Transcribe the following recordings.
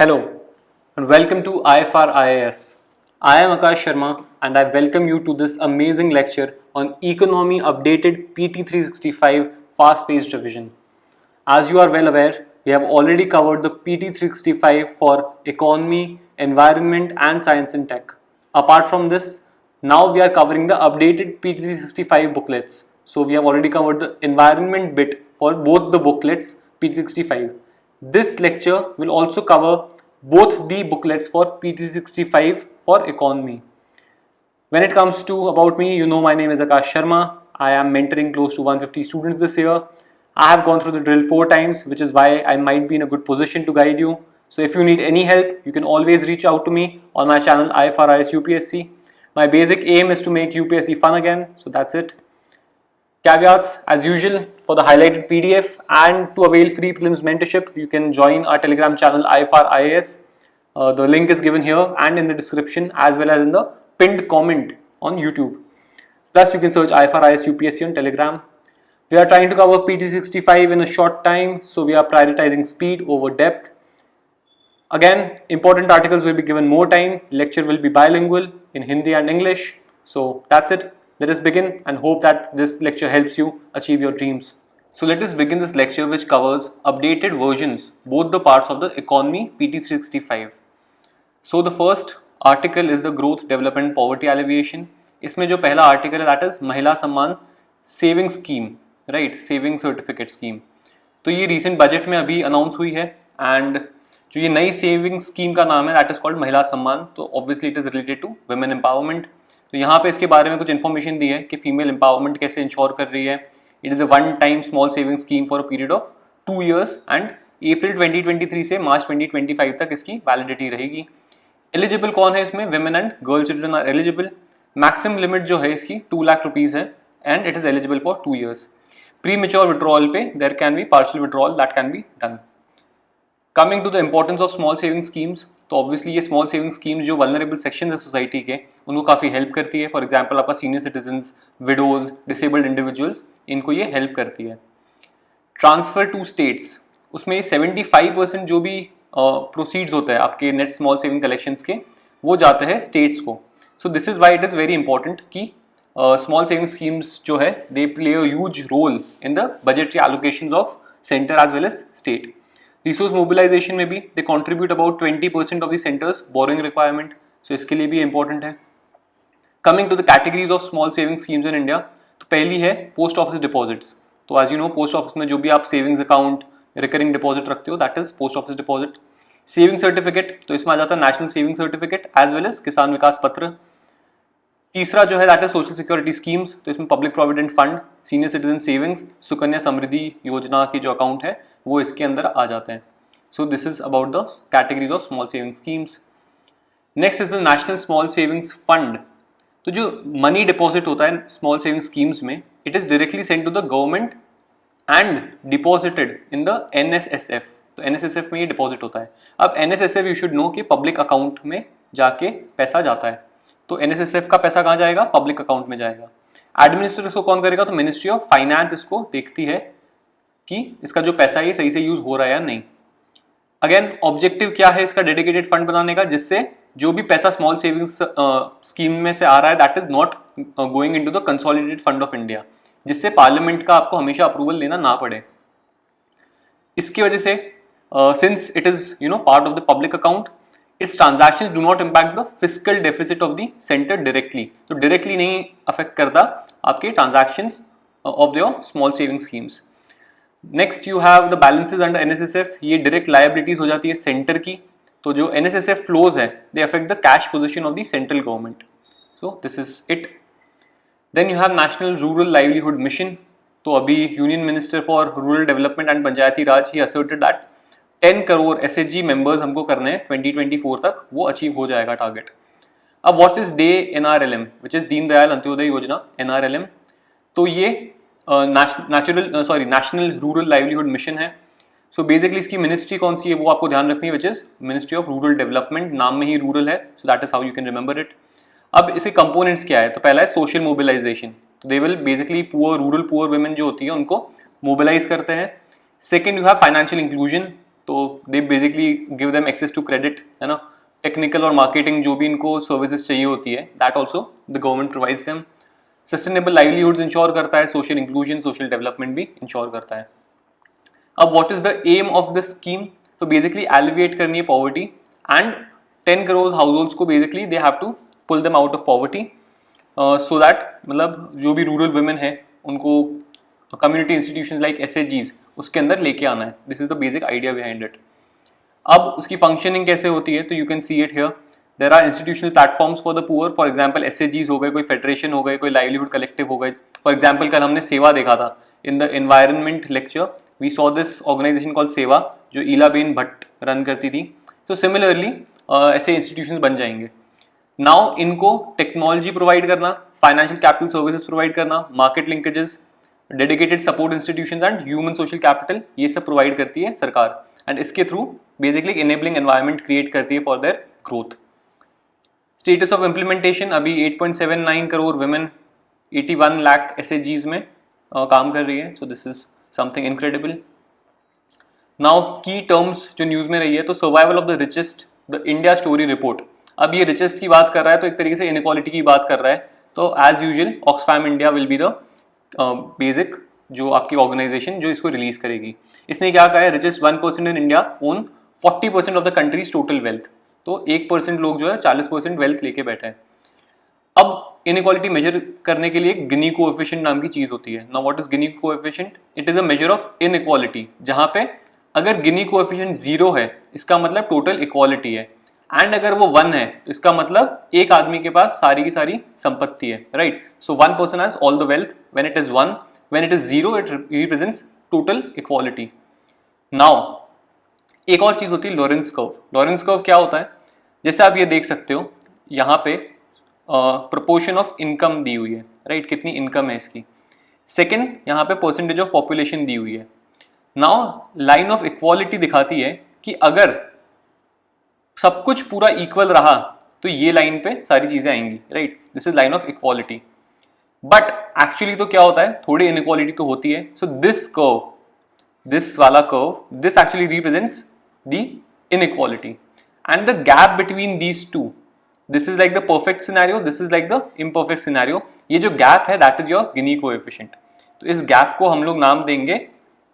Hello and welcome to IFR IAS. I am Akash Sharma and I welcome you to this amazing lecture on Economy Updated PT365 Fast-Paced Revision. As you are well aware, we have already covered the PT365 for Economy, Environment and Science and Tech. Apart from this, now we are covering the updated PT365 booklets. So we have already covered the environment bit for both the booklets PT65. This lecture will also cover both the booklets for PT65 for Economy. When it comes to about me, you know my name is Akash Sharma. I am mentoring close to 150 students this year. I have gone through the drill 4 times, which is why I might be in a good position to guide you. So if you need any help, you can always reach out to me on my channel IFRIS UPSC. My basic aim is to make UPSC fun again, so that's it. Caveats as usual, for the highlighted PDF and to avail free prelims mentorship, you can join our Telegram channel IFRIS. The link is given here and in the description as well as in the pinned comment on YouTube. Plus you can search IFRIS UPSC on Telegram. We are trying to cover PT65 in a short time, so we are prioritizing speed over depth. Again, important articles will be given more time. Lecture will be bilingual in Hindi and English. So that's it. Let us begin and hope that this lecture helps you achieve your dreams. So let us begin this lecture which covers updated versions, both the parts of the Economy PT365. So the first article is the Growth, Development, Poverty Alleviation. इसमें जो पहला article है that is महिला सम्मान saving scheme, right, saving certificate scheme. तो ये recent budget में अभी अनाउंस हुई है एंड जो ये नई सेविंग स्कीम का नाम है that is called Mahila Samman. तो obviously it is related to women empowerment. तो यहाँ पे इसके बारे में कुछ इन्फॉर्मेशन दी है कि फीमेल एम्पावरमेंट कैसे इंश्योर कर रही है. It is a one time small saving scheme for a period of 2 years and April 2023 से मार्च 2025 तक इसकी वैलिडिटी रहेगी. एलिजिबल कौन है इसमें? Women and girl children are eligible. Maximum limit जो है इसकी 2 लाख रुपीज़ है and it is eligible for 2 years. Premature withdrawal पे there can be partial withdrawal that can be done. Coming to the importance of small saving schemes, तो obviously ये small saving schemes जो vulnerable section है society के उनको काफ़ी help करती है. फॉर एग्जांपल आपका senior citizens, widows, disabled individuals, इनको ये हेल्प करती है. ट्रांसफर टू स्टेट्स, उसमें 75% जो भी प्रोसीड्स होता है आपके नेट स्मॉल सेविंग कलेक्शंस के वो जाते हैं स्टेट्स को. So this is why it is very important कि स्मॉल सेविंग स्कीम्स जो है they play a huge role in the budgetary allocations of centre as well as state. Resource mobilization में भी they contribute about 20% of the centre's borrowing requirement. So इसके लिए भी important है. Coming to the categories of small saving schemes in India, तो पहली है post office deposits. तो as you know post office में जो भी आप सेविंग्स अकाउंट, रिकरिंग डिपॉजिट रखते हो that is post office deposit. Saving certificate, तो इसमें आ जाता है national saving certificate as well as Kisan Vikas Patra. तीसरा जो है that is social security schemes, तो इसमें public provident fund, senior citizen savings, Sukanya Samriddhi Yojana के जो अकाउंट है वो इसके अंदर आ जाते हैं. So this is about the categories of small saving schemes. Next is the national small savings fund. तो जो मनी डिपॉजिट होता है स्मॉल सेविंग स्कीम्स में, it is directly send to the government and deposited in the NSSF. तो NSSF में ये deposit होता है. अब NSSF यू शुड नो कि पब्लिक अकाउंट में जाके पैसा जाता है. तो NSSF का पैसा कहाँ जाएगा? पब्लिक अकाउंट में जाएगा. एडमिनिस्टर इसको कौन करेगा? तो मिनिस्ट्री ऑफ फाइनेंस इसको देखती है कि इसका जो पैसा है सही से यूज हो रहा है या नहीं. अगेन ऑब्जेक्टिव क्या है इसका? डेडिकेटेड फंड बनाने का, जिससे जो भी पैसा स्मॉल सेविंग्स स्कीम में से आ रहा है that is not going into the consolidated fund of India, जिससे पार्लियामेंट का आपको हमेशा अप्रूवल लेना ना पड़े. इसकी वजह से since it is part of the public account, its transactions do not impact the fiscal deficit of the center directly. तो directly नहीं affect करता आपके transactions of your small saving schemes. Next you have the balances under NSSF. ये direct liabilities हो जाती है center की. तो जो NSSF flows है they affect the cash position of the central government. So this is it. Then you have National Rural Livelihood Mission. तो अभी Union Minister for Rural Development and Panchayati Raj he asserted that 10 crore SHG members हमको करने हैं 2024 तक, वो achieve हो जाएगा target. अब what is day NRLM which is Deen Dayal Antyodaya योजना NRLM. तो ये नेशनल रूरल लाइवलीहुड मिशन है. सो बेसिकली इसकी मिनिस्ट्री कौन सी है वो आपको ध्यान रखनी है, which is ministry of rural development. नाम में ही रूरल है, सो that is how you can remember it. अब इसके कंपोनेंट्स क्या है? तो पहला है सोशल मोबिलाइजेशन. तो they will basically rural poor women जो होती है उनको मोबिलाइज करते हैं. Second you have financial inclusion. तो they basically give them access to credit, है ना, टेक्निकल और मार्केटिंग जो भी इनको सर्विसेज चाहिए होती है, that also the government provides them. Sustainable livelihoods ensure करता है, सोशल इंक्लूजन, सोशल डेवलपमेंट भी इंश्योर करता है। अब what is the aim of this scheme? तो बेसिकली एलिविएट करनी है poverty and 10 crore households को basically they have to pull them out of poverty, so that मतलब जो भी रूरल वुमेन है उनको कम्युनिटी इंस्टीट्यूशंस लाइक एसएचजीज उसके अंदर लेके आना है। This is the basic idea behind it. अब उसकी फंक्शनिंग कैसे होती है? तो you can see it here, there are institutional platforms for the poor, for example एसएचजीज हो गए, कोई फेडरेशन हो गए, कोई लाइवलीहुड कलेक्टिव हो गए। फॉर एग्जांपल कल हमने सेवा देखा था in the environment lecture, we saw this organization called सेवा जो ईलाबेन भट्ट रन करती थी। तो सिमिलरली ऐसे इंस्टीट्यूशंस बन जाएंगे। नाउ इनको टेक्नोलॉजी प्रोवाइड करना, फाइनेंशियल कैपिटल सर्विसेज प्रोवाइड करना, market linkages, dedicated support institutions and human social capital, ये सब प्रोवाइड करती है सरकार एंड इसके through basically enabling environment create करती है for their growth. Status of implementation, अभी 8.79 करोड़ वुमेन 81 लाख एसएचजीज में काम कर रही है, so this is something incredible. Now की टर्म्स जो न्यूज में रही है, तो survival of the richest, the India story report. अब ये रिचेस्ट की बात कर रहा है तो एक तरीके से इनइक्वालिटी की बात कर रहा है। तो as usual Oxfam India will be the basic जो आपकी ऑर्गेनाइजेशन जो इसको रिलीज करेगी। इसने क्या कहा है, richest 1% in India own 40% of the countries total wealth. तो 1% लोग जो है 40% वेल्थ लेके बैठे हैं। अब इनइक्वालिटी मेजर करने के लिए गिनी कोएफिशिएंट नाम की चीज होती है। Now what is Guinea coefficient? It is a measure of inequality, जहां पे अगर गिनी कोएफिशिएंट 0 है इसका मतलब टोटल इक्वालिटी है, एंड अगर वो 1 है तो इसका मतलब एक आदमी के पास सारी की सारी संपत्ति है, right. So 1 person has all the wealth, when it is 1, when it is 0 it represents total equality. Now एक और चीज होती है लॉरेंस कर्व। लॉरेंस कर्व क्या होता है? जैसे आप ये देख सकते हो यहाँ पे प्रोपोर्शन ऑफ इनकम दी हुई है, राइट, कितनी इनकम है इसकी। सेकंड यहाँ पे परसेंटेज ऑफ पॉपुलेशन दी हुई है। नाउ लाइन ऑफ इक्वालिटी दिखाती है कि अगर सब कुछ पूरा इक्वल रहा तो ये लाइन पे सारी चीजें आएंगी, right, this is line of equality. But actually तो क्या होता है, थोड़ी इनइक्वालिटी तो होती है। सो दिस कर्व, दिस वाला curve, this actually represents the inequality and the gap between these two, this is like the perfect scenario, this is like the imperfect scenario. ये जो गैप है that is your Guinea coefficient. तो इस gap को हम लोग नाम देंगे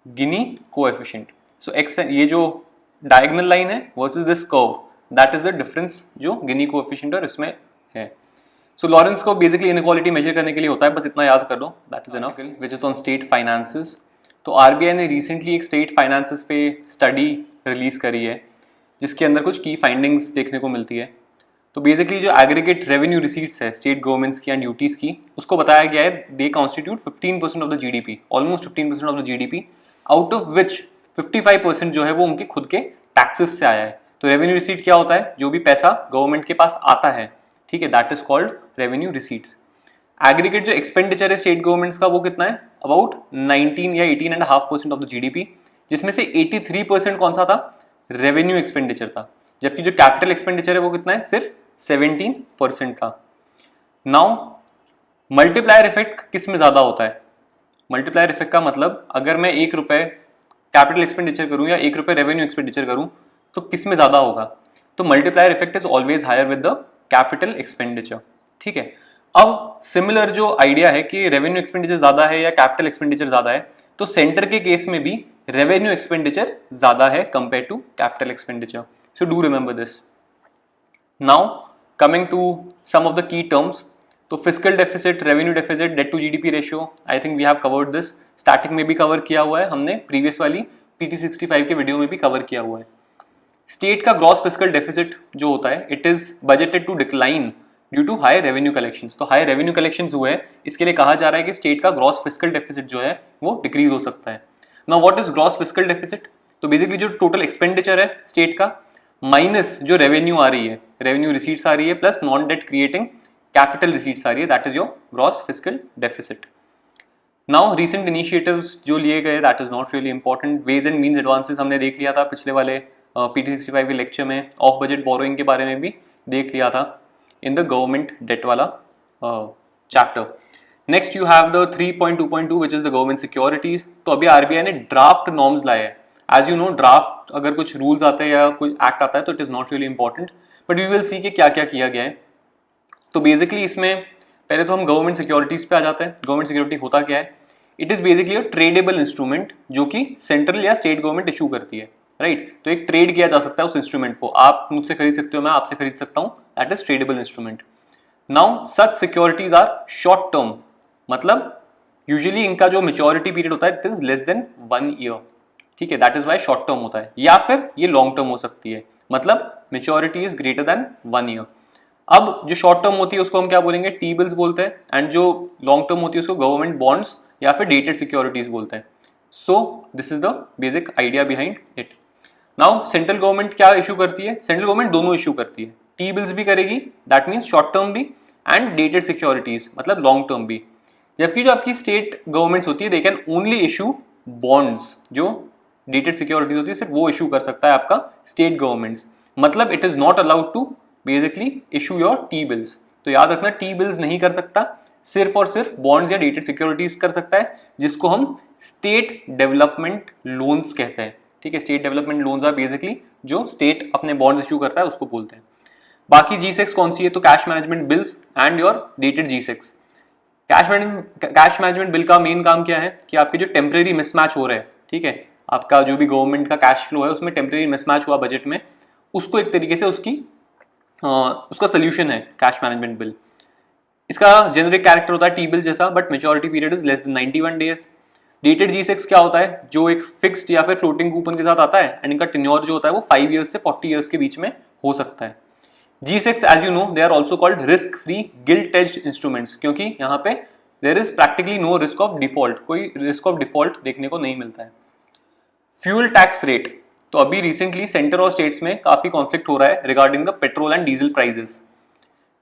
गिनी कोएफिशिएंट। सो एक्स, ये जो डायगोनल लाइन है versus this curve, that is the difference जो गिनी कोएफिशिएंट और इसमें है। सो लॉरेंस को बेसिकली इनइक्वालिटी मेजर करने के लिए होता है, बस इतना याद कर लो, that is enough. Which is on state finances. तो आरबीआई ने रिसेंटली एक स्टेट फाइनेंसेस पे स्टडी रिलीज करी है जिसके अंदर कुछ की फाइंडिंग्स देखने को मिलती है। तो बेसिकली जो एग्रीगेट रेवेन्यू रिसीट्स है स्टेट गवर्नमेंट्स की एंड ड्यूटीज की, उसको बताया गया है they constitute 15% of the GDP, almost 15% of the GDP, out of which 55% जो है वो उनके खुद के टैक्सेस से आया है। तो रेवेन्यू रिसीट क्या होता है? जो भी पैसा गवर्नमेंट के पास आता है, ठीक है, that is called revenue receipts. Aggregate जो एक्सपेंडिचर है स्टेट गवर्नमेंट्स का वो कितना है? अबाउट 19 या 18.5% ऑफ द जीडीपी, जिसमें से 83% कौन सा था? रेवेन्यू एक्सपेंडिचर था। जबकि जो कैपिटल एक्सपेंडिचर है वो कितना है? सिर्फ 17% था। नाउ मल्टीप्लायर इफेक्ट किस में ज्यादा होता है? मल्टीप्लायर इफेक्ट का मतलब अगर मैं 1 रुपए कैपिटल एक्सपेंडिचर करूं या 1 रुपए रेवेन्यू एक्सपेंडिचर करूं तो किस में ज्यादा होगा? तो multiplier effect is always higher with the capital expenditure, ठीक है। अब सिमिलर जो आइडिया है कि रेवेन्यू एक्सपेंडिचर ज्यादा है या कैपिटल एक्सपेंडिचर ज्यादा है, तो सेंटर के केस में भी रेवेन्यू एक्सपेंडिचर ज्यादा है compare to capital expenditure. So do remember this. Now coming to some of the key terms, तो fiscal deficit, revenue deficit, debt to GDP ratio, I think we have covered this. Static में भी cover किया हुआ है हमने, previous वाली PT65 के video में भी कवर किया हुआ है। स्टेट का ग्रॉस फिस्कल डेफिसिट जो होता है, it is budgeted to decline due to high revenue collections. तो हाई रेवेन्यू कलेक्शंस हुए हैं, इसके लिए कहा जा रहा है कि स्टेट का ग्रॉस फिस्कल डेफिसिट जो है वो डिक्रीज हो सकता है। Now what is gross fiscal deficit? तो बेसिकली जो टोटल एक्सपेंडिचर है स्टेट का माइनस जो रेवेन्यू आ रही है, रेवेन्यू रिसीट्स आ रही है, plus non debt creating capital receipts आ रही है, that is your gross fiscal deficit. Now recent initiatives जो लिए गए, that is not really important. Ways and means advances हमने देख लिया था पिछले वाले PT65 के लेक्चर में। ऑफ बजट बोरोइंग के बारे में भी देख लिया था इन द गवर्नमेंट डेट वाला chapter. Next you have the 3.2.2 which is the government securities. तो अभी आरबीआई ने ड्राफ्ट नॉर्म्स लाए हैं। एज यू नो ड्राफ्ट अगर कुछ रूल्स आते हैं या कोई एक्ट आता है तो it is not really important, but we will see कि क्या क्या किया गया है। तो बेसिकली इसमें पहले तो हम गवर्नमेंट सिक्योरिटीज पे आ जाते हैं। गवर्नमेंट सिक्योरिटी होता क्या है? It is basically a tradable instrument जो कि सेंट्रल या स्टेट गवर्नमेंट इशू करती है, राइट? तो एक ट्रेड किया जा सकता है उस इंस्ट्रूमेंट को, आप मुझसे खरीद सकते हो, मैं आपसे खरीद सकता हूँ, that is tradeable instrument. Now such securities are short term, मतलब यूजुअली इनका जो मेच्योरिटी पीरियड होता है it is less than 1 year, ठीक है, that is why short term होता है, या फिर ये लॉन्ग टर्म हो सकती है, मतलब maturity is greater than 1 year. अब जो शॉर्ट टर्म होती है उसको हम क्या बोलेंगे? टी बिल्स बोलते हैं, एंड जो लॉन्ग टर्म होती है उसको गवर्नमेंट बॉन्ड्स या फिर डेटेड सिक्योरिटीज बोलते हैं। So this is the basic idea behind it. Now central government क्या इशू करती है? सेंट्रल गवर्नमेंट दोनों इशू करती है, टी बिल्स भी करेगी, दैट मीन्स शॉर्ट टर्म भी, एंड डेटेड सिक्योरिटीज मतलब लॉन्ग टर्म भी। जबकि जो आपकी स्टेट गवर्नमेंट्स होती है they can only issue bonds, जो डेटेड सिक्योरिटीज होती है सिर्फ वो इशू कर सकता है आपका स्टेट गवर्नमेंट्स, मतलब it is not allowed to basically issue your T bills. तो याद रखना टी बिल्स नहीं कर सकता, सिर्फ और सिर्फ बॉन्ड्स या डेटेड सिक्योरिटीज कर सकता है, जिसको हम स्टेट डेवलपमेंट लोन्स कहते हैं, ठीक है। State development loans are basically जो स्टेट अपने बॉन्ड्स इशू करता है उसको बोलते हैं। बाकी G6 कौन सी है? तो cash management bills and your dated G6। Cash management bill का मेन काम क्या है कि आपके जो टेम्परेरी मिसमैच हो रहे हैं, ठीक है, आपका जो भी गवर्नमेंट का कैश फ्लो है उसमें टेम्परेरी मिसमैच हुआ बजट में, उसको एक तरीके से उसका सोल्यूशन है कैश मैनेजमेंट बिल। इसका जेनरिक कैरेक्टर होता है टी बिल जैसा, but maturity period is less then 91 days. Dated G6 क्या होता है? जो एक फिक्स्ड या फिर फ्लोटिंग कूपन के साथ आता है, एंड इनका टेन्योर जो होता है वो 5 ईयर्स से 40 ईयर्स के बीच में हो सकता है। G6 as you know they are also called risk free gilt edged instruments, क्योंकि यहाँ पे there is practically no risk of default, कोई रिस्क ऑफ डिफॉल्ट देखने को नहीं मिलता है। फ्यूल टैक्स रेट, तो अभी रिसेंटली सेंटर और स्टेट्स में काफी कॉन्फ्लिक्ट हो रहा है regarding the petrol and diesel prices.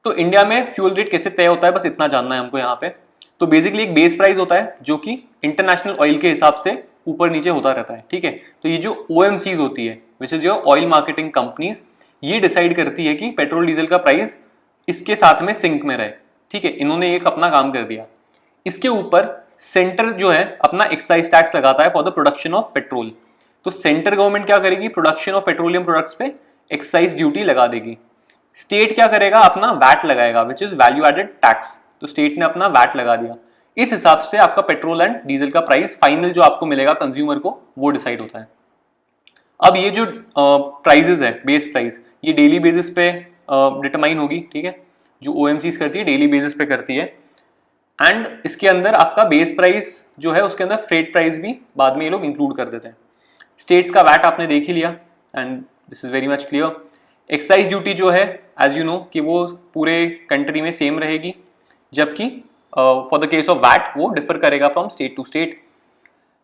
तो इंडिया में फ्यूल रेट कैसे तय होता है, बस इतना जानना है हमको यहाँ पे। तो बेसिकली एक बेस प्राइस होता है जो कि इंटरनेशनल ऑयल के हिसाब से ऊपर नीचे होता रहता है, ठीक है। तो ये जो OMCs होती है which is your oil marketing companies, ये डिसाइड करती है कि पेट्रोल डीजल का प्राइस इसके साथ में सिंक में रहे, ठीक है। इन्होंने एक अपना काम कर दिया। इसके ऊपर सेंटर जो है अपना एक्साइज टैक्स लगाता है for the production of petrol. तो सेंटर गवर्नमेंट क्या करेगी? प्रोडक्शन ऑफ पेट्रोलियम प्रोडक्ट्स पे एक्साइज ड्यूटी लगा देगी। स्टेट क्या करेगा? अपना वैट लगाएगा, which is value added tax. तो स्टेट ने अपना वैट लगा दिया। इस हिसाब से आपका पेट्रोल एंड डीजल का प्राइस फाइनल जो आपको मिलेगा कंज्यूमर को वो डिसाइड होता है। अब ये जो प्राइजेस है बेस प्राइस, ये डेली बेसिस पे डिटरमाइन होगी, ठीक है। जो OMCs करती है डेली बेसिस पे करती है, एंड इसके अंदर आपका बेस प्राइस जो है उसके अंदर फ्रेट प्राइस भी बाद में ये लोग इंक्लूड कर देते हैं। स्टेट्स का वैट आपने देख ही लिया, and this is very much clear. Excise duty जो है एज यू नो कि वो पूरे कंट्री में सेम रहेगी, जबकि for the case of VAT वो डिफर करेगा from state to state.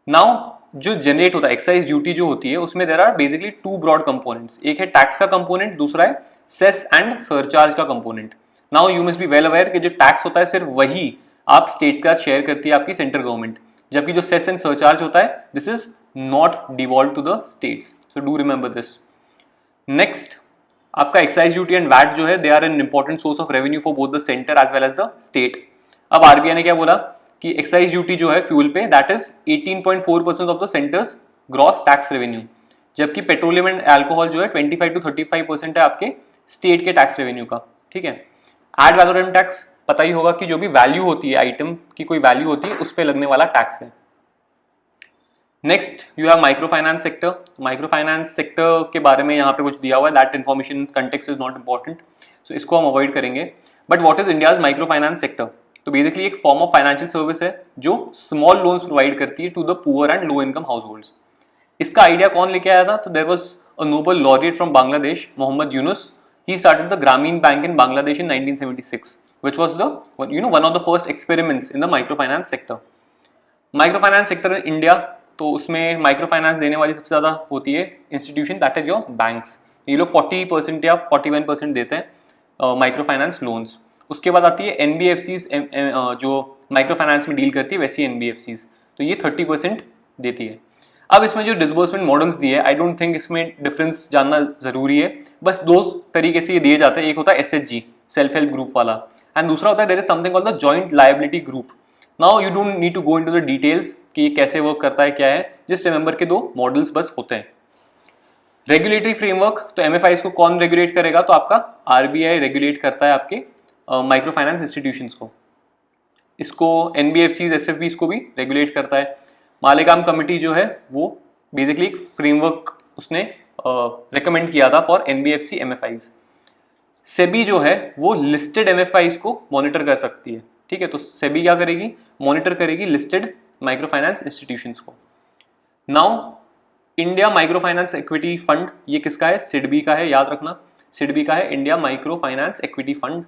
Now जो जनरेट होता है एक्साइज ड्यूटी जो होती है उसमें there are basically 2 broad components, एक है टैक्स का कंपोनेंट, दूसरा है सेस एंड सरचार्ज का component. Now you must be well aware कि जो टैक्स होता है सिर्फ वही आप स्टेट्स के साथ शेयर करती है आपकी सेंट्रल गवर्नमेंट, जबकि जो सेस एंड सरचार्ज होता है this is not devolve to the states, so do remember this. Next आपका एक्साइज ड्यूटी एंड वैट जो है they are an important source of revenue for both the centre as well as the state. अब RBI ने क्या बोला कि excise duty जो है फ्यूल पे that is 18.4% of the centres gross tax revenue, जबकि पेट्रोलियम एंड अल्कोहल जो है 25 to 35% है आपके स्टेट के टैक्स रेवेन्यू का, ठीक है। एड वैलोरम टैक्स पता ही होगा कि जो भी वैल्यू होती है आइटम की कोई वैल्यू होती है उस पर लगने वाला टैक्स है। Next you have micro finance sector. Micro finance sector के बारे में यहाँ पे कुछ दिया हुआ है, that information context is not important, so इसको हम अवॉइड करेंगे। But what is India's micro finance sector? तो बेसिकली एक फॉर्म ऑफ फाइनेंशियल सर्विस है जो स्मॉल लोन्स प्रोवाइड करती है to the poor and low income households. इसका आइडिया कौन लेके आया था? तो there was a Nobel laureate from Bangladesh, Muhammad Yunus. He started the Grameen bank in Bangladesh in 1976, which was the one of the first experiments in the microfinance sector. Microfinance sector in India, तो उसमें micro finance देने वाली सबसे ज़्यादा होती है institution, that is your banks. ये लोग 40% या 41% देते हैं माइक्रो फाइनेंस लोन्स। उसके बाद आती है NBFCs, जो माइक्रो फाइनेंस में डील करती है वैसी NBFCs, तो ये 30% देती है। अब इसमें जो डिसबर्समेंट मॉडल्स दिए हैं, आई डोंट थिंक इसमें डिफरेंस जानना जरूरी है, बस 2 तरीके से ये दिए जाते हैं। एक होता है SHG, सेल्फ हेल्प ग्रुप वाला, एंड दूसरा होता है there is something called the joint liability group. Now you don't need to go into the details कि ये कैसे वर्क करता है, क्या है, जस्ट रिमेंबर के 2 मॉडल्स बस होते हैं। रेगुलेटरी फ्रेमवर्क, तो एमएफआईज को कौन रेगुलेट करेगा, तो आपका आरबीआई रेगुलेट करता है आपके माइक्रो फाइनेंस इंस्टीट्यूशंस को। इसको एनबीएफसीज एसएफबीज को भी रेगुलेट करता है। मालेगाम कमेटी जो है वो बेसिकली एक फ्रेमवर्क उसने रिकमेंड किया था फॉर एनबीएफसी एमएफआईज। सेबी जो है वो लिस्टेड एमएफआईज को मॉनिटर कर सकती है, ठीक है। तो सेबी क्या करेगी, मॉनिटर करेगी लिस्टेड माइक्रो फाइनेंस इंस्टीट्यूशंस को। Now India micro finance equity fund, ये किसका है, सिडबी का है, याद रखना सिडबी का है, India micro finance equity fund.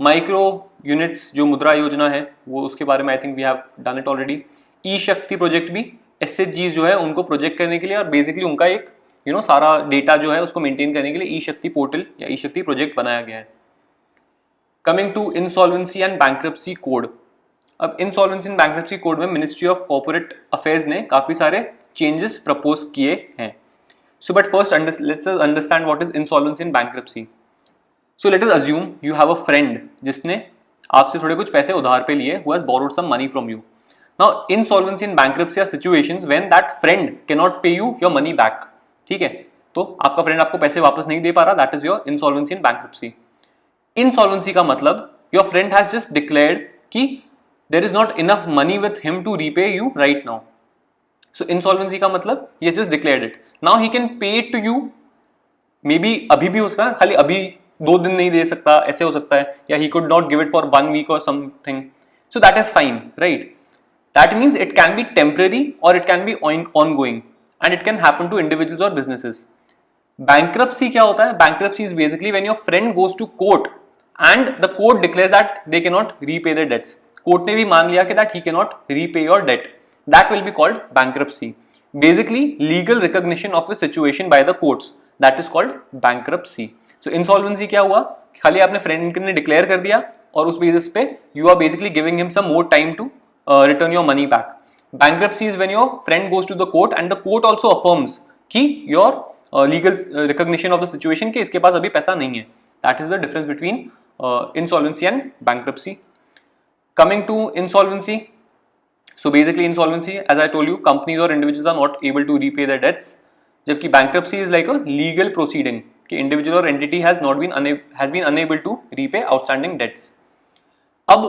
Micro units जो मुद्रा योजना है वो, उसके बारे में I think we have done it already. E Shakti project भी एसएचजीज जो है उनको प्रोजेक्ट करने के लिए, और बेसिकली उनका एक सारा डेटा जो है उसको मेंटेन करने के लिए ई शक्ति पोर्टल या ई शक्ति प्रोजेक्ट बनाया गया है। Coming to insolvency and bankruptcy code. अब इंसॉल्वेंसी एंड बैंक्रप्सी कोड में मिनिस्ट्री ऑफ कॉर्पोरेट अफेयर्स ने काफी सारे चेंजेस प्रपोज किए हैं। So but first let's understand what is insolvency and bankruptcy. So let us assume you have a friend जिसने आपसे थोड़े कुछ पैसे उधार पे लिए, who has borrowed some money from you. Now insolvency and bankruptcy are situations when that friend cannot pay you your money back. ठीक है, तो आपका फ्रेंड आपको पैसे वापस नहीं दे पा रहा, that is your insolvency and bankruptcy. Insolvency का मतलब your friend has just declared कि there is not enough money with him to repay you right now. So insolvency का मतलब he has just declared it. Now he can pay it to you. Maybe अभी भी हो सकता है, खाली अभी 2 दिन नहीं दे सकता, ऐसे हो सकता है, या he could not give it for 1 week or something. So that is fine, right? That means it can be temporary or it can be ongoing, and it can happen to individuals or businesses. Bankruptcy क्या होता है? Bankruptcy is basically when your friend goes to court and the court declares that they cannot repay their debts. Court ने भी मान लिया कि that he cannot repay your debt. That will be called bankruptcy. Basically, legal recognition of a situation by the courts. That is called bankruptcy. So insolvency क्या हुआ? खाली आपने friend ने डिक्लेयर कर दिया और उस बेसिस पे you are basically giving him some more time to return your money back. Bankruptcy is when your friend goes to the court and the court also affirms कि your legal recognition of the situation कि इसके पास अभी पैसा नहीं है. That is the difference between insolvency and bankruptcy. Coming to insolvency, so basically insolvency, as I told you, companies or individuals are not able to repay their debts. जबकि bankruptcy is like a legal proceeding कि individual or entity has been unable to repay outstanding debts. अब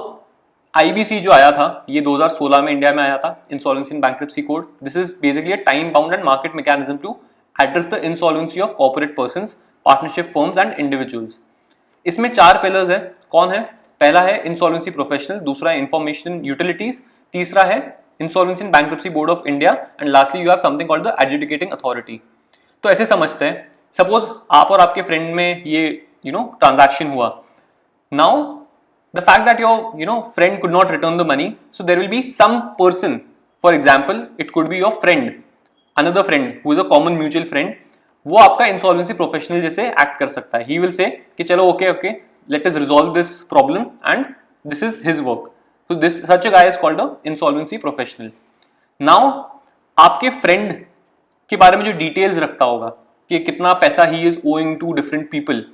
IBC जो आया था ये 2016 में India में आया था, insolvency and bankruptcy code. This is basically a time bound and market mechanism to address the insolvency of corporate persons, partnership firms and individuals. इसमें 4 पिलर्स है. कौन है? पहला है इंसॉल्वेंसी प्रोफेशनल, दूसरा है इंफॉर्मेशन यूटिलिटीज, तीसरा है insolvency and bankruptcy board of India, and lastly you have something called the adjudicating authority. तो ऐसे समझते हैं, सपोज आप और आपके फ्रेंड में ये ट्रांजैक्शन हुआ. Now the fact that your friend could not return the money, so there will be some person, for example it could be your friend, another friend who is a common mutual friend, वो आपका insolvency professional जैसे act कर सकता है. He will say कि चलो okay let us resolve this problem and this is his work. So this such a guy is called a insolvency professional. Now आपके friend के बारे में जो details रखता होगा कि कितना पैसा he is owing to different people,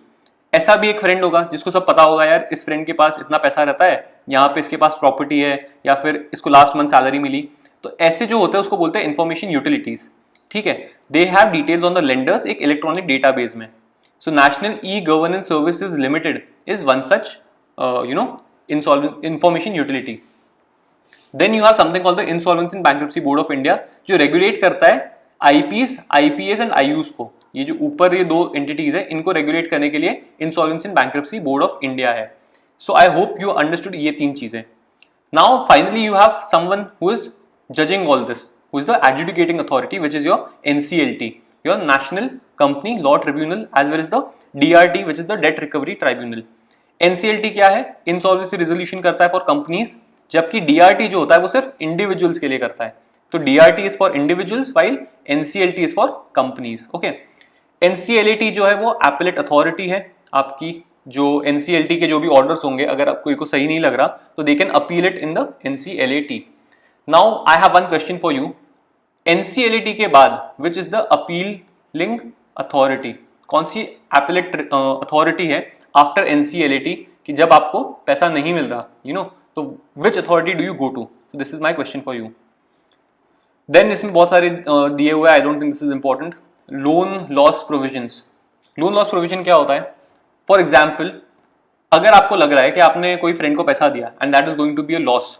ऐसा भी एक फ्रेंड होगा जिसको सब पता होगा, यार इस फ्रेंड के पास इतना पैसा रहता है, यहाँ पे इसके पास प्रॉपर्टी है, या फिर इसको लास्ट मंथ सैलरी मिली. तो ऐसे जो होते हैं उसको बोलते हैं इन्फॉर्मेशन यूटिलिटीज. ठीक है, they have details on the lenders एक इलेक्ट्रॉनिक डेटाबेस में. So national e governance services limited is one such information utility. Then you have something called the insolvency and bankruptcy board of India, जो regulate करता है IPS, IPS and आईयूज को. ये जो ऊपर ये 2 एंटिटीज है इनको रेगुलेट करने के लिए insolvency and bankruptcy board of India है. So I hope you understood ये 3 चीजें. Now finally you have someone who is judging all this, who is the adjudicating authority, which is your NCLT, your national company law tribunal, as well as the DRT which is the debt recovery tribunal. NCLT क्या है? Insolvency resolution करता है for companies, जबकि DRT जो होता है वो सिर्फ इंडिविजुअल्स के लिए करता है. तो DRT is for individuals while NCLT is for companies. Okay, NCLT जो है वो एपेलेट अथॉरिटी है आपकी. जो एनसीएलटी के जो भी ऑर्डर्स होंगे, अगर कोई को सही नहीं लग रहा तो they can appeal it in the NCLT. Now I have one question for you. NCLT के बाद which is the appealing authority? कौन सी एपेलेट अथॉरिटी है आफ्टर एनसीएलटी कि जब आपको पैसा नहीं मिल रहा तो which authority do you go to? So this is my question for you. Then इसमें बहुत सारे दिए हुए, आई don't think this is important. Loan loss provisions. Loan loss provision क्या होता है? फॉर एग्जाम्पल, अगर आपको लग रहा है कि आपने कोई फ्रेंड को पैसा दिया and that is going to be a loss,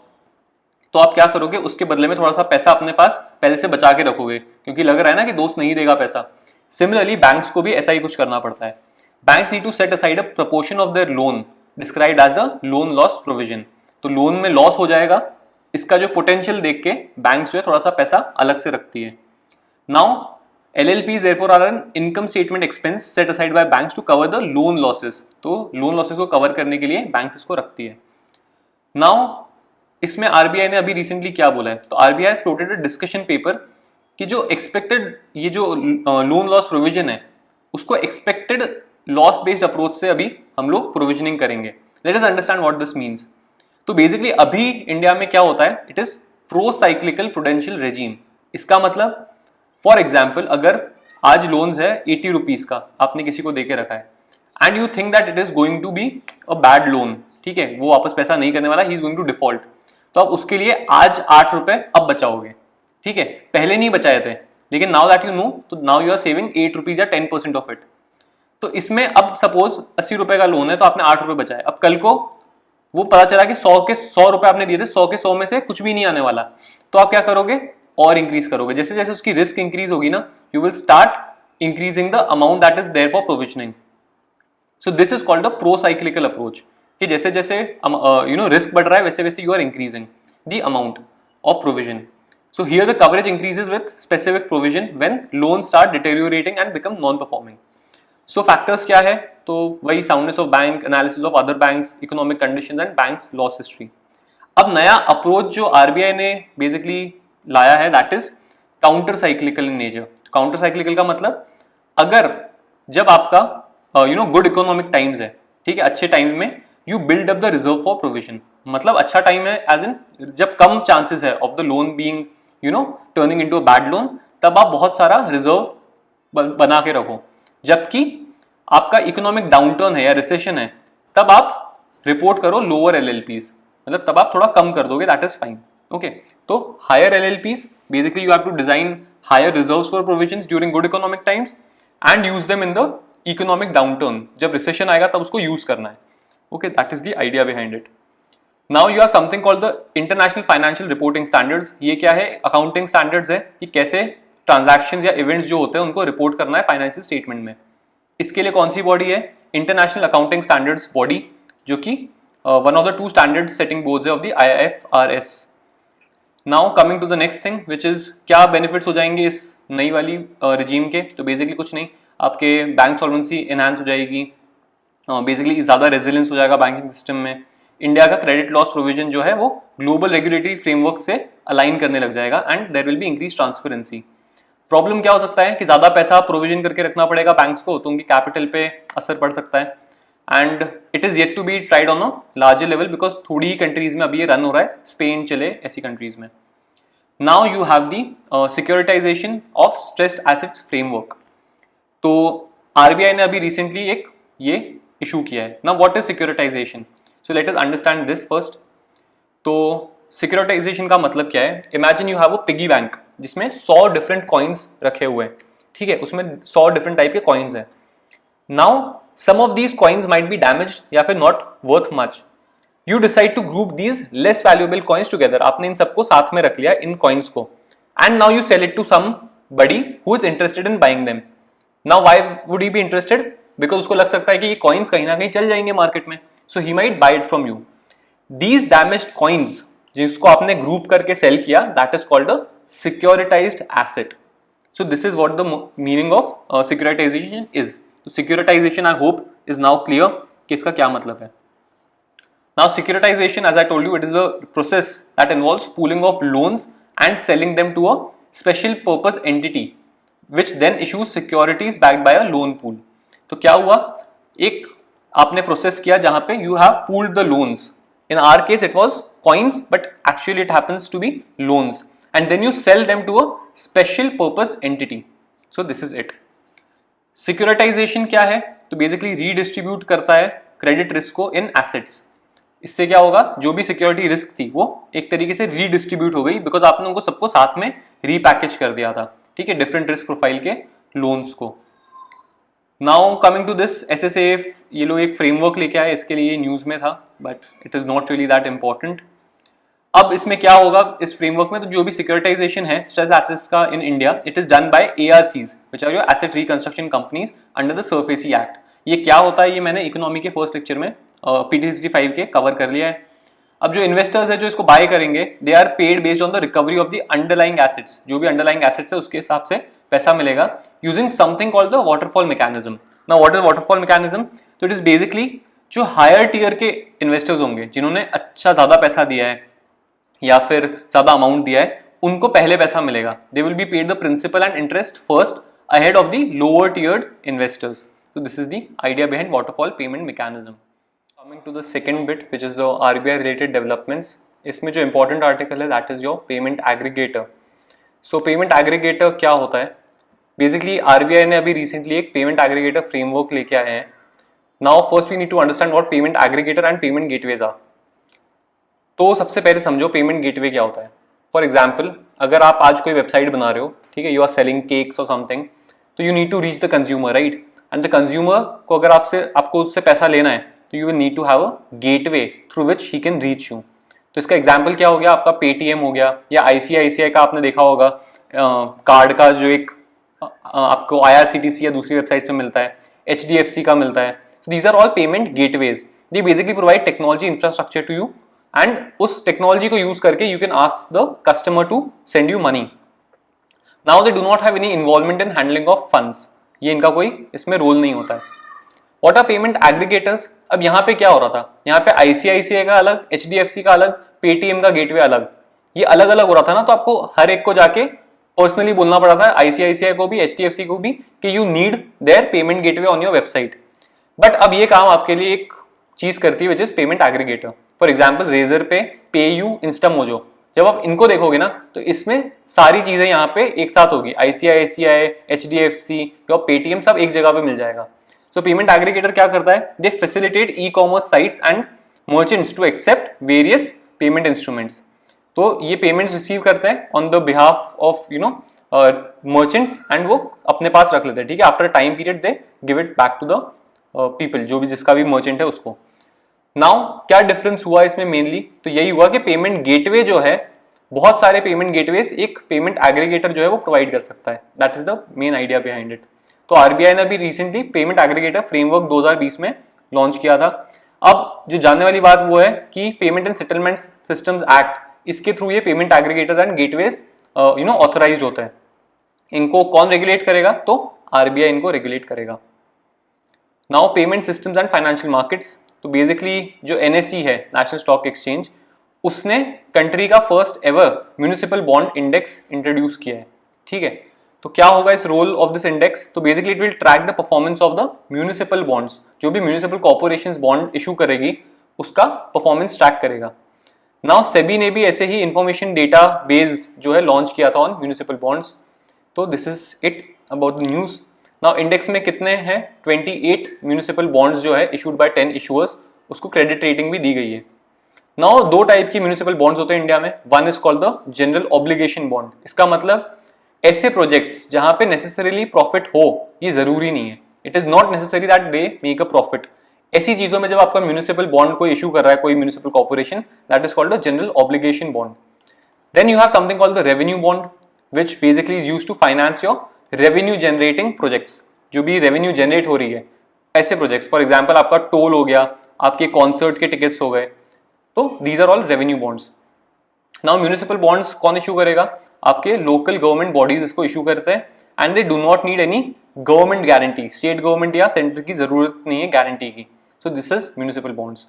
तो आप क्या करोगे? उसके बदले में थोड़ा सा पैसा अपने पास पहले से बचा के रखोगे, क्योंकि लग रहा है ना कि दोस्त नहीं देगा पैसा. सिमिलरली बैंक्स को भी ऐसा ही कुछ करना पड़ता है. Banks need to set aside a proportion of their loan described as the loan loss provision. तो लोन में लॉस हो जाएगा, इसका जो पोटेंशियल देख के बैंक्स जो है थोड़ा सा पैसा अलग से रखती है. Now LLPs therefore are an income statement expense set aside by banks to cover the loan losses. तो लोन लॉसेस को कवर करने के लिए बैंक्स इसको रखती है. नाउ इसमें RBI ने अभी रिसेंटली क्या बोला है? तो RBI has floated a discussion paper कि जो एक्सपेक्टेड ये जो लोन लॉस प्रोविजन है उसको एक्सपेक्टेड लॉस बेस्ड अप्रोच से अभी हम लोग प्रोविजनिंग करेंगे. Late us understand what this means. तो बेसिकली अभी इंडिया में क्या होता है? It is pro cyclical prudential regime. इसका मतलब फॉर एग्जाम्पल, अगर आज लोन्स है 80 रुपीज का, आपने किसी को देके रखा है and you think that it is going to be a bad loan, ठीक है, वो वापस पैसा नहीं करने वाला, he is going to default, तो आप उसके लिए आज 8 रुपए अब बचाओगे, ठीक है, पहले नहीं बचाए थे, लेकिन नाउ दैट यू नो, तो now you are saving 8 rupees या 10% ऑफ इट. तो इसमें अब सपोज 80 रुपए का लोन है तो आपने 8 रुपए बचाए. अब कल को वो पता चला कि 100 के 100 रुपए आपने दिए थे, 100 के 100 में से कुछ भी नहीं आने वाला, तो आप क्या करोगे? और इंक्रीज करोगे. जैसे जैसे उसकी रिस्क इंक्रीज होगी ना, you will start increasing the amount that is there for provisioning. So this is called a pro cyclical approach, कि जैसे जैसे रिस्क बढ़ रहा है वैसे वैसे you are increasing the amount of provision. So here the coverage increases with specific provision when loan start deteriorating and become non performing. So factors क्या है? तो वही soundness of bank, analysis of other banks, economic conditions and banks loss history. अब नया approach जो RBI ने basically लाया है that is counter cyclical in nature. Counter cyclical का मतलब, अगर जब आपका गुड इकोनॉमिक टाइम्स है, ठीक है, अच्छे टाइम में you build up the reserve for provision. मतलब अच्छा टाइम है एज इन जब कम चांसेस है of the loan being turning into a bad loan, तब आप बहुत सारा रिजर्व बना के रखो. जबकि आपका इकोनॉमिक डाउनटर्न है या रिसेशन है, तब आप रिपोर्ट करो लोअर LLPs, मतलब तब आप थोड़ा कम कर दोगे, दैट इज फाइन. ओके, तो higher LLPs, basically you have to design higher reserves for provisions during good economic times and use them in the economic downturn. जब रिसेशन आएगा तब उसको यूज करना है. Okay, that is the idea behind it. Now you have something called the international financial reporting standards. ये क्या है? Accounting standards है कि कैसे ट्रांजैक्शंस या इवेंट्स जो होते हैं उनको रिपोर्ट करना है फाइनेंशियल स्टेटमेंट में. इसके लिए कौन सी बॉडी है? इंटरनेशनल अकाउंटिंग स्टैंडर्ड्स बॉडी, जो कि one of the 2 standard setting boards है of the IFRS. Now coming to the next thing which is, क्या बेनिफिट्स हो जाएंगे इस नई वाली रिजीम के? तो बेसिकली कुछ नहीं, आपके बैंक सॉल्वेंसी एनहांस हो जाएगी, बेसिकली ज्यादा रेजिलियंस हो जाएगा बैंकिंग सिस्टम में. इंडिया का क्रेडिट लॉस प्रोविजन जो है वो ग्लोबल रेगुलेटरी फ्रेमवर्क से अलाइन करने लग जाएगा and there will be increase transparency. Problem क्या हो सकता है कि ज्यादा पैसा प्रोविजन करके रखना पड़ेगा बैंक्स को, तो उनकी कैपिटल पे असर पड़ सकता है. And it is yet to be tried on a larger level because थोड़ी ही कंट्रीज में अभी ये रन हो रहा है, स्पेन, चिले, ऐसी कंट्रीज में. Now you have the securitisation of stressed assets framework. तो आरबीआई ने अभी रिसेंटली एक ये इशू किया है. Now what is securitisation? So let us understand this first. तो सिक्योरिटाइजेशन का मतलब क्या है? Imagine you have a piggy bank जिसमें 100 डिफरेंट कॉइन्स रखे हुए हैं, ठीक है, उसमें 100 डिफरेंट टाइप के कॉइन्स हैं. Now some of these coins might be damaged या फिर not worth much. You decide to group these less valuable coins together. आपने इन सबको साथ में रख लिया, इन कॉइन्स को, and now you sell it to somebody who is interested in buying them. Now why would he be interested? Because उसको लग सकता है कि ये कॉइन्स कहीं ना कहीं चल जाएंगे मार्केट में, so he might buy it from you. These damaged coins जिसको आपने ग्रुप करके सेल किया, that is called a securitized asset. So this is what the meaning of securitization is. So securitization I hope is now clear कि इसका क्या मतलब है. Now securitization, as I told you, it is a process that involves pooling of loans and selling them to a special purpose entity which then issues securities backed by a loan pool. तो क्या हुआ? एक आपने process किया जहां पे you have pooled the loans. In our case it was coins, but actually it happens to be loans. And then you sell them to a special purpose entity. So this is it. Securitization क्या है? तो basically redistribute करता है credit risk को in assets. इससे क्या होगा, जो भी सिक्योरिटी रिस्क थी वो एक तरीके से रीडिस्ट्रीब्यूट हो गई, बिकॉज आपने उनको सबको साथ में रीपैकेज कर दिया था, ठीक है, डिफरेंट रिस्क प्रोफाइल के लोन्स को। Now coming to this SSAF, ये लोग एक फ्रेमवर्क लेके आए, इसके लिए न्यूज में था, but it is not really that important. अब इसमें क्या होगा इस फ्रेमवर्क में, तो जो भी सिक्योरिटाइजेशन है स्ट्रेस एसेट्स का in India, it is done by ARCs which are your asset reconstruction companies under the SARFAESI act. ये क्या होता है, ये मैंने इकोनॉमी के फर्स्ट लेक्चर में PT65 के कवर कर लिया है। अब जो इन्वेस्टर्स है जो इसको बाय करेंगे, they are paid based on the recovery of the underlying assets, जो भी अंडरलाइंग एसेट्स है उसके हिसाब से पैसा मिलेगा, using something called the waterfall mechanism. Now what is waterfall mechanism, तो इट इज बेसिकली जो हायर टियर के इन्वेस्टर्स होंगे जिन्होंने अच्छा ज्यादा पैसा दिया है या फिर ज्यादा अमाउंट दिया है, उनको पहले पैसा मिलेगा। They will be paid the principal and interest first ahead of the lower tiered investors. So this is the idea behind waterfall payment mechanism. Coming to the second bit, which is the RBI related developments. इसमें जो important article है that is your payment aggregator. So payment aggregator क्या होता है? Basically RBI ने अभी recently एक payment aggregator framework लेके आए हैं. Now first we need to understand what payment aggregator and payment gateways are. तो सबसे पहले समझो payment gateway क्या होता है. For example, अगर आप आज कोई वेबसाइट बना रहे हो, ठीक है, you are selling cakes or something, तो you need to reach the consumer, right? And the consumer को अगर आपको उससे पैसा लेना है तो you will need to have a gateway through which he can reach you. तो इसका एग्जांपल क्या हो गया, आपका पेटीएम हो गया, या ICICI का आपने देखा होगा कार्ड का जो एक आपको IRCTC या दूसरी वेबसाइट पे मिलता है, HDFC का मिलता है। These are all payment gateways, they basically provide technology infrastructure to you, and उस टेक्नोलॉजी को यूज करके you can ask the customer to send you money. Now they do not have any involvement in handling of funds, ये इनका कोई इसमें role नहीं होता है। व्हाट आर पेमेंट एग्रीगेटर्स, अब यहाँ पे क्या हो रहा था, यहाँ पे ICICI का अलग, HDFC का अलग, पेटीएम का गेटवे अलग, ये अलग अलग हो रहा था ना, तो आपको हर एक को जाके पर्सनली बोलना पड़ा था, ICICI को भी, HDFC को भी, कि you need their payment gateway on your website. But अब ये काम आपके लिए एक चीज करती है which is payment aggregator. For example Razorpay, PayU, Instamojo, जब आप इनको देखोगे ना तो इसमें सारी चीजें यहाँ पे एक साथ होगी, ICICI, HDFC या पेटीएम सब एक जगह पे मिल जाएगा। सो पेमेंट एग्रीगेटर क्या करता है, they facilitate e-commerce sites and merchants to accept various payment instruments. तो ये पेमेंट्स रिसीव करते हैं on the behalf of merchants, and वो अपने पास रख लेते हैं, ठीक है, after time period they give it back to the people, जो भी जिसका भी मर्चेंट है उसको। नाउ क्या डिफरेंस हुआ इसमें मेनली, तो यही हुआ कि पेमेंट गेटवे जो है, बहुत सारे पेमेंट गेटवेज एक पेमेंट एग्रीगेटर जो है वो प्रोवाइड कर सकता है। That is the main idea behind it. तो RBI ने अभी रिसेंटली पेमेंट एग्रीगेटर फ्रेमवर्क 2020 में लॉन्च किया था। अब जो जानने वाली बात वो है कि payment and settlement systems act, इसके थ्रू ये payment aggregators and gateways authorised होते हैं। इनको कौन रेगुलेट करेगा, तो RBI इनको रेगुलेट करेगा। Now payment systems and financial markets, तो बेसिकली जो NSE है, नेशनल स्टॉक एक्सचेंज, उसने कंट्री का first ever municipal bond index introduce किया है, ठीक है। तो क्या होगा इस रोल ऑफ दिस इंडेक्स, तो basically it will track the performance of the municipal bonds, जो भी म्यूनिसिपल कॉर्पोरेशंस बॉन्ड इशू करेगी उसका परफॉर्मेंस ट्रैक करेगा। नाउ सेबी ने भी ऐसे ही इंफॉर्मेशन डेटा बेस जो है लॉन्च किया था ऑन म्यूनिसिपल बॉन्ड्स। तो this is it about the news. Now index में कितने हैं, 28 म्यूनिसिपल बॉन्ड्स जो है इशूड बाय 10 इशूअर्स, उसको क्रेडिट रेटिंग भी दी गई है। नाउ दो टाइप की म्यूनिसिपल बॉन्ड्स होते हैं इंडिया में, one is called the general obligation bond. इसका मतलब ऐसे प्रोजेक्ट्स जहां पे नेसेसरीली प्रॉफिट हो, ये जरूरी नहीं है, it is not necessary that they make a profit. ऐसी चीजों में जब आपका म्यूनिसिपल बॉन्ड को इशू कर रहा है कोई municipal corporation, that is called a general obligation bond. Then you have something called the revenue bond, which basically is used to finance your revenue generating projects, जो भी रेवेन्यू जनरेट हो रही है ऐसे प्रोजेक्ट्स। फॉर एग्जाम्पल आपका toll हो गया, आपके कॉन्सर्ट के टिकट्स हो गए, तो these are all revenue bonds. Now municipal bonds कौन इशू करेगा, आपके लोकल गवर्नमेंट बॉडीज इसको इशू करते हैं, and they do not need any government guarantee, state government या सेंटर की जरूरत नहीं है गारंटी की। So this is municipal bonds.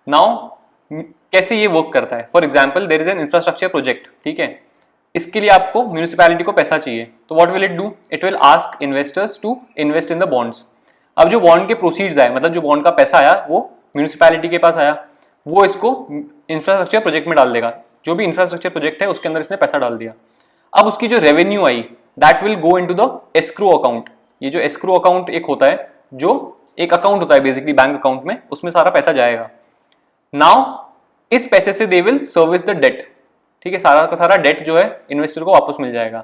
Now कैसे ये वर्क करता है, for example there is an infrastructure project, ठीक है, इसके लिए आपको म्यूनिसिपैलिटी को पैसा चाहिए, तो what will it do, it will ask investors to invest in the bonds. अब जो बॉन्ड के प्रोसीड्स आए, मतलब जो बॉन्ड का पैसा आया वो म्यूनिसिपैलिटी के पास आया, वो इसको इंफ्रास्ट्रक्चर प्रोजेक्ट में डाल देगा, जो भी इंफ्रास्ट्रक्चर प्रोजेक्ट है उसके अंदर इसने पैसा डाल दिया। अब उसकी जो revenue I that will go into the escrow account. ये जो एस्क्रो अकाउंट एक होता है, जो एक अकाउंट होता है बेसिकली बैंक अकाउंट में, उसमें सारा पैसा जाएगा। नाउ इस पैसे से they will service the debt, ठीक है, सारा का सारा डेट जो है इन्वेस्टर को वापस मिल जाएगा।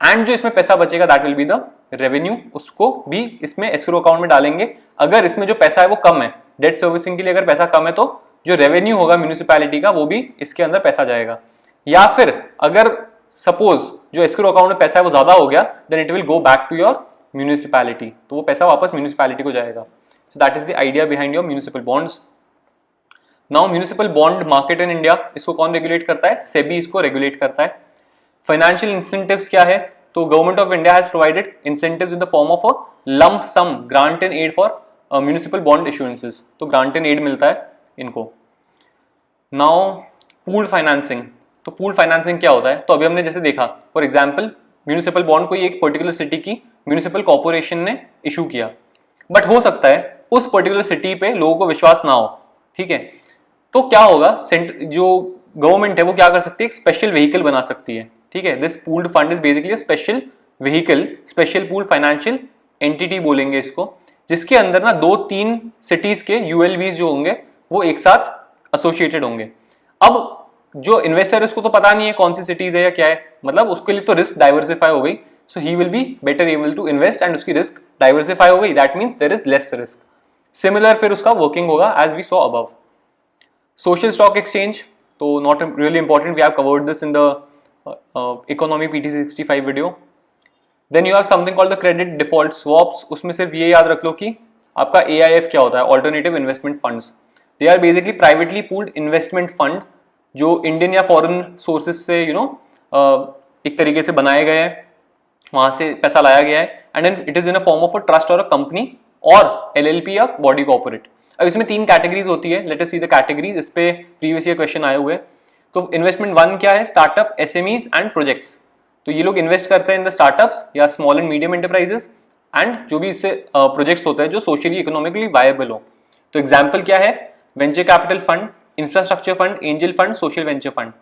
एंड जो इसमें पैसा बचेगा that will be the revenue, उसको भी इसमें एस्क्रो अकाउंट में डालेंगे। अगर इसमें जो पैसा है वो कम है, डेट सर्विसिंग के लिए अगर पैसा कम है, तो जो रेवेन्यू होगा म्यूनिसिपैलिटी का वो भी इसके अंदर पैसा जाएगा। या फिर अगर सपोज जो एस्क्रो अकाउंट में पैसा है वो ज्यादा हो गया, then it will go back to your municipality, तो वो पैसा वापस म्यूनिसिपैलिटी को जाएगा। So that is the idea behind your municipal bonds. Now municipal bond market in India, इसको कौन रेगुलेट करता है? सेबी इसको रेगुलेट करता है। फाइनेंशियल इंसेंटिव्स क्या है? तो government of India has provided incentives in the form of a lump sum grant and aid for municipal bond issuances, तो ग्रांट एंड एड मिलता है इनको। नाउ पूल्ड फाइनेंसिंग, तो पूल्ड फाइनेंसिंग क्या होता है? तो अभी हमने जैसे देखा, फॉर एग्जांपल म्यूनिसिपल बॉन्ड कोई एक पर्टिकुलर सिटी की म्यूनिसिपल कॉर्पोरेशन ने इशू किया, बट हो सकता है उस पर्टिकुलर सिटी पे लोगों को विश्वास ना हो, ठीक है, तो क्या होगा, जो गवर्नमेंट है वो क्या कर सकती है? एक स्पेशल व्हीकल बना सकती है, ठीक है। This pooled fund is basically special vehicle, special pooled financial entity बोलेंगे इसको, जिसके अंदर ना 2-3 सिटीज के यूएलबीज जो होंगे वो एक साथ एसोसिएटेड होंगे। अब जो इन्वेस्टर है उसको तो पता नहीं है कौन सी सिटीज है या क्या है, मतलब उसके लिए तो रिस्क डाइवर्सिफाई हो गई, so he will be better able to invest and उसकी रिस्क डाइवर्सिफाई हो गई, that means there is less risk. Similar फिर उसका वर्किंग होगा as we saw above. Social stock exchange, तो not really important, we have covered this in the economy PT65 video. Then you have something called the credit default swaps, उसमें सिर्फ ये याद रख लो कि आपका AIF क्या होता है, alternative investment funds. They are basically privately pooled investment fund जो इंडियन या फॉरेन सोर्सेज से एक तरीके से बनाए गए हैं, वहां से पैसा लाया गया है, and then it is in a form of a trust और अ कंपनी और LLP या बॉडी कॉर्पोरेट। अब इसमें 3 कैटेगरीज होती है, let us see the categories, इस पे प्रीवियस ईयर क्वेश्चन आए हुए। तो इन्वेस्टमेंट 1 क्या है? स्टार्टअप, SMEs एंड प्रोजेक्ट्स, तो ये लोग इन्वेस्ट करते हैं इन द स्टार्टअप्स या small and medium enterprises and जो भी इससे प्रोजेक्ट्स होते हैं जो सोशली इकोनॉमिकली वायबल हो। तो एग्जाम्पल क्या है? Venture capital fund, infrastructure fund, angel fund, social venture fund.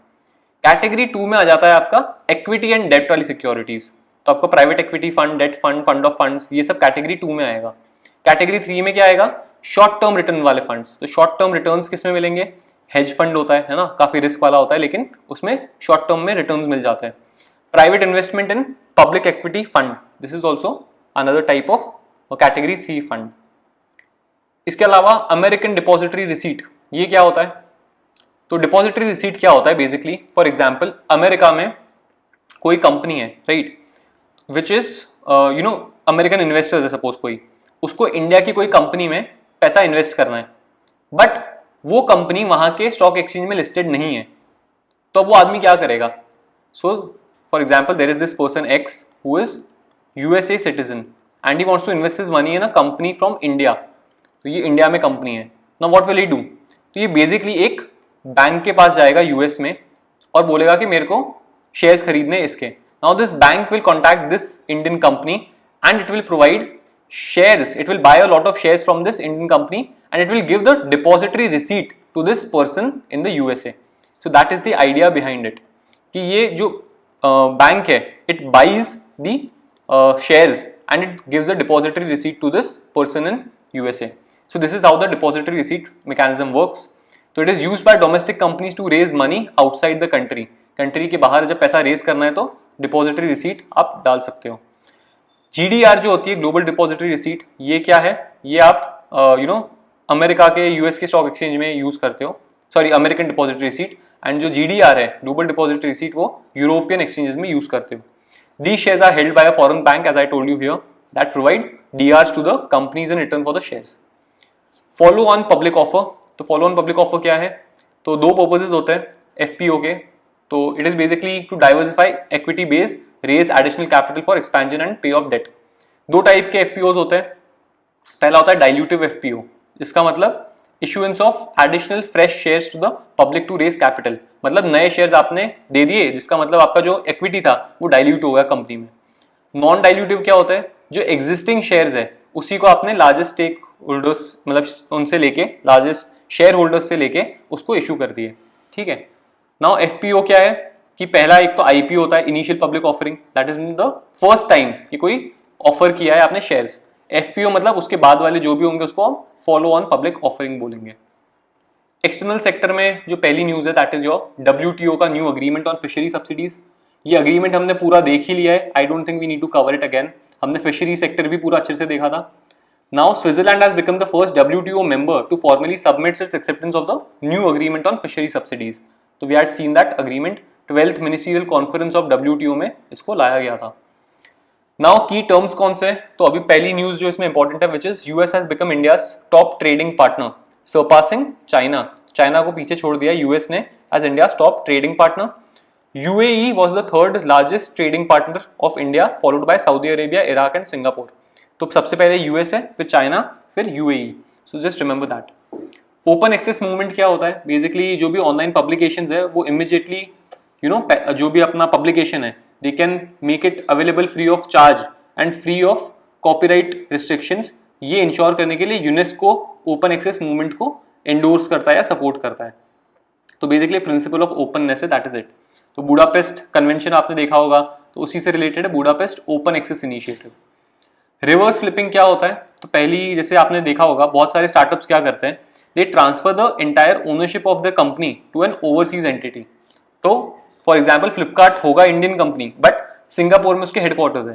Category 2 में आ जाता है आपका इक्विटी एंड डेट वाली सिक्योरिटीज, तो आपका private equity fund, debt fund, fund of funds, ये सब कैटेगरी 2 में आएगा। कैटेगरी 3 में क्या आएगा? शॉर्ट टर्म रिटर्न वाले फंड्स। तो शॉर्ट टर्म रिटर्न्स किसमें मिलेंगे? हेज फंड होता है ना, काफी रिस्क वाला होता है, लेकिन उसमें शॉर्ट टर्म में रिटर्न्स मिल जाते हैं। Private investment in public equity fund, this is also another type of category 3 fund. इसके अलावा अमेरिकन डिपॉजिटरी रिसीट, ये क्या होता है? तो डिपॉजिटरी रिसीट क्या होता है? बेसिकली फॉर एग्जांपल अमेरिका में कोई कंपनी है, right, which is American investors है सपोज कोई, उसको इंडिया की कोई कंपनी में पैसा इन्वेस्ट करना है, बट वो कंपनी वहां के स्टॉक एक्सचेंज में लिस्टेड नहीं है, तो वो आदमी क्या करेगा? So for example there is this person X who is USA citizen and he wants to invest his money in a company from India, तो ये इंडिया में कंपनी है। Now what will he do? तो ये basically एक bank के पास जाएगा US में और बोलेगा कि मेरे को शेयर्स खरीदने इसके। Now this bank will contact this Indian company and it will provide shares, it will buy a lot of shares from this Indian company and it will give the depository receipt to this person in the USA. So that is the idea behind it, कि ये जो bank है it buys the shares and it gives the depository receipt to this person in USA. So this is how the depository receipt mechanism works. So it is used by domestic companies to raise money outside the country. Country के बाहर जब पैसा raise करना है तो depository receipt आप डाल सकते हो। GDR जो होती है ग्लोबल डिपॉजिटरी रिसीट, ये क्या है? ये आप अमेरिका के US के स्टॉक एक्सचेंज में यूज करते हो, sorry American depository receipt, and जो GDR है ग्लोबल डिपॉजिटरी रिसीट वो यूरोपियन एक्सचेंजेस में यूज करते हो। These shares are held by a foreign bank, as I told you here, that provide DRs to the companies in return for the shares. Follow on public offer, तो follow on public offer क्या है? तो 2 purposes होते हैं FPO के, तो it is basically to diversify equity base, raise additional capital for expansion and pay off debt. 2 type के FPOs होते हैं। पहला होता है डाइल्यूटिव FPO, जिसका मतलब issuance of additional fresh shares to the public to raise capital, मतलब नए शेयर्स आपने दे दिए जिसका मतलब आपका जो इक्विटी था वो डाइल्यूट हो गया कंपनी में। नॉन डाइल्यूटिव क्या होता है? जो एग्जिस्टिंग शेयर्स है उसी को आपने लार्जेस्ट स्टेक होल्डर्स, मतलब उनसे लेके लार्जेस्ट शेयर होल्डर्स से लेके उसको इशू कर दिए, ठीक है। नाउ FPO क्या है कि पहला एक तो IPO होता है, initial public offering, that is the first time कि कोई ऑफर किया है आपने शेयर्स। FPO मतलब उसके बाद वाले जो भी होंगे उसको हम फॉलो ऑन पब्लिक ऑफरिंग बोलेंगे। एक्सटर्नल सेक्टर में जो पहली न्यूज है दैट इज योर WTO का new agreement on fishery subsidies. ये अग्रीमेंट हमने पूरा देख ही लिया है, I don't think we need to cover it again. हमने फिशरी सेक्टर भी पूरा अच्छे से देखा था। Now Switzerland has become the first WTO member to formally submit its acceptance of the new agreement on fishery subsidies. तो we had seen that agreement 12th ministerial conference of WTO में इसको लाया गया था। नाउ की terms कौन से, तो अभी पहली न्यूज जो इसमें इंपॉर्टेंट है which is US has become India's top trading partner surpassing China. China को पीछे छोड़ दिया यूएस ने as India's top trading partner. UAE was the third largest trading partner of India, followed by Saudi Arabia, Iraq and Singapore. तो सबसे पहले US है, फिर चाइना, फिर UAE. So just remember that. Open access movement क्या होता है, basically जो भी ऑनलाइन पब्लिकेशंस है वो इमीडिएटली जो भी अपना पब्लिकेशन है they can make it available free of charge and free of copyright restrictions. ये इंश्योर करने के लिए यूनेस्को ओपन एक्सेस मूवमेंट को एंडोर्स करता है या सपोर्ट करता है। तो बेसिकली प्रिंसिपल ऑफ ओपननेस है, दैट इज इट। तो बुडापेस्ट कन्वेंशन आपने देखा होगा, तो उसी से रिलेटेड है Budapest open access initiative. Reverse flipping क्या होता है, तो पहली जैसे आपने देखा होगा बहुत सारे स्टार्टअप्स क्या करते हैं, they transfer the entire ownership of the company to an overseas entity. तो फॉर एग्जाम्पल फ्लिपकार्ट होगा इंडियन कंपनी बट सिंगापुर में उसके हेडक्वार्टर्स है।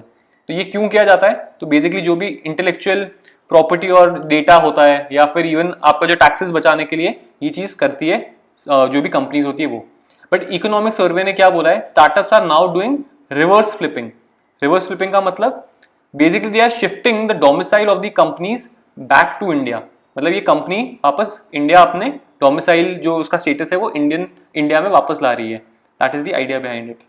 तो ये क्यों किया जाता है, तो बेसिकली जो भी इंटेलेक्चुअल प्रॉपर्टी और डेटा होता है या फिर इवन आपका जो टैक्सेस बचाने के लिए ये चीज करती है जो भी कंपनीज होती है वो। बट इकोनॉमिक सर्वे ने क्या बोला है, startups are now doing reverse flipping. Reverse flipping का मतलब basically they are shifting the domicile of the companies back to India. मतलब ये कंपनी वापस इंडिया अपने डोमिसाइल जो उसका स्टेटस है वो इंडिया में वापस ला रही है। That is the idea behind it.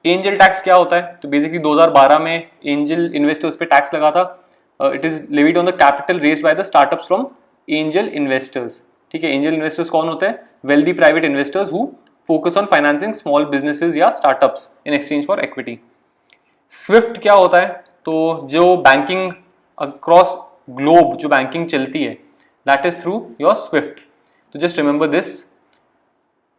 Angel tax क्या होता है, तो बेसिकली 2012 में एंजल इन्वेस्टर्स पे टैक्स लगा था। It is levied on the capital raised by the startups from angel investors. ठीक है, एंजल इन्वेस्टर्स कौन होते हैं, wealthy private investors who focus on financing small businesses या startups in exchange for equity. SWIFT क्या होता है, तो जो बैंकिंग अक्रॉस ग्लोब जो बैंकिंग चलती है that is through your SWIFT. तो जस्ट रिमेंबर दिस।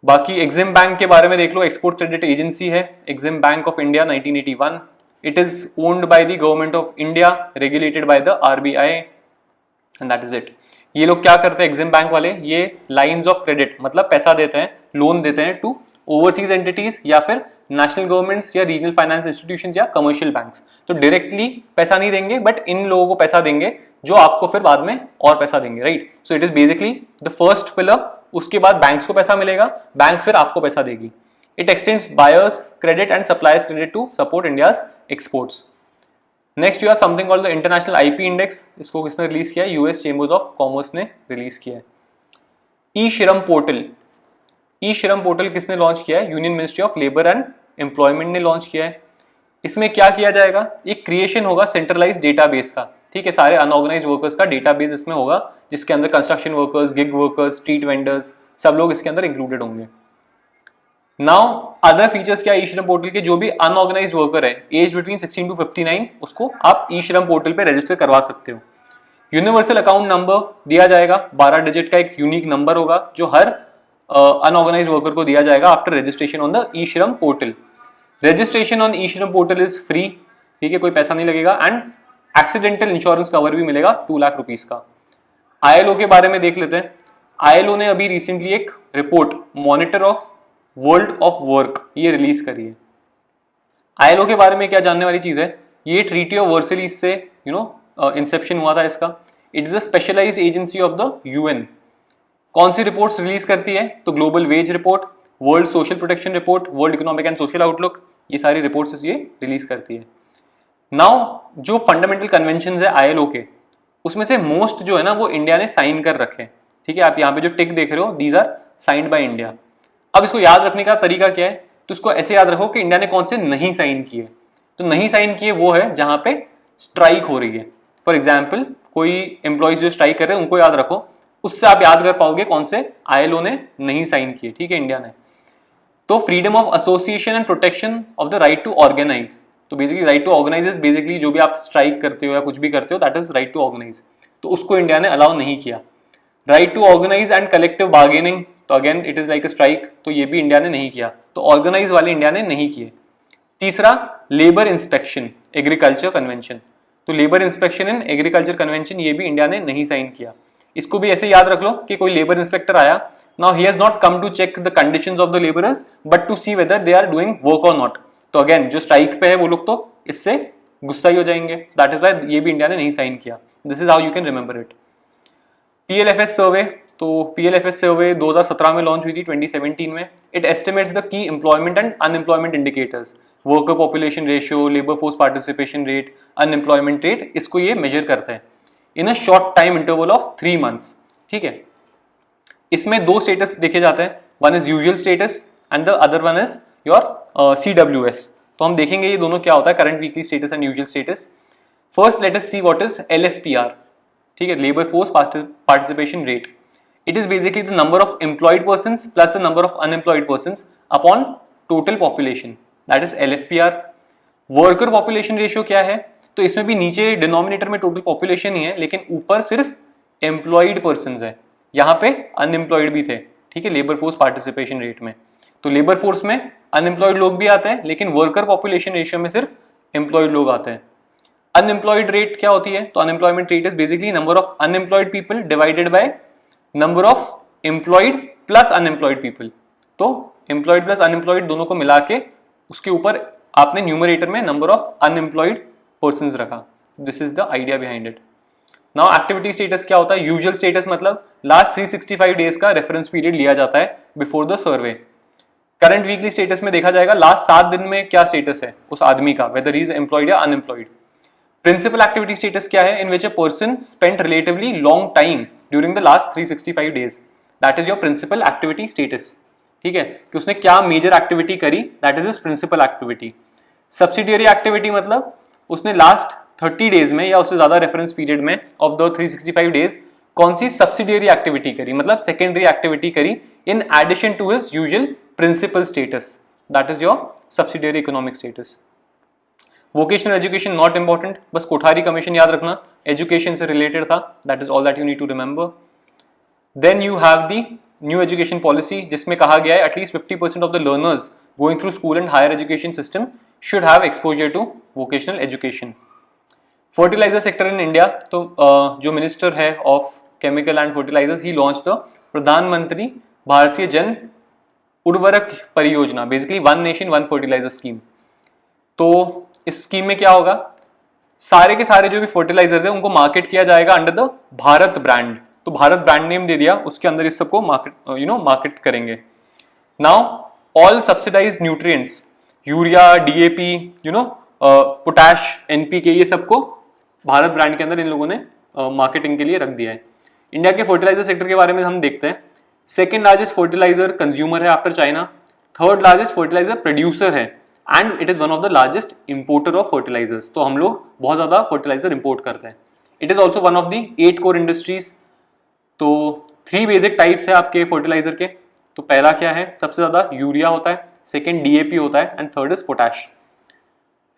बाकी एग्जिम बैंक के बारे में देख लो, एक्सपोर्ट क्रेडिट एजेंसी है EXIM bank of India 1981। It is owned by the government of India, regulated by the RBI and that is it. ये लोग क्या करते हैं एग्जिम बैंक वाले, ये लाइंस ऑफ क्रेडिट मतलब पैसा देते हैं, लोन देते हैं टू ओवरसीज एंटिटीज या फिर नेशनल गवर्नमेंट्स या रीजनल फाइनेंस इंस्टीट्यूशंस या कमर्शियल बैंक्स। तो डायरेक्टली पैसा नहीं देंगे बट इन लोगों को पैसा देंगे जो आपको फिर बाद में और पैसा देंगे, right. So it is basically the first pillar, उसके बाद बैंक्स को पैसा मिलेगा, बैंक फिर आपको पैसा देगी। It extends buyers credit and suppliers credit to support India's exports. Next you are something called the international IP index. इसको किसने रिलीज किया है, यूएस चेंबर्स ऑफ कॉमर्स ने रिलीज किया है। ई श्रम पोर्टल, ई श्रम पोर्टल किसने लॉन्च किया है, union Ministry of labour and employment ने लॉन्च किया है। इसमें क्या किया जाएगा, एक क्रिएशन होगा सेंट्रलाइज डेटाबेस का। ठीक है, सारे अनऑर्गेनाइज वर्कर्स का डेटाबेस इसमें होगा, जिसके अंदर construction workers, gig workers, street vendors सब लोग इसके अंदर इंक्लूडेड होंगे। नाउ अदर फीचर्स क्या ई श्रम पोर्टल के, जो भी अनऑर्गेनाइज वर्कर है एज बिटवीन 16 to 59 उसको आप ई श्रम पोर्टल पे रजिस्टर करवा सकते हो। यूनिवर्सल अकाउंट नंबर दिया जाएगा, 12 डिजिट का एक यूनिक नंबर होगा जो हर अनऑर्गेनाइज वर्कर को दिया जाएगा आफ्टर रजिस्ट्रेशन ऑन द ई श्रम पोर्टल। रजिस्ट्रेशन ऑन ई श्रम पोर्टल इज फ्री, ठीक है, कोई पैसा नहीं लगेगा एंड एक्सीडेंटल इंश्योरेंस कवर भी मिलेगा 2 लाख रुपीज का। ILO के बारे में देख लेते हैं। ILO ने अभी रिसेंटली एक report monitor of world of work ये रिलीज करी है। ILO के बारे में क्या जानने वाली चीज है, ये ट्रीटी ऑफ वर्सलीज से इंसेप्शन हुआ था इसका। It is a specialised agency of the UN। कौन सी रिपोर्ट्स रिलीज करती है, तो global wage report, world social protection report, world economic and social outlook, ये सारी रिपोर्ट्स ये रिलीज करती है। नाउ जो फंडामेंटल कन्वेंशन है ILO के, उसमें से मोस्ट जो है ना वो इंडिया ने साइन कर रखे हैं। ठीक है, आप यहाँ पे जो टिक देख रहे हो these are signed by India. अब इसको याद रखने का तरीका क्या है, तो इसको ऐसे याद रखो कि इंडिया ने कौन से नहीं साइन किए। तो नहीं साइन किए वो है जहां पे स्ट्राइक हो रही है। फॉर एग्जाम्पल कोई एम्प्लॉइज जो स्ट्राइक कर रहे हैं उनको याद रखो, उससे आप याद कर पाओगे कौन से ILO ने नहीं साइन किए। ठीक है, इंडिया ने। तो freedom of association and protection of the right to organise, तो basically right to organise is basically जो भी आप स्ट्राइक करते हो या कुछ भी करते हो that is right to organise, तो उसको इंडिया ने अलाउ नहीं किया। Right to organise and collective bargaining, तो again it is like a strike, तो ये भी इंडिया ने नहीं किया, तो ऑर्गेनाइज वाले इंडिया ने नहीं किए। तीसरा लेबर इंस्पेक्शन एग्रीकल्चर कन्वेंशन, तो labour inspection in agriculture convention ये भी इंडिया ने नहीं साइन किया। इसको भी ऐसे याद रख लो कि कोई लेबर इंस्पेक्टर आया Now he has not come to check the conditions of the laborers but to see whether they are doing work or not. तो अगेन जो स्ट्राइक पे है वो लोग तो इससे गुस्सा ही हो जाएंगे. दैट इज वाई ये भी इंडिया ने नहीं साइन किया. This is how you can remember it. PLFS सर्वे, तो PLFS सर्वे 2017 में लॉन्च हुई थी, 2017 में. इट एस्टिमेट्स द की employment and unemployment indicators, worker population ratio, labour force participation rate, unemployment rate, इसको ये मेजर करते हैं in a short time interval of 3 months. ठीक है. इसमें 2 स्टेटस देखे जाते हैं. One is usual status and the other one is your CWS. तो हम देखेंगे ये दोनों क्या होता है, current weekly status and usual status. First let us see what is LFPR. ठीक है, labour force participation rate. It is basically the number of employed persons plus the number of unemployed persons upon total population, that is LFPR. Worker population ratio क्या है, तो इसमें भी नीचे denominator में total population ही है लेकिन ऊपर सिर्फ एम्प्लॉयड पर्सन्स है, यहाँ पे अनएम्प्लॉयड भी थे. ठीक है, लेबर फोर्स पार्टिसिपेशन रेट में. तो लेबर फोर्स में अनएम्प्लॉयड लोग भी आते हैं लेकिन वर्कर पॉपुलेशन रेशियो में सिर्फ एम्प्लॉयड लोग आते हैं. अनएम्प्लॉयड रेट क्या होती है, तो unemployment rate is basically number of unemployed people divided by number of employed plus unemployed people. तो एम्प्लॉयड प्लस अनएम्प्लॉयड दोनों को मिला के उसके ऊपर आपने न्यूमरेटर में नंबर ऑफ अनएम्प्लॉयड पर्सन्स रखा. This is the idea behind it. Now activity status क्या होता है, यूजुअल स्टेटस मतलब लास्ट 365 डेज का रेफरेंस पीरियड लिया जाता है before the survey. Current weekly status में देखा जाएगा लास्ट 7 दिन में क्या स्टेटस है उस आदमी का, वेदर ही इज एम्प्लॉयड या अनएम्प्लॉयड. प्रिंसिपल एक्टिविटी स्टेटस क्या है, in which a person spent relatively long time during the last 365 days, that is your principal activity status. ठीक है, कि उसने क्या मेजर एक्टिविटी करी, that is is principal activity. Subsidiary activity मतलब उसने लास्ट 30 डेज में या उससे ज्यादा रेफरेंस पीरियड में ऑफ द 365 डेज कौन सी सब्सिडियरी एक्टिविटी करी, मतलब सेकेंडरी एक्टिविटी करी in addition to his usual principal status, that is your subsidiary economic status. Vocational education not important, बस कोठारी कमीशन याद रखना, एजुकेशन से रिलेटेड था, that is all that you need to remember. Then you have the new education policy जिसमें कहा गया है at least 50% of the learners going through school and higher education system should have exposure to vocational education. Fertiliser sector in India, तो जो minister है of chemical and fertilisers he launch the Pradhan Mantri Bharatiya Jan Urvarak Pariyojana, basically one nation one fertiliser scheme. तो इस scheme में क्या होगा, सारे के सारे जो भी फर्टिलाइजर्स है उनको मार्केट किया जाएगा अंडर द भारत ब्रांड. तो भारत ब्रांड नेम दे दिया, उसके अंदर इस सबको मार्केट करेंगे. Now all subsidised nutrients, urea, DAP, potash, NPK, ये सबको भारत ब्रांड के अंदर इन लोगों ने मार्केटिंग के लिए रख दिया है. इंडिया के फर्टिलाइजर सेक्टर के बारे में हम देखते हैं. सेकेंड लार्जेस्ट फर्टिलाइजर कंज्यूमर है after China, third largest fertiliser producer है and it is one of the largest importer of fertilisers. तो हम लोग बहुत ज्यादा फर्टिलाइजर इंपोर्ट करते हैं. It is also one of the 8 core industries. तो 3 बेसिक टाइप्स है आपके फर्टिलाइजर के. तो पहला क्या है, सबसे ज्यादा यूरिया होता है, सेकेंड DAP होता है and third is potash.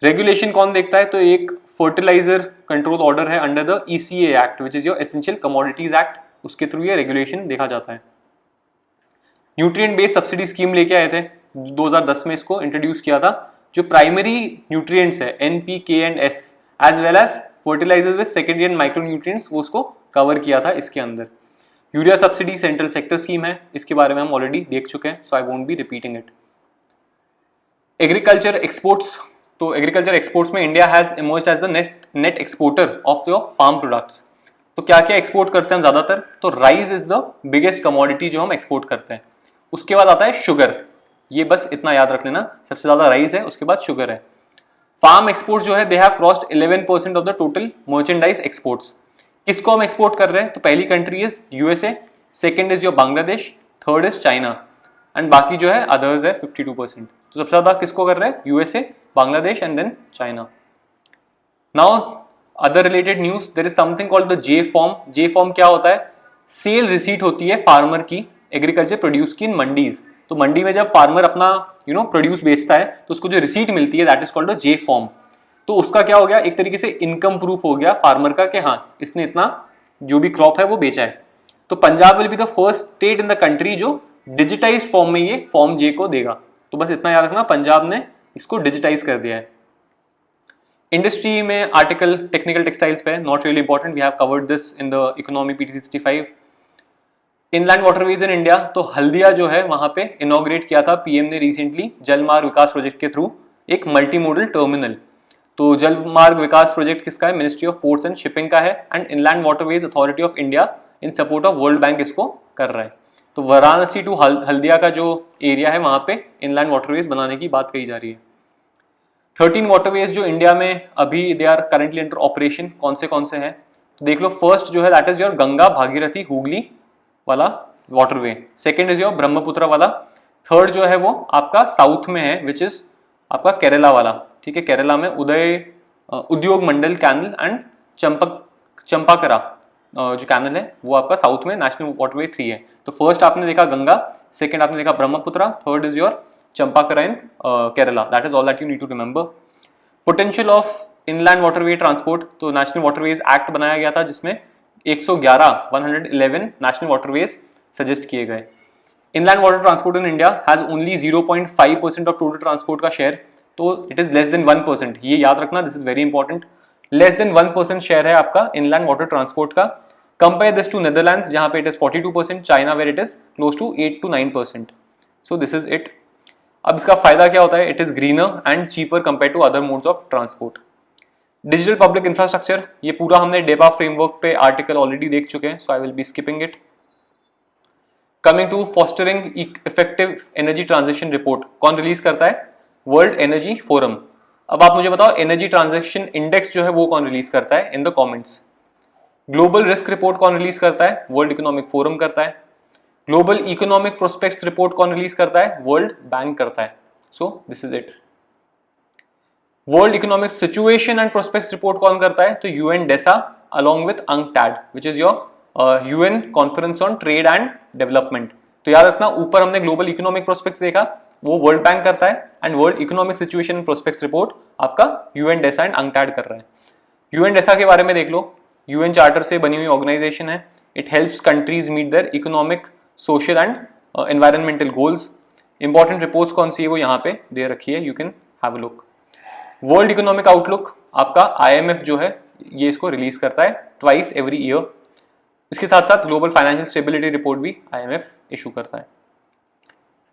Regulation कौन देखता है, तो एक फर्टिलाइजर कंट्रोल ऑर्डर है under the ECA act which is your essential commodities act, उसके थ्रू ये रेगुलेशन देखा जाता है. न्यूट्रिएंट बेस्ड सब्सिडी स्कीम लेके आए थे 2010 में, इसको इंट्रोड्यूस किया था. जो प्राइमरी न्यूट्रिएंट्स है NPK and S as well as fertilisers with secondary and micro nutrients, वो उसको कवर किया था इसके अंदर. Urea subsidy central sector scheme है, इसके बारे में हम ऑलरेडी देख चुके हैं, so I won't be repeating it. Agriculture exports, तो एग्रीकल्चर एक्सपोर्ट्स में India has emerged as the net exporter of your farm products. तो क्या क्या एक्सपोर्ट करते हैं ज्यादातर, तो rice is the biggest commodity जो हम एक्सपोर्ट करते हैं. उसके बाद आता है शुगर, ये बस इतना याद रख लेना, सबसे ज्यादा राइस है, उसके बाद शुगर है. फार्म एक्सपोर्ट जो है they have crossed 11% of the total merchandise exports. किसको हम एक्सपोर्ट कर रहे हैं, तो पहली country is USA, second is your Bangladesh, third is China and बाकी जो है अदर्स है 52%. तो सबसे ज्यादा किसको कर रहे हैं, USA, Bangladesh and then China. Now other related news, there is something called the J form. J form क्या होता है, सेल रिसीट होती है फार्मर की एग्रीकल्चर प्रोड्यूस की इन मंडीज. तो मंडी में जब फार्मर अपना प्रोड्यूस बेचता है तो उसको जो रिसीट मिलती है that is called the J form. तो उसका क्या हो गया, एक तरीके से इनकम प्रूफ हो गया फार्मर का कि हाँ इसने इतना जो भी क्रॉप है वो बेचा है. तो Punjab will be the first state in the country जो डिजिटाइज्ड फॉर्म में ये फॉर्म J को देगा. तो बस इतना याद रखना, पंजाब ने इसको डिजिटाइज कर दिया है. इंडस्ट्री में आर्टिकल टेक्निकल टेक्सटाइल्स पे, not really important, we have covered this in the economy PT 65. Inland waterways in India, तो हल्दिया जो है वहां पे इनॉग्रेट किया था पीएम ने रिसेंटली जल मार्ग विकास प्रोजेक्ट के थ्रू एक मल्टी मोडल टर्मिनल। तो जल मार्ग विकास प्रोजेक्ट किसका है? Ministry of ports and shipping का है, and inland waterways authority of India in support of world bank इसको कर रहा है। तो वाराणसी टू हल्दिया का जो एरिया है वहां पे इनलैंड वाटरवेज बनाने की बात कही जा रही है। 13 वाटरवेज जो इंडिया में अभी they are currently under operation, कौन से हैं? देख लो, फर्स्ट जो है that is your Ganga Bhagirathi Hooghly वाला waterway, second is your Brahmaputra वाला, थर्ड जो है वो आपका साउथ में है विच इज आपका केरला वाला। ठीक है, केरला में उद्योग मंडल कैनल एंड चंपाकरा जो कैनल है वो आपका साउथ में नेशनल वाटरवे 3 है। तो फर्स्ट आपने देखा गंगा, सेकेंड आपने देखा Brahmaputra, third is your Champakara in Kerala. That is all that you need to remember. Potential of inland waterway transport, तो नेशनल वाटरवेज एक्ट बनाया गया था जिसमें 111 नेशनल वाटरवेज सजेस्ट किए गए। Inland water transport in India has only 0.5% of total transport का share, तो it is less than 1%। ये याद रखना, this is very important. Less than 1% share है आपका इनलैंड वाटर ट्रांसपोर्ट का। कंपेयर दिस टू नेदरलैंड्स जहां पे it is 42%, China where it is close to 8 to 9%। So this is it. अब इसका फायदा क्या होता है? It is greener and cheaper compare to other modes of transport. Digital public infrastructure, ये पूरा हमने डेपा फ्रेमवर्क पे आर्टिकल ऑलरेडी देख चुके हैं, so I will be skipping it. Coming to fostering effective energy transition report, कौन release करता है? World energy forum. अब आप मुझे बताओ एनर्जी ट्रांजैक्शन इंडेक्स जो है वो कौन रिलीज करता है? In the comments. Global risk report कौन रिलीज करता है? वर्ल्ड इकोनॉमिक फोरम करता है। ग्लोबल इकोनॉमिक प्रोस्पेक्ट्स रिपोर्ट कौन रिलीज करता है? वर्ल्ड बैंक करता है। So this is it. World economic situation and prospects report कौन करता है? तो UN DESA along with UNCTAD which is your UN conference on trade and development. तो याद रखना, ऊपर हमने ग्लोबल इकोनॉमिक प्रोस्पेक्ट्स देखा, वो वर्ल्ड बैंक करता है, and world economic situation and prospects report आपका यूएन डेसा एंड अंकटैड कर रहा है। यूएन डेसा के बारे में देख लो, यूएन चार्टर से बनी हुई ऑर्गेनाइजेशन है। It helps countries meet their economic, social and environmental goals. Important reports कौन सी है वो यहाँ पे दे रखी है, you can have a look. World economic outlook आपका आईएमएफ जो है ये इसको रिलीज करता है ट्वाइस एवरी ईयर। इसके साथ साथ ग्लोबल फाइनेंशियल स्टेबिलिटी रिपोर्ट भी आईएमएफ इशू करता है।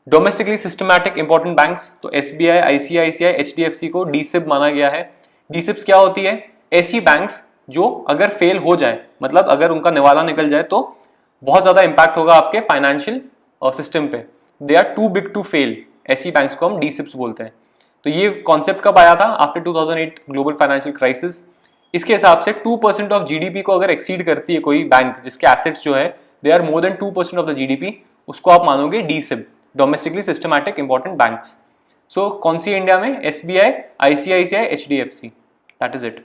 डोमेस्टिकली सिस्टमैटिक इंपॉर्टेंट बैंक्स, तो एसबीआई, आईसीआईसीआई, एचडीएफसी को डीसिप माना गया है। डीसिप्स क्या होती है? ऐसी बैंक्स जो अगर फेल हो जाए, मतलब अगर उनका निवाला निकल जाए तो बहुत ज्यादा इंपैक्ट होगा आपके फाइनेंशियल सिस्टम पे, they are too big to fail, ऐसी बैंक्स को हम डीसिप्स बोलते हैं। तो ये कॉन्सेप्ट कब आया था? After 2008 global financial crisis. इसके हिसाब से 2% ऑफ जीडीपी को अगर एक्सीड करती है कोई बैंक जिसके एसेट्स जो है they are more than 2% of the GDP, उसको आप मानोगे DSIB, domestically systematic important banks. So कौन सी इंडिया में? SBI, ICICI, HDFC, that is it.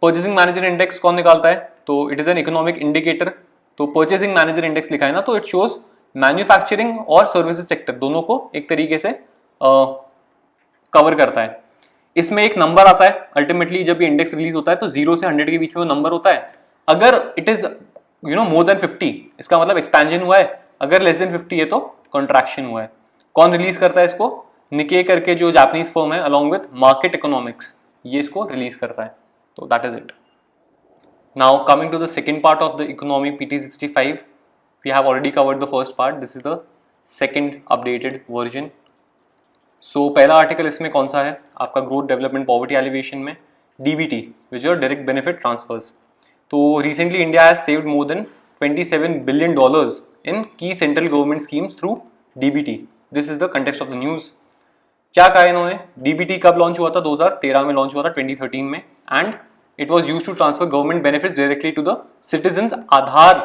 Purchasing manager index कौन निकालता है? तो it is an economic indicator. तो परचेसिंग मैनेजर इंडेक्स लिखा है ना, तो इट शोज मैन्युफैक्चरिंग और सर्विसेज सेक्टर दोनों को एक तरीके से कवर करता है। इसमें एक नंबर आता है अल्टीमेटली, जब ये इंडेक्स रिलीज होता है तो 0 से 100 के बीच में वो नंबर होता है। अगर इट इज मोर देन 50, इसका मतलब एक्सपेंशन हुआ है। अगर लेस देन 50 है तो कॉन्ट्रैक्शन हुआ है। कौन रिलीज करता है इसको? निके करके जो जापानीज फर्म है अलॉन्ग विद मार्केट इकोनॉमिक्स, ये इसको रिलीज करता है। तो that is it. Now coming to the second part of the economy PT65, we have already covered the first part, this is the second updated version. सो पहला article इसमें कौन सा है? आपका ग्रोथ डेवलपमेंट पॉवर्टी एलिवेशन में DBT which are direct benefit transfers. तो recently India has saved more than $27 billion in की central government schemes through DBT. This is the context of the news. क्या कहा इन्होंने? डीबीटी कब launch हुआ था? 2013 में लॉन्च हुआ था, 2013 में, and it was use to transfer government benefits directly to the citizens Aadhaar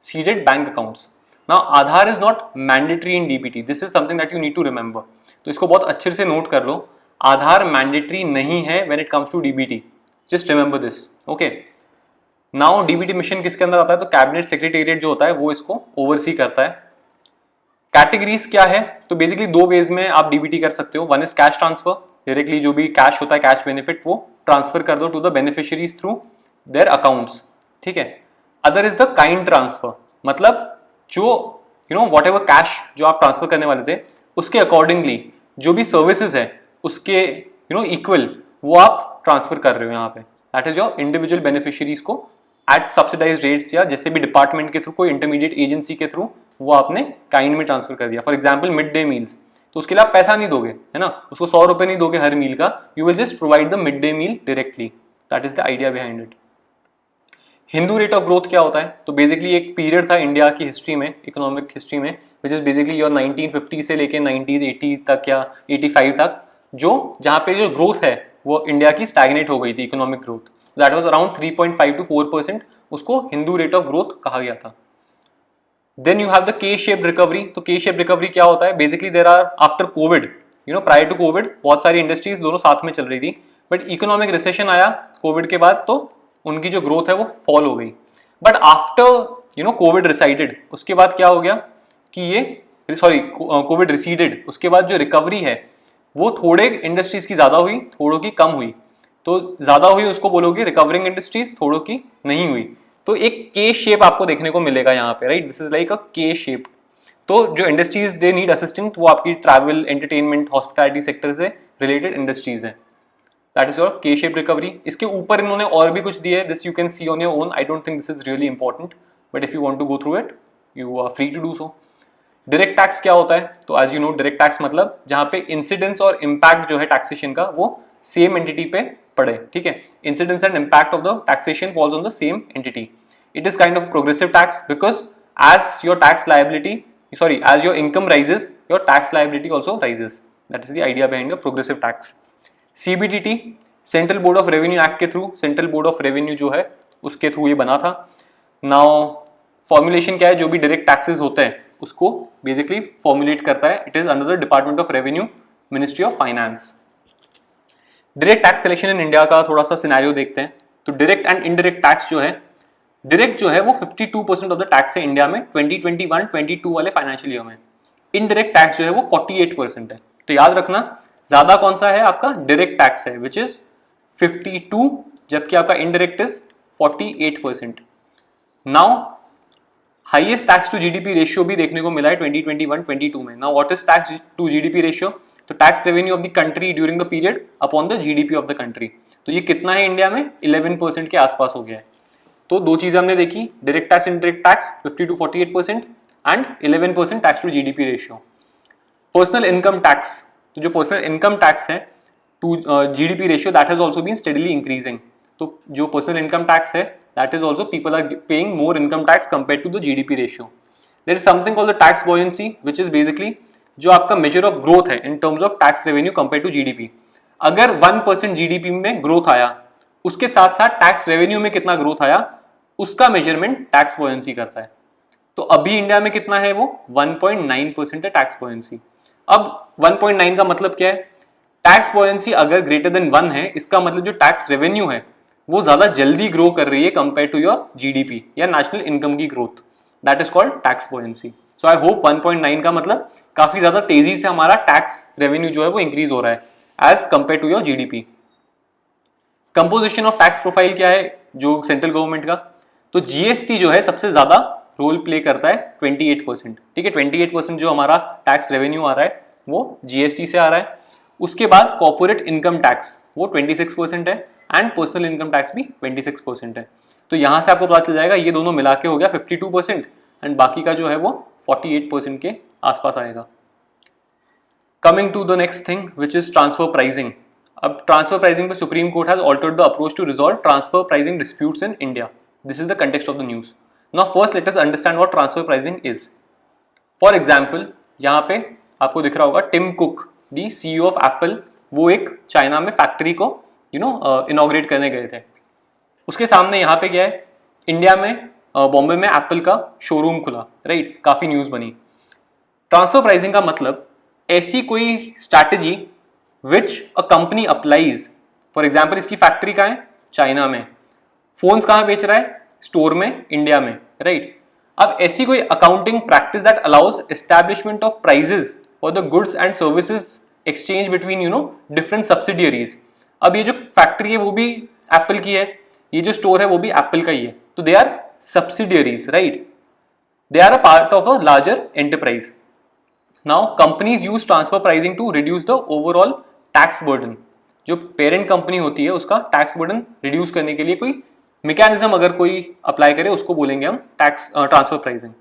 seeded bank accounts. Now Aadhaar is not mandatory in DBT, this is something that you need to remember. तो इसको बहुत अच्छे से नोट कर लो, आधार mandatory नहीं है when it comes to DBT, just remember this, okay. Now DBT mission किसके अंदर आता है? तो कैबिनेट सेक्रेटेरिएट जो होता है वो इसको ओवरसी करता है। कैटेगरीज क्या है? तो बेसिकली 2 वेज में आप डीबीटी कर सकते हो। One is cash transfer, directly जो भी कैश होता है, कैश बेनिफिट, वो ट्रांसफर कर दो to the beneficiaries through their accounts, ठीक है। Other is the kind transfer, मतलब जो वॉट एवर कैश जो आप ट्रांसफर करने वाले थे उसके अकॉर्डिंगली जो भी सर्विसेज है उसके इक्वल वो आप ट्रांसफर कर रहे हो यहाँ पे, that is your individual beneficiaries को एट सब्सिडाइज रेट्स, या जैसे भी डिपार्टमेंट के थ्रू, कोई इंटरमीडिएट एजेंसी के थ्रू वो आपने काइंड में ट्रांसफर कर दिया. For example mid day meals, तो उसके लिए आप पैसा नहीं दोगे, है ना, उसको 100 रुपए नहीं दोगे हर मील का, you will just provide the mid day meal directly. That is the idea behind it. Hindu rate of growth क्या होता है? तो बेसिकली एक पीरियड था इंडिया की हिस्ट्री में, इकोनॉमिक हिस्ट्री में, विच इज बेसिकली योर 1950 से लेके 90s 80 तक या 85 तक, जो जहां पे जो ग्रोथ है वो इंडिया की स्टैग्नेट हो गई थी, economic growth. That was around 3.5 to 4%. उसको हिंदू रेट ऑफ ग्रोथ कहा गया था. Then you have the K shape recovery. तो के शेप रिकवरी क्या होता है? Basically there are after COVID, you know, prior to COVID बहुत सारी इंडस्ट्रीज दोनों साथ में चल रही थी, बट इकोनॉमिक रिसेशन आया कोविड के बाद, तो उनकी जो ग्रोथ है वो फॉल हो गई. But after you know Covid resided, उसके बाद क्या हो गया कि ये कोविड रिसीडेड, उसके बाद जो रिकवरी है वो थोड़े इंडस्ट्रीज की ज्यादा हुई, थोड़ों की कम हुई. तो ज्यादा हुई उसको बोलोगे रिकवरिंग इंडस्ट्रीज, थोड़ों की नहीं हुई. तो एक के शेप आपको देखने को मिलेगा यहाँ पे, राइट, दिस इज लाइक अ के शेप. तो जो इंडस्ट्रीज दे नीड असिस्टेंट, वो आपकी ट्रैवल, एंटरटेनमेंट, हॉस्पिटैलिटी सेक्टर से रिलेटेड इंडस्ट्रीज है. That is your K shape recovery. इसके ऊपर इन्होंने और भी कुछ दिया है, this you can see on your own. I don't think this is really important, but if you want to go through it, you are free to do so. Direct tax क्या होता है? तो as you know, direct tax मतलब जहां पे incidence और impact जो है टैक्सेशन का वो सेम एंटिटी पे पड़े. ठीक है, incidence and impact of the taxation falls on the same entity. It is kind of progressive tax because as your tax liability, as your income rises, your tax liability also rises. That is the idea behind the progressive tax. CBDT, central board of revenue act के through, central board of revenue जो है उसके through ये बना था. Now formulation क्या है? जो भी डायरेक्ट टैक्सेस होते हैं उसको बेसिकली फॉर्मुलेट करता है. It is under the department of revenue, ministry of finance. Direct tax collection in India का थोड़ा सा सिनेरियो देखते हैं. तो डायरेक्ट एंड इनडायरेक्ट टैक्स जो है, डायरेक्ट जो है वो 52% ऑफ द टैक्स है इंडिया में 2021-22 वाले फाइनेंशियल ईयर में. इनडायरेक्ट टैक्स जो है वो 48% है. तो याद रखना, ज्यादा कौन सा है? आपका डायरेक्ट टैक्स है, विच इज 52, जबकि आपका indirect is 48%. Now highest tax to GDP ratio भी देखने को मिला है 2021-22 में. Now what is tax to GDP ratio? तो tax revenue of the country during the period upon the GDP of the country. तो ये कितना है इंडिया में? 11% के आसपास हो गया है. तो दो चीजें हमने देखी, direct tax, indirect tax, 50 to 48% and 11% tax to GDP ratio. Personal income tax, तो जो पर्सनल इनकम टैक्स है to GDP ratio, that has also been steadily increasing. तो जो पर्सनल इनकम टैक्स है, that is also people are paying more income tax compare to the GDP ratio. There is something called the tax buoyancy, which is basically जो आपका measure of growth है in terms of tax revenue compare to GDP. अगर 1% GDP में growth आया, उसके साथ साथ tax revenue में कितना ग्रोथ आया, उसका मेजरमेंट टैक्स बॉयंसी करता है. तो अभी इंडिया में कितना है? वो 1.9% है टैक्स बॉयंसी. अब 1.9 का मतलब क्या है? टैक्स बॉयंसी अगर ग्रेटर देन 1 है, इसका मतलब जो टैक्स रेवेन्यू है वो ज्यादा जल्दी ग्रो कर रही है कंपेयर टू योर जीडीपी या नेशनल इनकम की growth. That is called tax buoyancy. So I hope 1.9 का मतलब काफी ज्यादा तेजी से हमारा टैक्स रेवेन्यू जो है वो इंक्रीज हो रहा है as compare to your GDP. Composition of tax profile क्या है जो सेंट्रल गवर्नमेंट का? तो जीएसटी जो है सबसे ज्यादा रोल प्ले करता है 28%. ठीक है, 28% जो हमारा टैक्स रेवेन्यू आ रहा है वो जीएसटी से आ रहा है. उसके बाद कॉर्पोरेट इनकम टैक्स वो 26% है एंड पर्सनल इनकम टैक्स भी 26% है. तो यहां से आपको पता चल जाएगा ये दोनों मिला के हो गया 52% एंड बाकी का जो है वो 48% के आसपास आएगा. Coming to the next thing which is transfer pricing. अब ट्रांसफर प्राइसिंग पे Supreme Court has altered the approach to resolve transfer pricing disputes in India. This is the context of the news. Now first let us understand what transfer pricing is. For example, यहाँ पे आपको दिख रहा होगा Tim Cook, the CEO of Apple, वो एक China में factory को इनॉग्रेट करने गए थे. उसके सामने यहाँ पे क्या है? इंडिया में बॉम्बे में एप्पल का शोरूम खुला, राइट, काफी न्यूज बनी. ट्रांसफर प्राइसिंग का मतलब ऐसी कोई strategy which a company applies. For example इसकी फैक्ट्री कहाँ है? चाइना में. फोन्स कहां बेच रहा है? स्टोर में, इंडिया में, राइट. अब ऐसी कोई accounting practice that allows establishment of prices for the goods and services exchange between different subsidiaries. अब ये जो फैक्ट्री है वो भी एप्पल की है, ये जो स्टोर है वो भी एप्पल का ही है. तो they are subsidiaries, right. They are a part of a larger enterprise. Now companies use transfer pricing to reduce the overall tax burden. जो पेरेंट कंपनी होती है उसका टैक्स बर्डन रिड्यूस करने के लिए कोई मैकेनिज्म अगर कोई अप्लाई करे उसको बोलेंगे हम tax transfer pricing.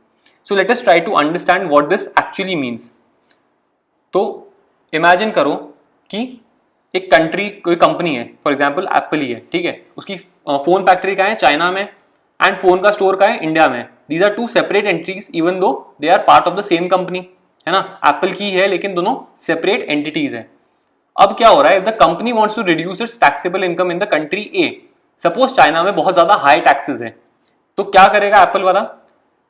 So let us try to understand what this actually means. तो इमेजिन करो कि एक कंट्री, कोई कंपनी है, फॉर एग्जांपल एप्पल ही है, ठीक है, उसकी फोन फैक्ट्री का है चाइना में एंड फोन का स्टोर का है इंडिया में. These are two separate entities even though they are part of the same company, है ना. एप्पल की है लेकिन दोनों सेपरेट एंटिटीज है. अब क्या हो रहा है, if the company wants to reduce its taxable income in the country A, suppose China में बहुत ज्यादा हाई टैक्सेस है, तो क्या करेगा एप्पल वाला,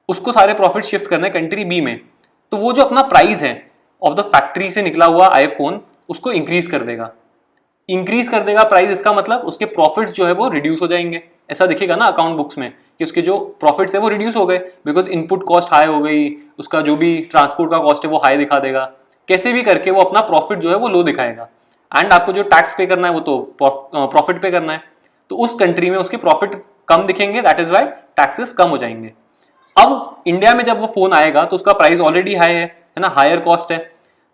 उसको सारे प्रॉफिट शिफ्ट करना है कंट्री बी में. तो वो जो अपना प्राइस है ऑफ द फैक्ट्री से निकला हुआ आईफोन उसको इंक्रीज कर देगा. इंक्रीज कर देगा प्राइस, इसका मतलब उसके प्रॉफिट्स जो है वो रिड्यूस हो जाएंगे. ऐसा दिखेगा ना अकाउंट बुक्स में कि उसके जो प्रॉफिट्स है वो रिड्यूस हो गए बिकॉज इनपुट कॉस्ट हाई हो गई, उसका जो भी ट्रांसपोर्ट का कॉस्ट है वो हाई दिखा देगा. कैसे भी करके वो अपना प्रॉफिट जो है वो लो दिखाएगा. एंड आपको जो टैक्स पे करना है वो तो प्रॉफिट पे करना है. तो उस कंट्री में उसके प्रॉफिट कम दिखेंगे, दैट इज वाई टैक्सेस कम हो जाएंगे. अब इंडिया में जब वो फोन आएगा तो उसका प्राइस ऑलरेडी हाई है ना, हायर कॉस्ट है.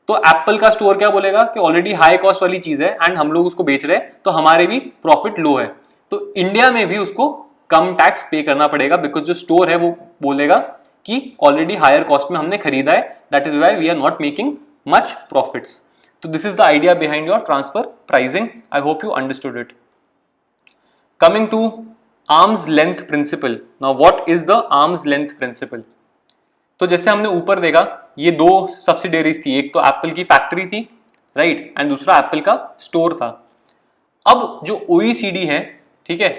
तो एप्पल का स्टोर क्या बोलेगा कि ऑलरेडी हाई कॉस्ट वाली चीज है एंड हम लोग उसको बेच रहे हैं तो हमारे भी प्रॉफिट लो है, तो इंडिया में भी उसको कम टैक्स पे करना पड़ेगा बिकॉज जो स्टोर है वो बोलेगा कि ऑलरेडी हायर कॉस्ट में हमने खरीदा है, that is why we are not making much profits. तो this is the idea behind your transfer pricing. I hope you understood it. Coming to arms length principle. Now what is the arms length principle? तो जैसे हमने ऊपर देखा ये दो subsidiaries थी, एक तो एप्पल की फैक्ट्री थी, राइट, एंड दूसरा एप्पल का स्टोर था. अब जो ओईसीडी है, ठीक है,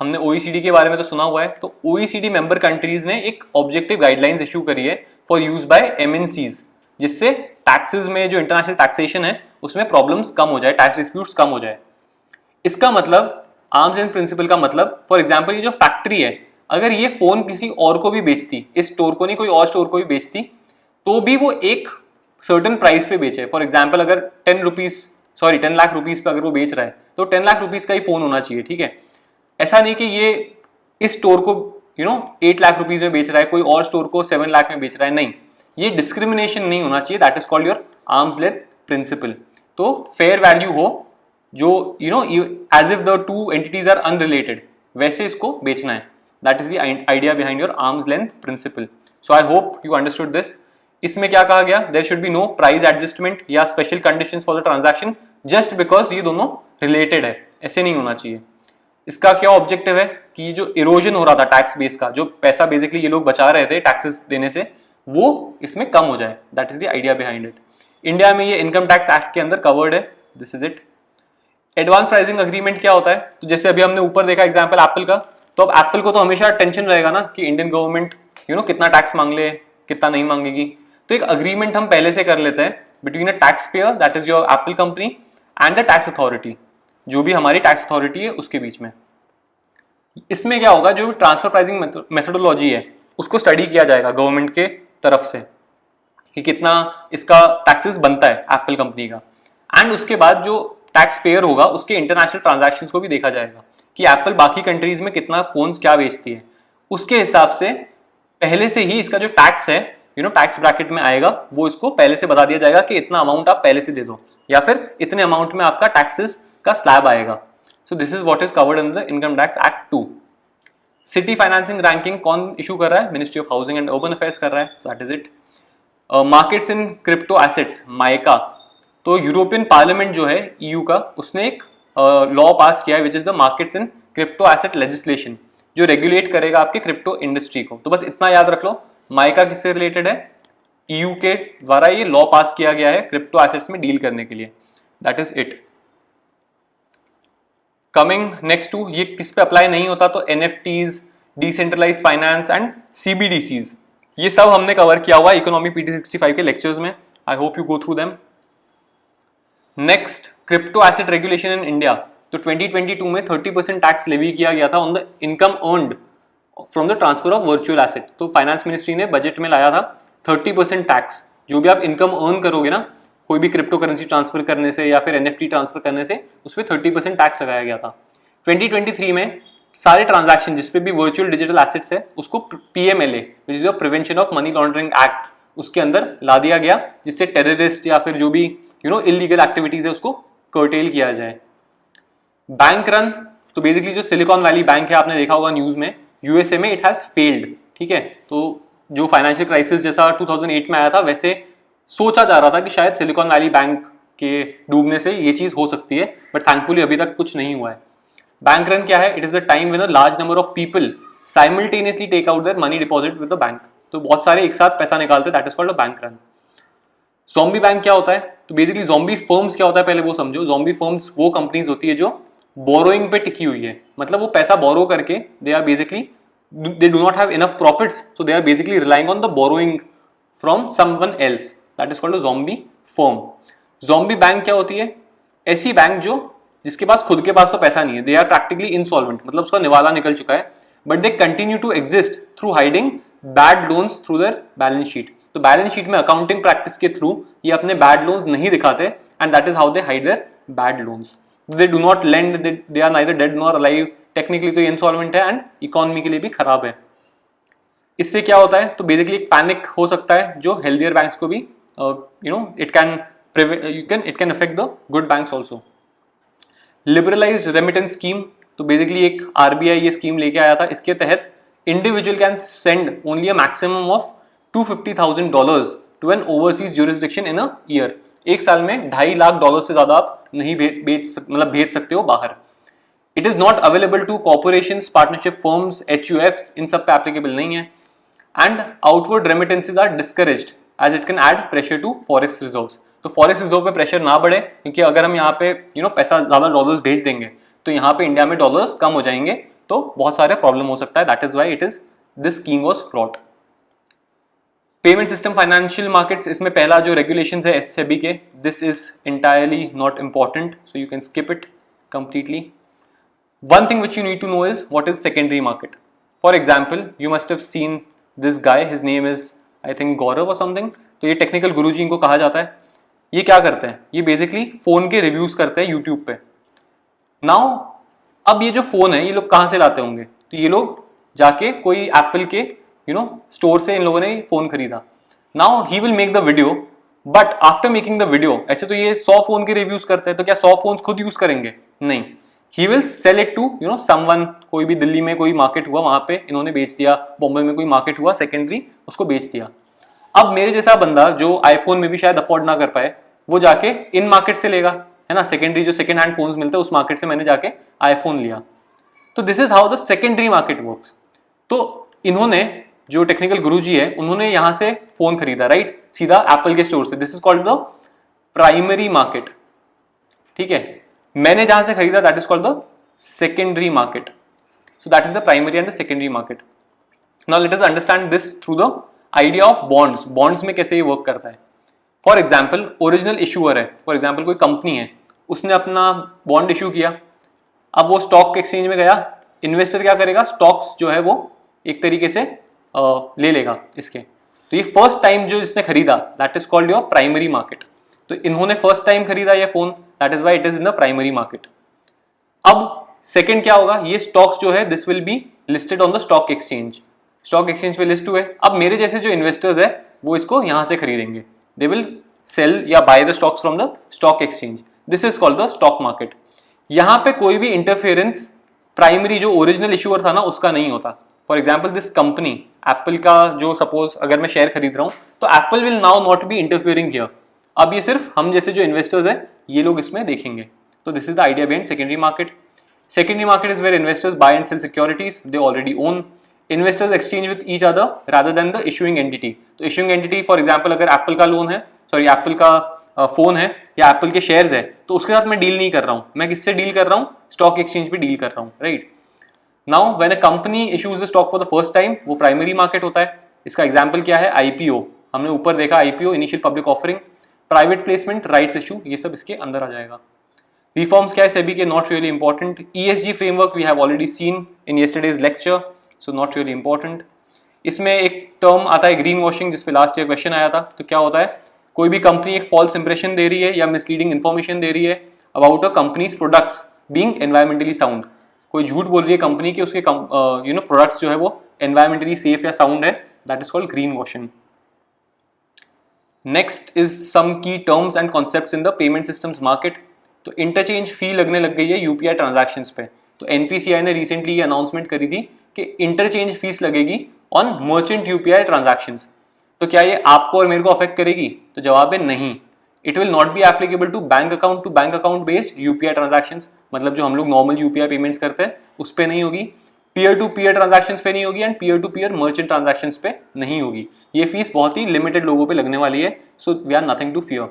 हमने ओईसीडी के बारे में तो सुना हुआ है, तो ओईसीडी मेंबर कंट्रीज ने एक ऑब्जेक्टिव गाइडलाइंस इशू करी है फॉर यूज बाय एमएनसीज, जिससे टैक्सेस में जो इंटरनेशनल टैक्सेशन है उसमें प्रॉब्लम्स कम हो जाए, टैक्स डिस्प्यूट्स कम हो जाए. इसका मतलब आर्म्स लेंथ प्रिंसिपल का मतलब, फॉर एग्जाम्पल ये जो फैक्ट्री है अगर ये फोन किसी और को भी बेचती, इस स्टोर को नहीं कोई और स्टोर को भी बेचती, तो भी वो एक सर्टेन प्राइस पे बेचे. फॉर एग्जाम्पल अगर 10 लाख रुपीज पे अगर वो बेच रहा है तो 10 लाख रुपीज का ही फोन होना चाहिए, ठीक है. ऐसा नहीं कि ये इस स्टोर को 8 लाख रुपीज में बेच रहा है, कोई और स्टोर को 7 लाख में बेच रहा है, नहीं, ये डिस्क्रिमिनेशन नहीं होना चाहिए. That is called your arms length principle. तो फेयर वैल्यू हो, जो as if the two entities are unrelated, वैसे इसको बेचना है. That is the idea behind your arms length principle. So I hope you understood this. इसमें क्या कहा गया, there should be no price adjustment या special conditions for the transaction just because ये दोनों रिलेटेड है, ऐसे नहीं होना चाहिए. इसका क्या ऑब्जेक्टिव है कि जो इरोजन हो रहा था टैक्स बेस का, जो पैसा बेसिकली ये लोग बचा रहे थे टैक्सेस देने से, वो इसमें कम हो जाए. That is the idea behind it. India में ये इनकम टैक्स एक्ट के अंदर कवर्ड है. This is it. Advance pricing agreement क्या होता है, तो जैसे अभी हमने ऊपर देखा एग्जांपल एप्पल का, तो अब एप्पल को तो हमेशा टेंशन रहेगा ना कि इंडियन गवर्नमेंट कितना टैक्स मांग ले, कितना नहीं मांगेगी. तो एक अग्रीमेंट हम पहले से कर लेते हैं between a tax payer, that is your Apple company, and the tax authority, जो भी हमारी टैक्स अथॉरिटी है उसके बीच में. इसमें क्या होगा, जो ट्रांसफर प्राइसिंग मेथोडोलॉजी है उसको स्टडी किया जाएगा गवर्नमेंट के तरफ से कि कितना इसका टैक्सेस बनता है एप्पल कंपनी का, एंड उसके बाद जो टैक्स पेयर होगा उसके इंटरनेशनल ट्रांजैक्शंस को भी देखा जाएगा कि एप्पल बाकी कंट्रीज में कितना फोन्स क्या बेचती है. उसके हिसाब से पहले से ही इसका जो टैक्स है टैक्स ब्रैकेट में आएगा, वो इसको पहले से बता दिया जाएगा कि इतना अमाउंट आप पहले से दे दो या फिर इतने अमाउंट में आपका टैक्सेस का स्लैब आएगा. सो this is what is covered in the income tax act 2. City financing ranking कौन इशू कर रहा है, ministry of housing and urban affairs कर रहा है. That is it. Markets in crypto assets, mica, तो यूरोपियन पार्लियामेंट जो है ईयू का, उसने एक लॉ पास किया है which is the markets in crypto asset legislation, जो रेगुलेट करेगा आपके क्रिप्टो इंडस्ट्री को. तो बस इतना याद रख लो, माइका किससे रिलेटेड है, ईयू के द्वारा ये लॉ पास किया गया है क्रिप्टो एसेट्स में डील करने के लिए. That is it. Coming next to, ये किस पे अप्लाई नहीं होता, तो NFTs, decentralised finance and CBDCs, ये सब हमने कवर किया हुआ है इकोनॉमी PT65 के लेक्चर्स में. आई hope you go through them. Next, crypto asset regulation in India. तो 2022 में 30% टैक्स लेवी किया गया था on the income earned from the transfer of virtual asset. तो फाइनेंस मिनिस्ट्री ने बजट में लाया था 30% टैक्स, जो भी आप इनकम अर्न करोगे ना कोई भी क्रिप्टो करेंसी ट्रांसफर करने से या फिर एनएफटी ट्रांसफर करने से, उस पर 30% टैक्स लगाया गया था. 2023 में सारे ट्रांजैक्शन जिसपे भी वर्चुअल डिजिटल एसेट्स है उसको PMLA, which is the prevention of money laundering act, उसके अंदर ला दिया गया, जिससे टेररिस्ट या फिर जो भी इलीगल एक्टिविटीज है उसको कर्टेल किया जाए. बैंक रन तो बेसिकली जो सिलिकॉन वैली बैंक है, आपने देखा होगा न्यूज में, यूएसए में इट हैज फेल्ड, ठीक है। तो जो फाइनेंशियल क्राइसिस जैसा 2008 में आया था, वैसे सोचा जा रहा था कि शायद सिलिकॉन वैली बैंक के डूबने से ये चीज हो सकती है, बट थैंकफुली अभी तक कुछ नहीं हुआ है। बैंक रन क्या है? It is the time when a large number of people simultaneously take out their money deposit with the bank. तो बहुत सारे एक साथ पैसा निकालते, that is called a bank run. Zombie bank क्या होता है? तो बेसिकली ज़ॉम्बी फर्म्स क्या होता है, पहले वो समझो। ज़ॉम्बी फर्म्स वो कंपनीज होती है जो बोरोइंग पे टिकी हुई है, मतलब वो पैसा बोरो करके they are basically they do not have enough profits, so they are basically relying on the borrowing from someone else, that is called a zombie firm. Zombie bank क्या होती है? ऐसी बैंक जो जिसके पास खुद के पास तो पैसा नहीं है, दे आर प्रैक्टिकली इंसॉल्वेंट, मतलब उसका निवाला निकल चुका है, but they continue to exist through hiding bad loans through their balance sheet. तो बैलेंस शीट में अकाउंटिंग प्रैक्टिस के थ्रू ये अपने बैड लोन्स नहीं दिखाते, and that is how they hide their bad loans. They do not lend, they are neither dead nor alive, technically तो ये इंसॉल्वेंट है एंड इकोनॉमी के लिए भी खराब है। इससे क्या होता है? तो बेसिकली एक पैनिक हो सकता है जो हेल्दियर बैंक्स को भी it can affect the good banks also. Liberalised remittance scheme, तो बेसिकली एक आरबीआई ये स्कीम लेके आया था, इसके तहत individual can send only a maximum of $250,000 to an overseas jurisdiction in a year. एक साल में $2.5 लाख से ज्यादा आप नहीं भेज सकते हो बाहर। It is not available to corporations, partnership firms, HUFs, इन सब पे एप्लीकेबल नहीं है। And outward remittances are discouraged as it can add pressure to forex reserves. तो फॉरेक्स रिजर्व पे प्रेशर ना बढ़े, क्योंकि अगर हम यहाँ पे पैसा ज्यादा डॉलर्स भेज देंगे तो यहाँ पे इंडिया में डॉलर्स कम हो जाएंगे, तो बहुत सारे प्रॉब्लम हो सकता है। That is why it is this scheme was brought. Payment system financial markets, इसमें पहला जो रेगुलेशंस है एससेबी के, this is entirely not important, so you can skip it completely. One thing which you need to know is what is secondary market. For example, you must have seen this guy, his name is I think Gaurav or something. तो ये technical गुरुजी इनको कहा जाता है। ये क्या करते हैं? ये बेसिकली फोन के रिव्यूज करते हैं यूट्यूब पे। नाउ अब ये जो फोन है, ये लोग कहाँ से लाते होंगे? तो ये लोग जाके कोई एप्पल के स्टोर से इन लोगों ने फोन खरीदा। Now he will make the video, but after making the video, ऐसे तो ये 100 फोन के रिव्यूज करते हैं, तो क्या 100 फोन खुद यूज करेंगे? नहीं, he will sell it to someone. कोई भी दिल्ली में कोई मार्केट हुआ, वहां पे इन्होंने बेच दिया, बॉम्बे में कोई मार्केट हुआ सेकेंडरी, उसको बेच दिया। अब मेरे जैसा बंदा जो आईफोन में भी शायद अफोर्ड ना कर पाए, वो जाके इन मार्केट से लेगा, है ना, सेकेंडरी जो सेकेंड हैंड फोन्स मिलते हैं उस मार्केट से मैंने जाके आईफोन लिया। तो this is how the secondary market works. तो इन्होंने जो टेक्निकल गुरुजी है, उन्होंने यहां से फोन खरीदा, राइट, सीधा एप्पल के स्टोर से। This is called the primary market, ठीक है। मैंने जहां से खरीदा, that is called the secondary market. So that is the primary and the secondary market. Now let us understand this through the idea of bonds. Bonds में कैसे ये work करता है? फॉर एग्जाम्पल, ओरिजिनल इशूअर है, for example कोई company है, उसने अपना बॉन्ड इशू किया। अब वो स्टॉक एक्सचेंज में गया, इन्वेस्टर क्या करेगा? स्टॉक्स जो है वो एक तरीके से ले लेगा इसके। तो ये फर्स्ट टाइम जो इसने खरीदा, that is called your primary market. तो इन्होंने फर्स्ट टाइम खरीदा ये phone, that is why it is in the primary market. अब सेकंड क्या होगा? ये स्टॉक्स जो है, this will be listed on the stock exchange. Stock exchange पे लिस्ट हुए। अब मेरे जैसे जो इन्वेस्टर्स है, वो इसको यहां से खरीदेंगे। दे विल सेल या by the stocks from the stock exchange. This is called the stock market. यहां पे कोई भी इंटरफेरेंस प्राइमरी जो ओरिजिनल इशूअर था ना, उसका नहीं होता। For example, this company Apple का जो सपोज अगर मैं शेयर खरीद रहा हूं, तो Apple will now not be interfering here. अब ये सिर्फ हम जैसे जो इन्वेस्टर्स हैं, ये लोग इसमें देखेंगे। तो this is the idea behind secondary market. Secondary market is where investors buy and sell securities they already own. Investors exchange with each other rather than the issuing entity. तो इशूइंग एंटिटी फॉर एग्जाम्पल अगर Apple का loan है, sorry Apple का phone है या Apple के shares है, तो उसके साथ मैं डील नहीं कर रहा हूं। मैं किससे डील कर रहा हूं? स्टॉक एक्सचेंज पे डील कर रहा हूं, right. Now when a company issues the stock for the first time, वो प्राइमरी मार्केट होता है। इसका एग्जांपल क्या है? आईपीओ। हमने ऊपर देखा IPO, initial public offering, private placement, rights issue, ये सब इसके अंदर आ जाएगा। रिफॉर्म्स क्या है सेबी के? Not really important. ESG framework we have already seen in yesterday's lecture, so not really important. इसमें एक टर्म आता है ग्रीन वॉशिंग, जिसपे लास्ट ईयर क्वेश्चन आया था। तो क्या होता है? कोई भी कंपनी एक फॉल्स इंप्रेशन दे रही है या मिसलीडिंग इंफॉर्मेशन दे रही है about a companies products being environmentally sound. कोई झूठ बोल रही है कंपनी की उसके प्रोडक्ट्स जो है वो एनवायरमेंटली सेफ या साउंड है, that is called green washing. Next is some key terms and concepts in the payment systems market. तो इंटरचेंज फी लगने लग गई है यूपीआई ट्रांजैक्शंस पे। तो एनपीसीआई ने रिसेंटली ये अनाउंसमेंट करी थी कि इंटरचेंज फीस लगेगी ऑन मर्चेंट यूपीआई ट्रांजैक्शंस। तो क्या ये आपको और मेरे को अफेक्ट करेगी? तो जवाब है नहीं। It will not be applicable to bank account based UPI transactions, मतलब जो हम लोग नॉर्मल यूपीआई पेमेंट्स करते हैं उस पे नहीं होगी, पीयर टू पीयर ट्रांजैक्शंस पे नहीं होगी and peer to peer merchant transactions पे नहीं होगी। ये फीस बहुत ही लिमिटेड लोगों पे लगने वाली है, so we are nothing to fear.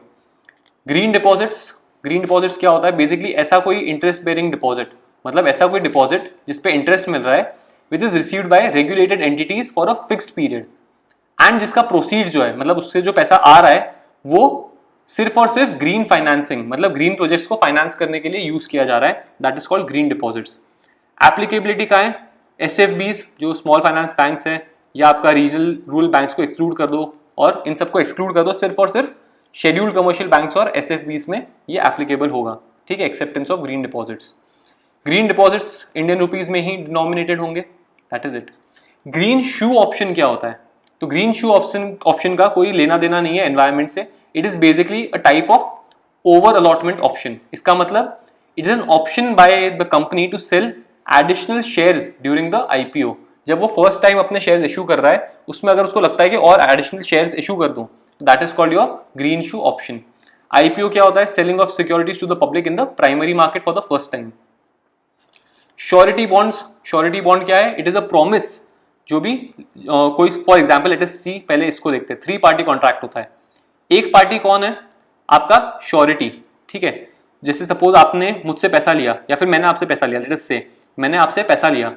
Green deposits क्या होता है? बेसिकली ऐसा कोई इंटरेस्ट बेरिंग डिपॉजिट, मतलब ऐसा कोई डिपॉजिट जिसपे इंटरेस्ट मिल रहा है which is received by regulated entities for a fixed period and जिसका प्रोसीड जो है, मतलब उससे जो पैसा आ रहा है वो सिर्फ और सिर्फ ग्रीन फाइनेंसिंग, मतलब ग्रीन प्रोजेक्ट्स को फाइनेंस करने के लिए यूज किया जा रहा है, that is called green deposits. Applicability का है, एसएफबीज जो स्मॉल फाइनेंस बैंक्स है या आपका रीजनल रूरल बैंक्स को एक्सक्लूड कर दो और इन सबको एक्सक्लूड कर दो, सिर्फ और सिर्फ शेड्यूल्ड कमर्शियल बैंक्स और एसएफबीज में ये एप्लीकेबल होगा, ठीक है, acceptance of green deposits. Green deposits Indian rupees में ही डिनोमिनेटेड होंगे, that is it. Green shoe option क्या होता है? तो ग्रीन शू ऑप्शन का कोई लेना देना नहीं है एनवायरमेंट से, it is basically a type of over allotment option. इसका मतलब it is an option by the company to sell additional shares during the IPO. जब वो फर्स्ट टाइम अपने शेयर्स इशू कर रहा है, उसमें अगर उसको लगता है कि और एडिशनल शेयर्स इशू कर दूं, that is called your green shoe option. IPO क्या होता है? Selling of securities to the public in the primary market for the first time. Surety bond क्या है? इट इज अ प्रॉमिस, जो भी कोई for example let us see, पहले इसको देखते हैं। 3 पार्टी कॉन्ट्रैक्ट होता है। एक पार्टी कौन है? आपका श्योरिटी, ठीक है। जैसे सपोज आपने मुझसे पैसा लिया या फिर मैंने आपसे पैसा लिया, लेट अस से मैंने आपसे पैसा लिया,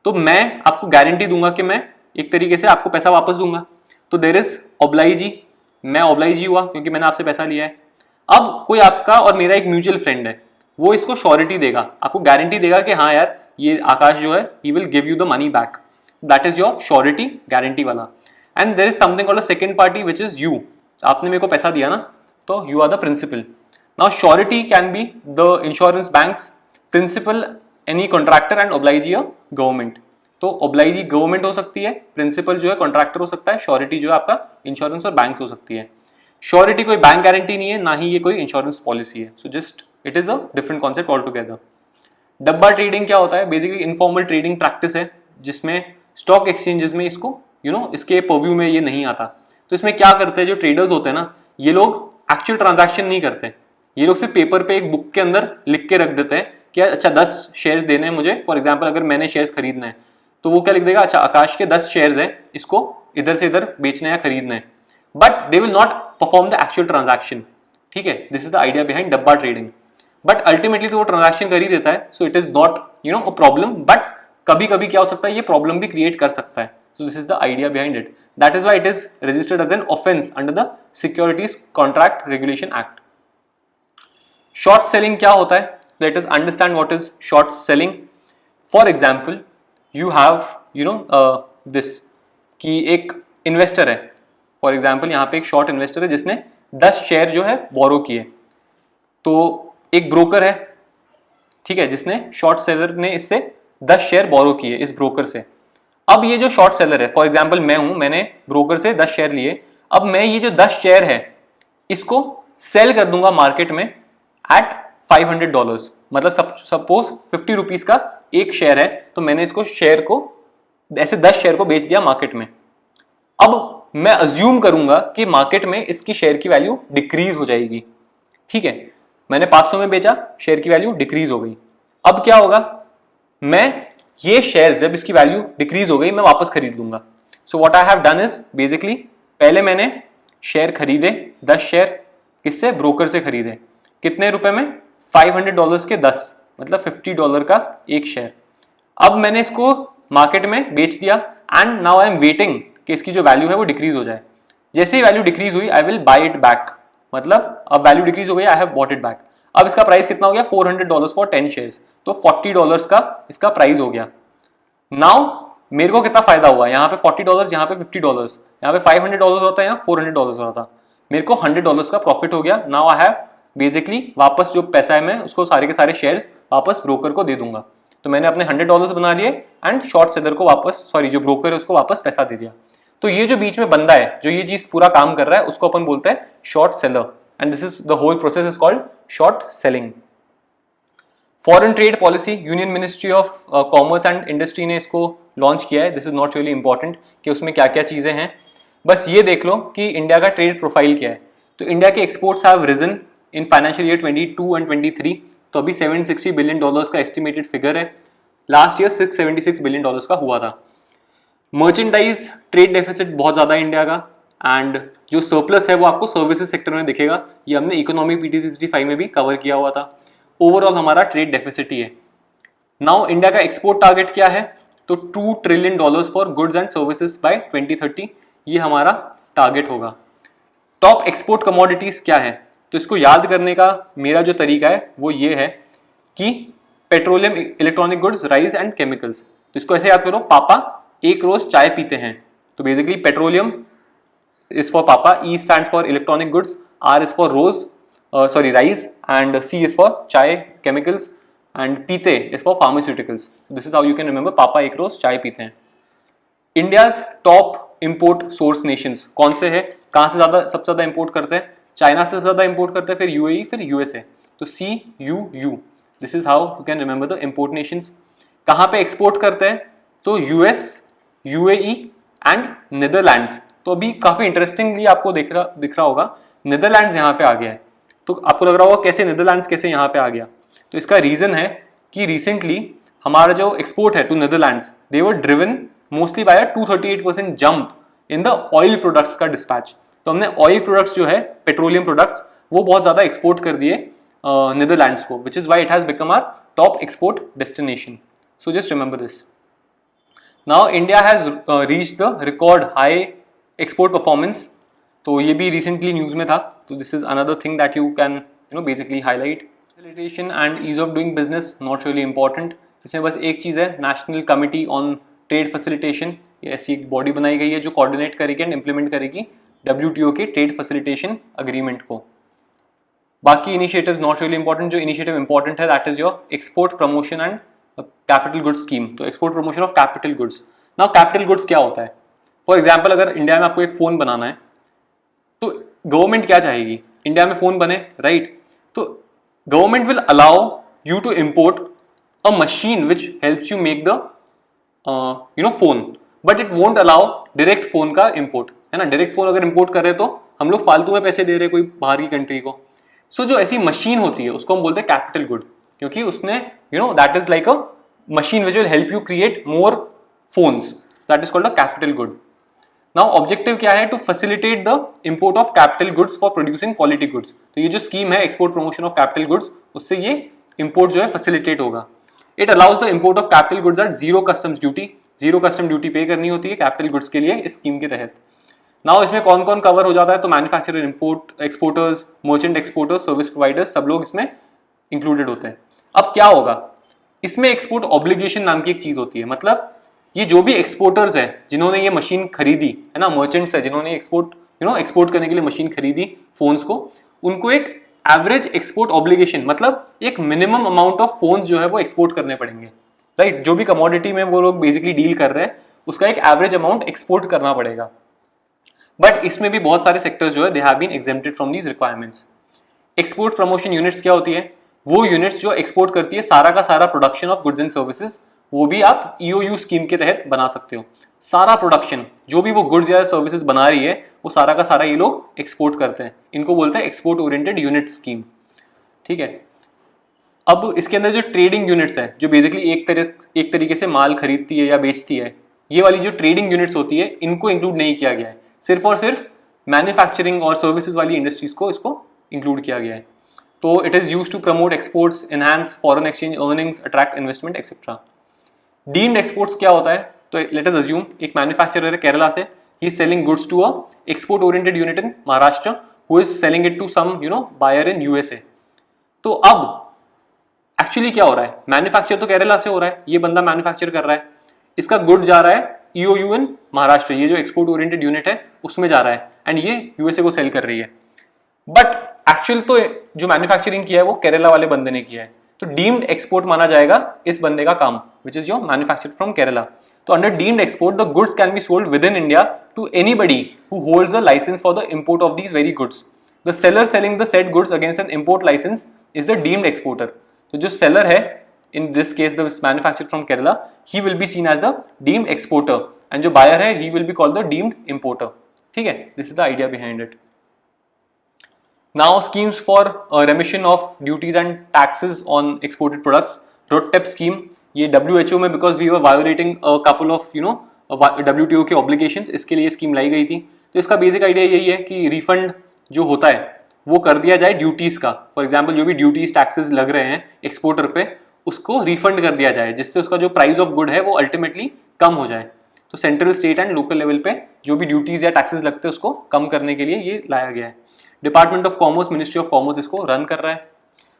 तो मैं आपको गारंटी दूंगा कि मैं एक तरीके से आपको पैसा वापस दूंगा, तो देयर इज ऑब्लाइजी, मैं ऑब्लाइजी हुआ क्योंकि मैंने आपसे पैसा लिया है। अब कोई आपका और मेरा एक म्यूचुअल फ्रेंड है, वो इसको श्योरिटी देगा, आपको गारंटी देगा कि हाँ यार ये आकाश जो है he will give you the money back, that is your surety, guarantee वाला। And there is something called a second party which is you, आपने मेरे को पैसा दिया ना, तो you are the principal. Now surety can be the insurance banks, principal any contractor and obligee a government. तो obligee government हो सकती है, प्रिंसिपल जो है कॉन्ट्रैक्टर हो सकता है, श्योरिटी जो है आपका इंश्योरेंस और बैंक हो सकती है। श्योरिटी कोई बैंक गारंटी नहीं है, ना ही ये कोई इंश्योरेंस पॉलिसी है, so just it is a different concept all together. डब्बा ट्रेडिंग क्या होता है? बेसिकली इनफॉर्मल ट्रेडिंग प्रैक्टिस है, जिसमें स्टॉक एक्सचेंजेस में इसको इसके पर्व्यू में ये नहीं आता। तो इसमें क्या करते हैं जो ट्रेडर्स होते हैं ना, ये लोग एक्चुअल ट्रांजैक्शन नहीं करते, ये लोग सिर्फ पेपर पे एक बुक के अंदर लिख के रख देते हैं कि अच्छा 10 शेयर्स देने हैं मुझे, फॉर एग्जाम्पल अगर मैंने शेयर्स खरीदना है तो वो क्या लिख देगा, अच्छा आकाश के 10 शेयर्स हैं, इसको इधर से इधर बेचना या खरीदना है, but they will not perform the actual transaction, ठीक है। This is the idea behind डब्बा ट्रेडिंग। बट अल्टीमेटली तो वो ट्रांजैक्शन कर ही देता है, so it is not a problem, but कभी कभी क्या हो सकता है, ये प्रॉब्लम भी क्रिएट कर सकता है। So this is the idea behind it, that is why it is registered as an offence under the Securities Contract Regulation Act. Short selling क्या होता है? Let us understand what is short selling. For example you have this, कि एक investor है, for example यहाँ पे एक short investor है जिसने 10 शेयर जो है बोरो किए, तो एक ब्रोकर है, ठीक है, जिसने शॉर्ट सेलर ने इससे 10 शेयर बोरो किए इस ब्रोकर से। अब ये जो शॉर्ट सेलर है, फॉर एग्जाम्पल मैं हूं, मैंने ब्रोकर से 10 शेयर लिए, अब मैं ये जो 10 शेयर है इसको सेल कर दूंगा मार्केट में एट $500, मतलब सपोज 50 रुपीज का एक शेयर है, तो मैंने इसको शेयर को ऐसे 10 शेयर को बेच दिया मार्केट में। अब मैं अज्यूम करूंगा कि मार्केट में इसकी शेयर की वैल्यू डिक्रीज हो जाएगी, ठीक है, मैंने 500 में बेचा, शेयर की वैल्यू डिक्रीज हो गई। अब क्या होगा, मैं ये शेयर जब इसकी वैल्यू डिक्रीज हो गई मैं वापस खरीद लूंगा। So what I have done is basically पहले मैंने शेयर खरीदे 10 शेयर, किससे? ब्रोकर से खरीदे, कितने रुपए में? $500 के 10, मतलब $50 का एक शेयर। अब मैंने इसको मार्केट में बेच दिया and now I am waiting कि इसकी जो वैल्यू है वो डिक्रीज हो जाए। जैसे ही वैल्यू डिक्रीज हुई I will buy it back, मतलब अब वैल्यू डिक्रीज हो गई, I have bought it back. अब इसका प्राइस कितना हो गया? $400 फॉर 10 शेयर्स, तो $40 का इसका प्राइस हो गया। नाउ मेरे को कितना फायदा हुआ? यहाँ पे $40, यहाँ पे $50, यहाँ पे $500 होता है, यहाँ $400 हो रहा था, मेरे को $100 का प्रॉफिट हो गया। नाउ आई हैव बेसिकली वापस जो पैसा है मैं उसको सारे के सारे शेयर्स वापस ब्रोकर को दे दूंगा। तो मैंने अपने $100 बना लिए एंड शॉर्ट सेलर को वापस, सॉरी जो ब्रोकर है उसको वापस पैसा दे दिया। तो ये जो बीच में बंदा है जो ये चीज पूरा काम कर रहा है उसको अपन बोलते हैं short seller, and this is the whole process is called short selling. Foreign trade policy, Union Ministry of Commerce and Industry ने इसको लॉन्च किया है. This is not really important कि उसमें क्या क्या चीज़ें हैं, बस ये देख लो कि इंडिया का ट्रेड प्रोफाइल क्या है. तो इंडिया के exports have risen in financial year 22 and 23. तो अभी $760 बिलियन का एस्टिमेटेड फिगर है. लास्ट ईयर $676 बिलियन का हुआ था. मर्चेंडाइज ट्रेड डेफिसिट बहुत ज़्यादा है इंडिया का, एंड जो सरप्लस है वो आपको सर्विसेज सेक्टर में दिखेगा. ये हमने इकोनॉमी PT65 में भी कवर किया हुआ था. ओवरऑल हमारा ट्रेड डेफिसिट ही है. नाउ इंडिया का एक्सपोर्ट टारगेट क्या है, तो $2 trillion for goods and services by 2030, ये हमारा टारगेट होगा. टॉप एक्सपोर्ट कमोडिटीज क्या है, तो इसको याद करने का मेरा जो तरीका है वो ये है कि petroleum, electronic goods, rice and chemicals. तो इसको ऐसे याद करो, पापा एक रोज चाय पीते हैं. तो बेसिकली पेट्रोलियम इज फॉर पापा, E stand for electronic goods, R is for rice, and C is for चाय, केमिकल्स, एंड पीते is for pharmaceuticals. This is how you can remember पापा एक रोज चाय पीते हैं. India's top import source Nations कौन से हैं, कहाँ से सबसे ज्यादा इंपोर्ट करते हैं? चाइना से सबसे ज्यादा इंपोर्ट करते हैं, फिर UAE, फिर USA. तो CUU. This is how you can remember the import Nations. कहाँ पे एक्सपोर्ट करते हैं, तो US, UAE एंड नीदरलैंड्स. तो अभी काफी इंटरेस्टिंगली आपको दिख रहा होगा, नीदरलैंड्स यहाँ पे आ गया है. तो आपको लग रहा होगा कैसे नीदरलैंड्स कैसे यहाँ पे आ गया. तो इसका रीजन है कि रिसेंटली हमारा जो एक्सपोर्ट है to Netherlands, they were driven mostly by a 238% jump in the oil products का डिस्पैच. तो हमने ऑयल प्रोडक्ट्स जो है, पेट्रोलियम प्रोडक्ट्स, वो बहुत ज्यादा एक्सपोर्ट कर दिए नीदरलैंड्स को, which is why it has become our top export destination. So just remember this. Now India has reach the record high export performance. तो ये भी रिसेंटली न्यूज में था. तो this is another thing that you can basically highlight. Facilitation and ease of doing business not really important. इसमें बस एक चीज़ है, national committee on trade facilitation. ये ऐसी एक बॉडी बनाई गई है जो कोऑर्डिनेट करेगी एंड इम्प्लीमेंट करेगी WTO के ट्रेड फैसिलिटेशन अग्रीमेंट को. बाकी इनिशिएटिव्स नॉट रियली इंपॉर्टेंट. जो इनिशिएटिव इंपॉर्टेंट है that is your export promotion and capital goods scheme. तो export promotion of capital goods. Now capital goods क्या होता है? फॉर एग्जाम्पल, अगर इंडिया में आपको एक फोन बनाना है, तो गवर्नमेंट क्या चाहेगी? इंडिया में फोन बने, राइट? तो government will allow you to import a machine which helps you make the phone, but it won't allow direct phone का इम्पोर्ट, है ना. डायरेक्ट फोन अगर इम्पोर्ट कर रहे तो हम लोग फालतू में पैसे दे रहे कोई बाहर की कंट्री को. सो जो ऐसी मशीन होती है उसको हम बोलते हैं कैपिटल गुड, क्योंकि उसने that is like a machine which will help you create more phones. That is called a capital good. Now objective क्या है? To facilitate the import of capital goods for producing quality goods. तो ये जो scheme है export promotion of capital goods, उससे ये import जो है फैसिलिटेट होगा. It allows the import of capital goods at zero customs duty. Zero custom duty pay करनी होती है कैपिटल गुड्स के लिए इस स्कीम के तहत. नाउ इसमें कौन कौन कवर हो जाता है? तो manufacturer, exporters, merchant exporters, service providers, सब लोग इसमें इंक्लूडेड होते हैं. अब क्या होगा इसमें? एक्सपोर्ट ऑब्लिगेशन नाम की एक चीज होती है. मतलब ये जो भी एक्सपोर्टर्स है जिन्होंने ये मशीन खरीदी है ना, मर्चेंट्स है जिन्होंने एक्सपोर्ट करने के लिए मशीन खरीदी फोन्स को, उनको एक एवरेज एक्सपोर्ट ऑब्लिगेशन, मतलब एक मिनिमम अमाउंट ऑफ फोन्स जो है वो एक्सपोर्ट करने पड़ेंगे, राइट? जो भी कमोडिटी में वो लोग बेसिकली डील कर रहे हैं उसका एक एवरेज अमाउंट एक्सपोर्ट करना पड़ेगा. बट इसमें भी बहुत सारे सेक्टर्स जो है they have been exempted from these requirements. Export promotion units क्या होती है? वो यूनिट्स जो एक्सपोर्ट करती है सारा का सारा production of goods and services, वो भी आप EOU स्कीम के तहत बना सकते हो. सारा प्रोडक्शन जो भी वो गुड्स या सर्विसेज बना रही है वो सारा का सारा ये लोग एक्सपोर्ट करते हैं. इनको बोलते हैं एक्सपोर्ट ओरिएंटेड यूनिट स्कीम. ठीक है. अब इसके अंदर जो ट्रेडिंग यूनिट्स है, जो बेसिकली एक तरीके से माल खरीदती है या बेचती है, ये वाली जो ट्रेडिंग यूनिट्स होती है इनको इंक्लूड नहीं किया गया है. सिर्फ और सिर्फ मैन्युफैक्चरिंग और सर्विसेज वाली इंडस्ट्रीज को इसको इंक्लूड किया गया है. तो it is use to promote exports, enhance foreign exchange earnings, attract investment etcetera. Deemed exports क्या होता है? तो लेट अस अज्यूम एक मैन्युफैक्चरर है केरला से, he is selling goods to a export oriented unit in Maharashtra who is selling it to some buyer in USA. तो अब actually क्या हो रहा है? मैन्युफैक्चर तो केरला से हो रहा है, ये बंदा मैन्युफैक्चर कर रहा है, इसका गुड जा रहा है EOU इन महाराष्ट्र, ये जो एक्सपोर्ट ओरिएंटेड यूनिट है उसमें जा रहा है, एंड ये USA को सेल कर रही है. बट एक्चुअल तो जो मैन्युफैक्चरिंग किया है वो केरला वाले बंदे ने किया है. तो डीम्ड एक्सपोर्ट माना जाएगा इस बंदे का काम, which is your manufactured from Kerala. तो under deemed export the goods can be sold within India to anybody who holds a licence for the import of these very goods. The seller selling the said goods against an import licence is the deemed exporter. तो जो seller है, in this case the manufacturer from Kerala, he will be seen as the deemed exporter and जो buyer है he will be called the deemed importer. ठीक है, this is the idea behind it. Now schemes for remission of duties and taxes on exported products. RoDTEP scheme, ये WHO में because we were violating a couple of WTO के obligations, इसके लिए scheme लाई गई थी. तो इसका बेसिक आइडिया यही है कि रिफंड जो होता है वो कर दिया जाए ड्यूटीज का. फॉर एग्जाम्पल जो भी ड्यूटीज टैक्सेस लग रहे हैं एक्सपोर्टर पे उसको रिफंड कर दिया जाए, जिससे उसका जो प्राइस ऑफ गुड है वो अल्टीमेटली कम हो जाए. तो central, state and local level पे जो भी ड्यूटीज या टैक्सेस लगते हैं उसको कम करने के लिए ये लाया गया है. Department of commerce, ministry of commerce इसको रन कर रहा है.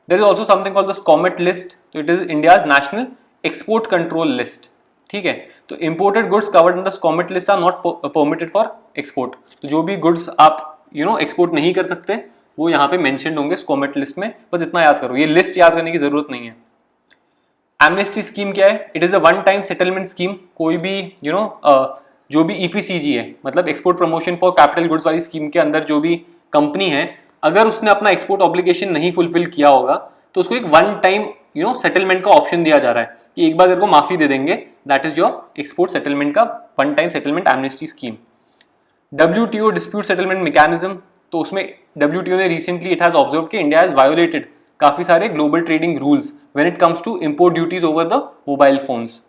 There is also something called the SCOMET list. तो it is India's national export control list. ठीक है, तो imported goods covered in the SCOMET list are not permitted for export. तो जो भी गुड्स आप एक्सपोर्ट नहीं कर सकते वो यहाँ पे मेंशन्ड होंगे स्कॉमेट लिस्ट में. बस इतना याद करो, ये लिस्ट याद करने की जरूरत नहीं है. एमनेस्टी स्कीम क्या है? It is a one time settlement scheme. कोई भी जो भी ईपीसीजी है, मतलब export promotion for capital goods वाली स्कीम के अंदर जो भी कंपनी है, अगर उसने अपना एक्सपोर्ट ऑब्लिगेशन नहीं फुलफिल किया होगा तो उसको एक वन टाइम सेटलमेंट का ऑप्शन दिया जा रहा है कि एक बार तेरे को माफी दे देंगे. That is your export settlement का one time settlement amnesty scheme. WTO dispute settlement mechanism. तो उसमें WTO ने रिसेंटली इट हैज ऑब्जर्व कि इंडिया हैज वायोलेटेड काफी सारे global trading rules when it comes to import duties over the mobile phones.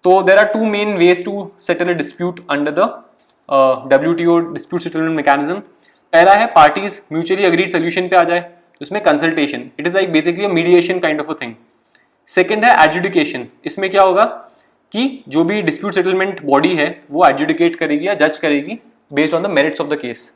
तो there are two main ways to settle a dispute under the WTO dispute settlement mechanism. पहला है parties mutually agreed solution पे आ जाए, उसमें consultation. It is like basically mediation kind of a thing. Second है adjudication. इसमें क्या होगा कि जो भी डिस्प्यूट सेटलमेंट बॉडी है वो एडजुडिकेट करेगी या जज करेगी based on the merits of the case.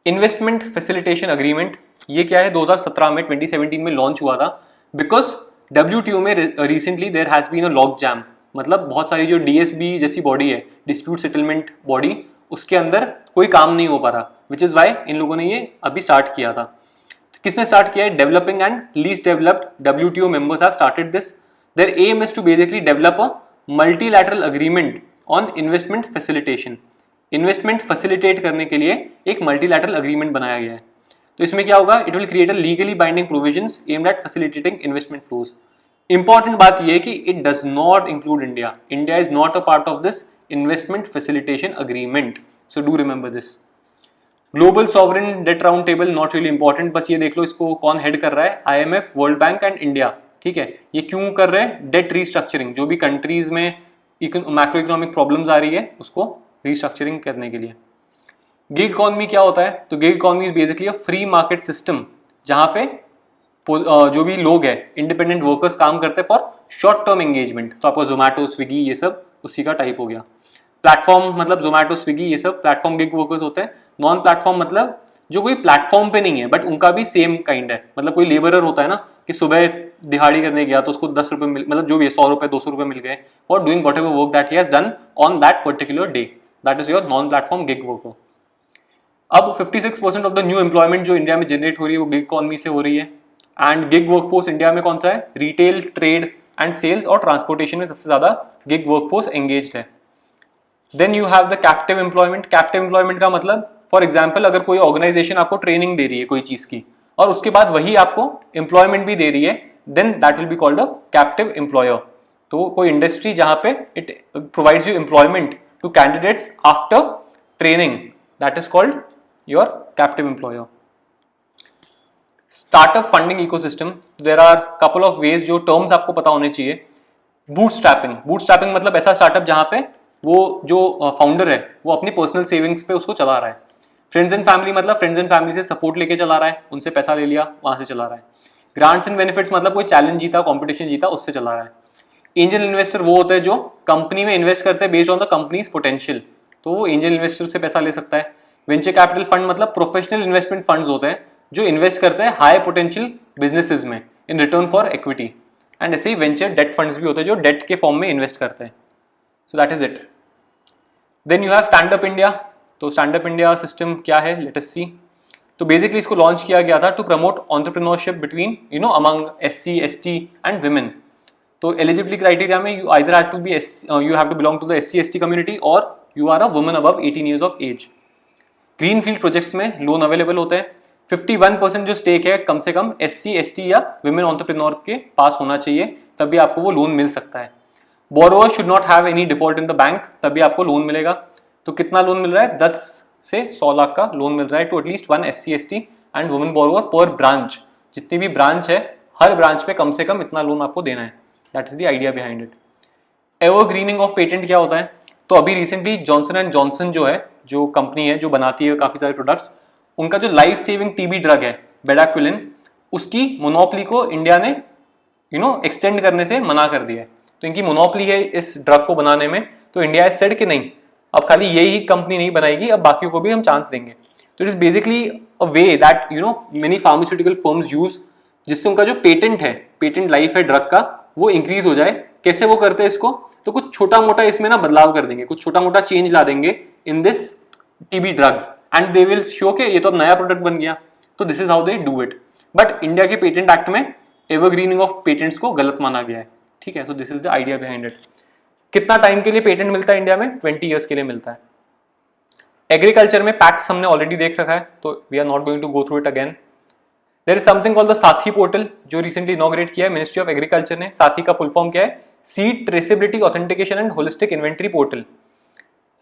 Investment facilitation agreement, ये क्या है? 2017 में 2017 में लॉन्च हुआ था बिकॉज WTO में recently there has been a lock jam. मतलब बहुत सारी जो DSB जैसी बॉडी है, डिस्प्यूट सेटलमेंट बॉडी, उसके अंदर कोई काम नहीं हो पा रहा, विच इज वाई इन लोगों ने ये अभी स्टार्ट किया था. तो किसने स्टार्ट किया है? Developing and least developed WTO members have started this. There aim is to basically develop a multilateral agreement on investment facilitation. Investment facilitate करने के लिए एक मल्टीलैटरल अग्रीमेंट बनाया गया है. तो इसमें क्या होगा? It will create a legally binding provisions aimed at facilitating investment flows. Important बात यह है कि it does not include India. India is not a part of this investment facilitation agreement. So do remember this. Global sovereign debt round table, not really important. बस ये देख लो इसको कौन head कर रहा है? IMF, World Bank and India. ठीक है, ये क्यों कर रहे हैं? Debt restructuring. जो भी कंट्रीज में मैक्रो इकोनॉमिक प्रॉब्लम्स आ रही है उसको रीस्ट्रक्चरिंग करने के लिए. गिग इकॉनमी क्या होता है? तो gig economy is basically a free market system जहां पे जो भी लोग हैं, इंडिपेंडेंट वर्कर्स काम करते हैं फॉर शॉर्ट टर्म एंगेजमेंट. तो आपको जोमेटो, स्विगी ये सब उसी का टाइप हो गया. प्लेटफॉर्म मतलब जोमेटो, स्विगी ये सब प्लेटफॉर्म गिग वर्कर्स होते हैं. नॉन प्लेटफॉर्म मतलब जो कोई प्लेटफॉर्म पे नहीं है बट उनका भी सेम काइंड है. मतलब कोई लेबरर होता है ना कि सुबह दिहाड़ी करने गया तो उसको 10 रुपए मतलब जो भी 100 रुपए 200 रुपए मिल गए for doing what ever work that he has done on that particular day. That is your non platform gig worker. अब 56% ऑफ द न्यू एम्प्लॉयमेंट जो इंडिया में जनरेट हो रही है वो गिग इकॉनमी से हो रही है. एंड गिग वर्कफोर्स इंडिया में कौन सा है? रिटेल, ट्रेड एंड सेल्स और ट्रांसपोर्टेशन में सबसे ज्यादा गिग वर्कफोर्स एंगेज्ड है. Then you have the captive employment. Captive employment का मतलब फॉर एग्जाम्पल अगर कोई ऑर्गेनाइजेशन आपको ट्रेनिंग दे रही है कोई चीज की और उसके बाद वही आपको एम्प्लॉयमेंट भी दे रही है, then that will be called a captive employer. तो कोई इंडस्ट्री जहां पे it provides you employment to candidates after training, that is called your captive employer. Startup funding ecosystem, there are couple of ways जो terms आपको पता होने चाहिए. Bootstrapping. Bootstrapping मतलब ऐसा स्टार्टअप जहां पे वो जो फाउंडर है वो अपनी पर्सनल सेविंग्स पे उसको चला रहा है. फ्रेंड्स एंड फैमिली मतलब फ्रेंड्स एंड फैमिली से सपोर्ट लेके चला रहा है, उनसे पैसा ले लिया वहां से चला रहा है. ग्रांट्स एंड बेनिफिट्स मतलब कोई चैलेंज जीता, कॉम्पिटिशन जीता, उससे चला रहा है. एंजल इन्वेस्टर वो होते हैं जो कंपनी में इन्वेस्ट करते हैं based on the companies potential, तो वो एंजल इन्वेस्टर से पैसा ले सकता है. वेंचर कैपिटल फंड मतलब प्रोफेशनल इन्वेस्टमेंट फंड्स होते हैं जो इन्वेस्ट करते हैं हाई पोटेंशियल बिजनेसेस में in return for equity. And ऐसे ही वेंचर डेट फंड्स भी होते हैं जो डेट के फॉर्म में इन्वेस्ट करते हैं. So that is it. Then you have stand up India. तो स्टैंड अप इंडिया सिस्टम क्या है? Let us see. तो बेसिकली इसको लॉन्च किया गया था to promote entrepreneurship between among SC, ST and women. तो एलिजिबिलिटी क्राइटेरिया में you either have to be you have to belong to the SC, ST community और you are a woman above 18 years of age. Green field projects में loan available होते हैं. 51% जो stake है कम से कम SC ST या women entrepreneur के पास होना चाहिए, तभी आपको वो लोन मिल सकता है। Borrower should not have any default in the bank, तभी आपको लोन मिलेगा। तो कितना लोन मिल रहा है? 10 से 100 लाख का लोन मिल रहा है to at least 1 SC ST and women borrower per branch. जितनी भी ब्रांच है, हर ब्रांच पे कम से कम इतना लोन आपको देना है। That is the idea behind it. Evergreening of patent क्या होता है? तो अभी रिसेंटली जॉनसन एंड जॉनसन जो है, जो कंपनी है जो बनाती है काफी सारे प्रोडक्ट्स, उनका जो लाइफ सेविंग टीबी ड्रग है बेडाक्विलिन, उसकी मोनोपोली को इंडिया ने एक्सटेंड करने से मना कर दिया है। तो इनकी मोनोपोली है इस ड्रग को बनाने में, तो इंडिया हैज सेड कि नहीं, अब खाली यही कंपनी नहीं बनाएगी, अब बाकियों को भी हम चांस देंगे। तो it is basically a way that many pharmaceutical firms use, जिससे उनका जो पेटेंट है, पेटेंट लाइफ है ड्रग का, वो इंक्रीज हो जाए। कैसे वो करते हैं इसको? तो कुछ छोटा मोटा इसमें ना बदलाव कर देंगे, कुछ छोटा मोटा चेंज ला देंगे in this TB drug and they will show के ये तो अब नया प्रोडक्ट बन गया। तो this is how they do it. But India के पेटेंट एक्ट में एवरग्रीनिंग ऑफ पेटेंट्स को गलत माना गया है, ठीक है। तो this is the idea behind it. कितना टाइम के लिए पेटेंट मिलता है इंडिया में? 20 ईयर्स के लिए मिलता है। एग्रीकल्चर में पैक्स हमने ऑलरेडी देख रखा है, तो we are not going to go through it again. There is something called the Saathi portal, जो रिसेंटली इनॉग्रेट किया है मिनिस्ट्री ऑफ एग्रीकल्चर ने। साथी का फुल फॉर्म क्या है? Seed traceability authentication and holistic inventory portal.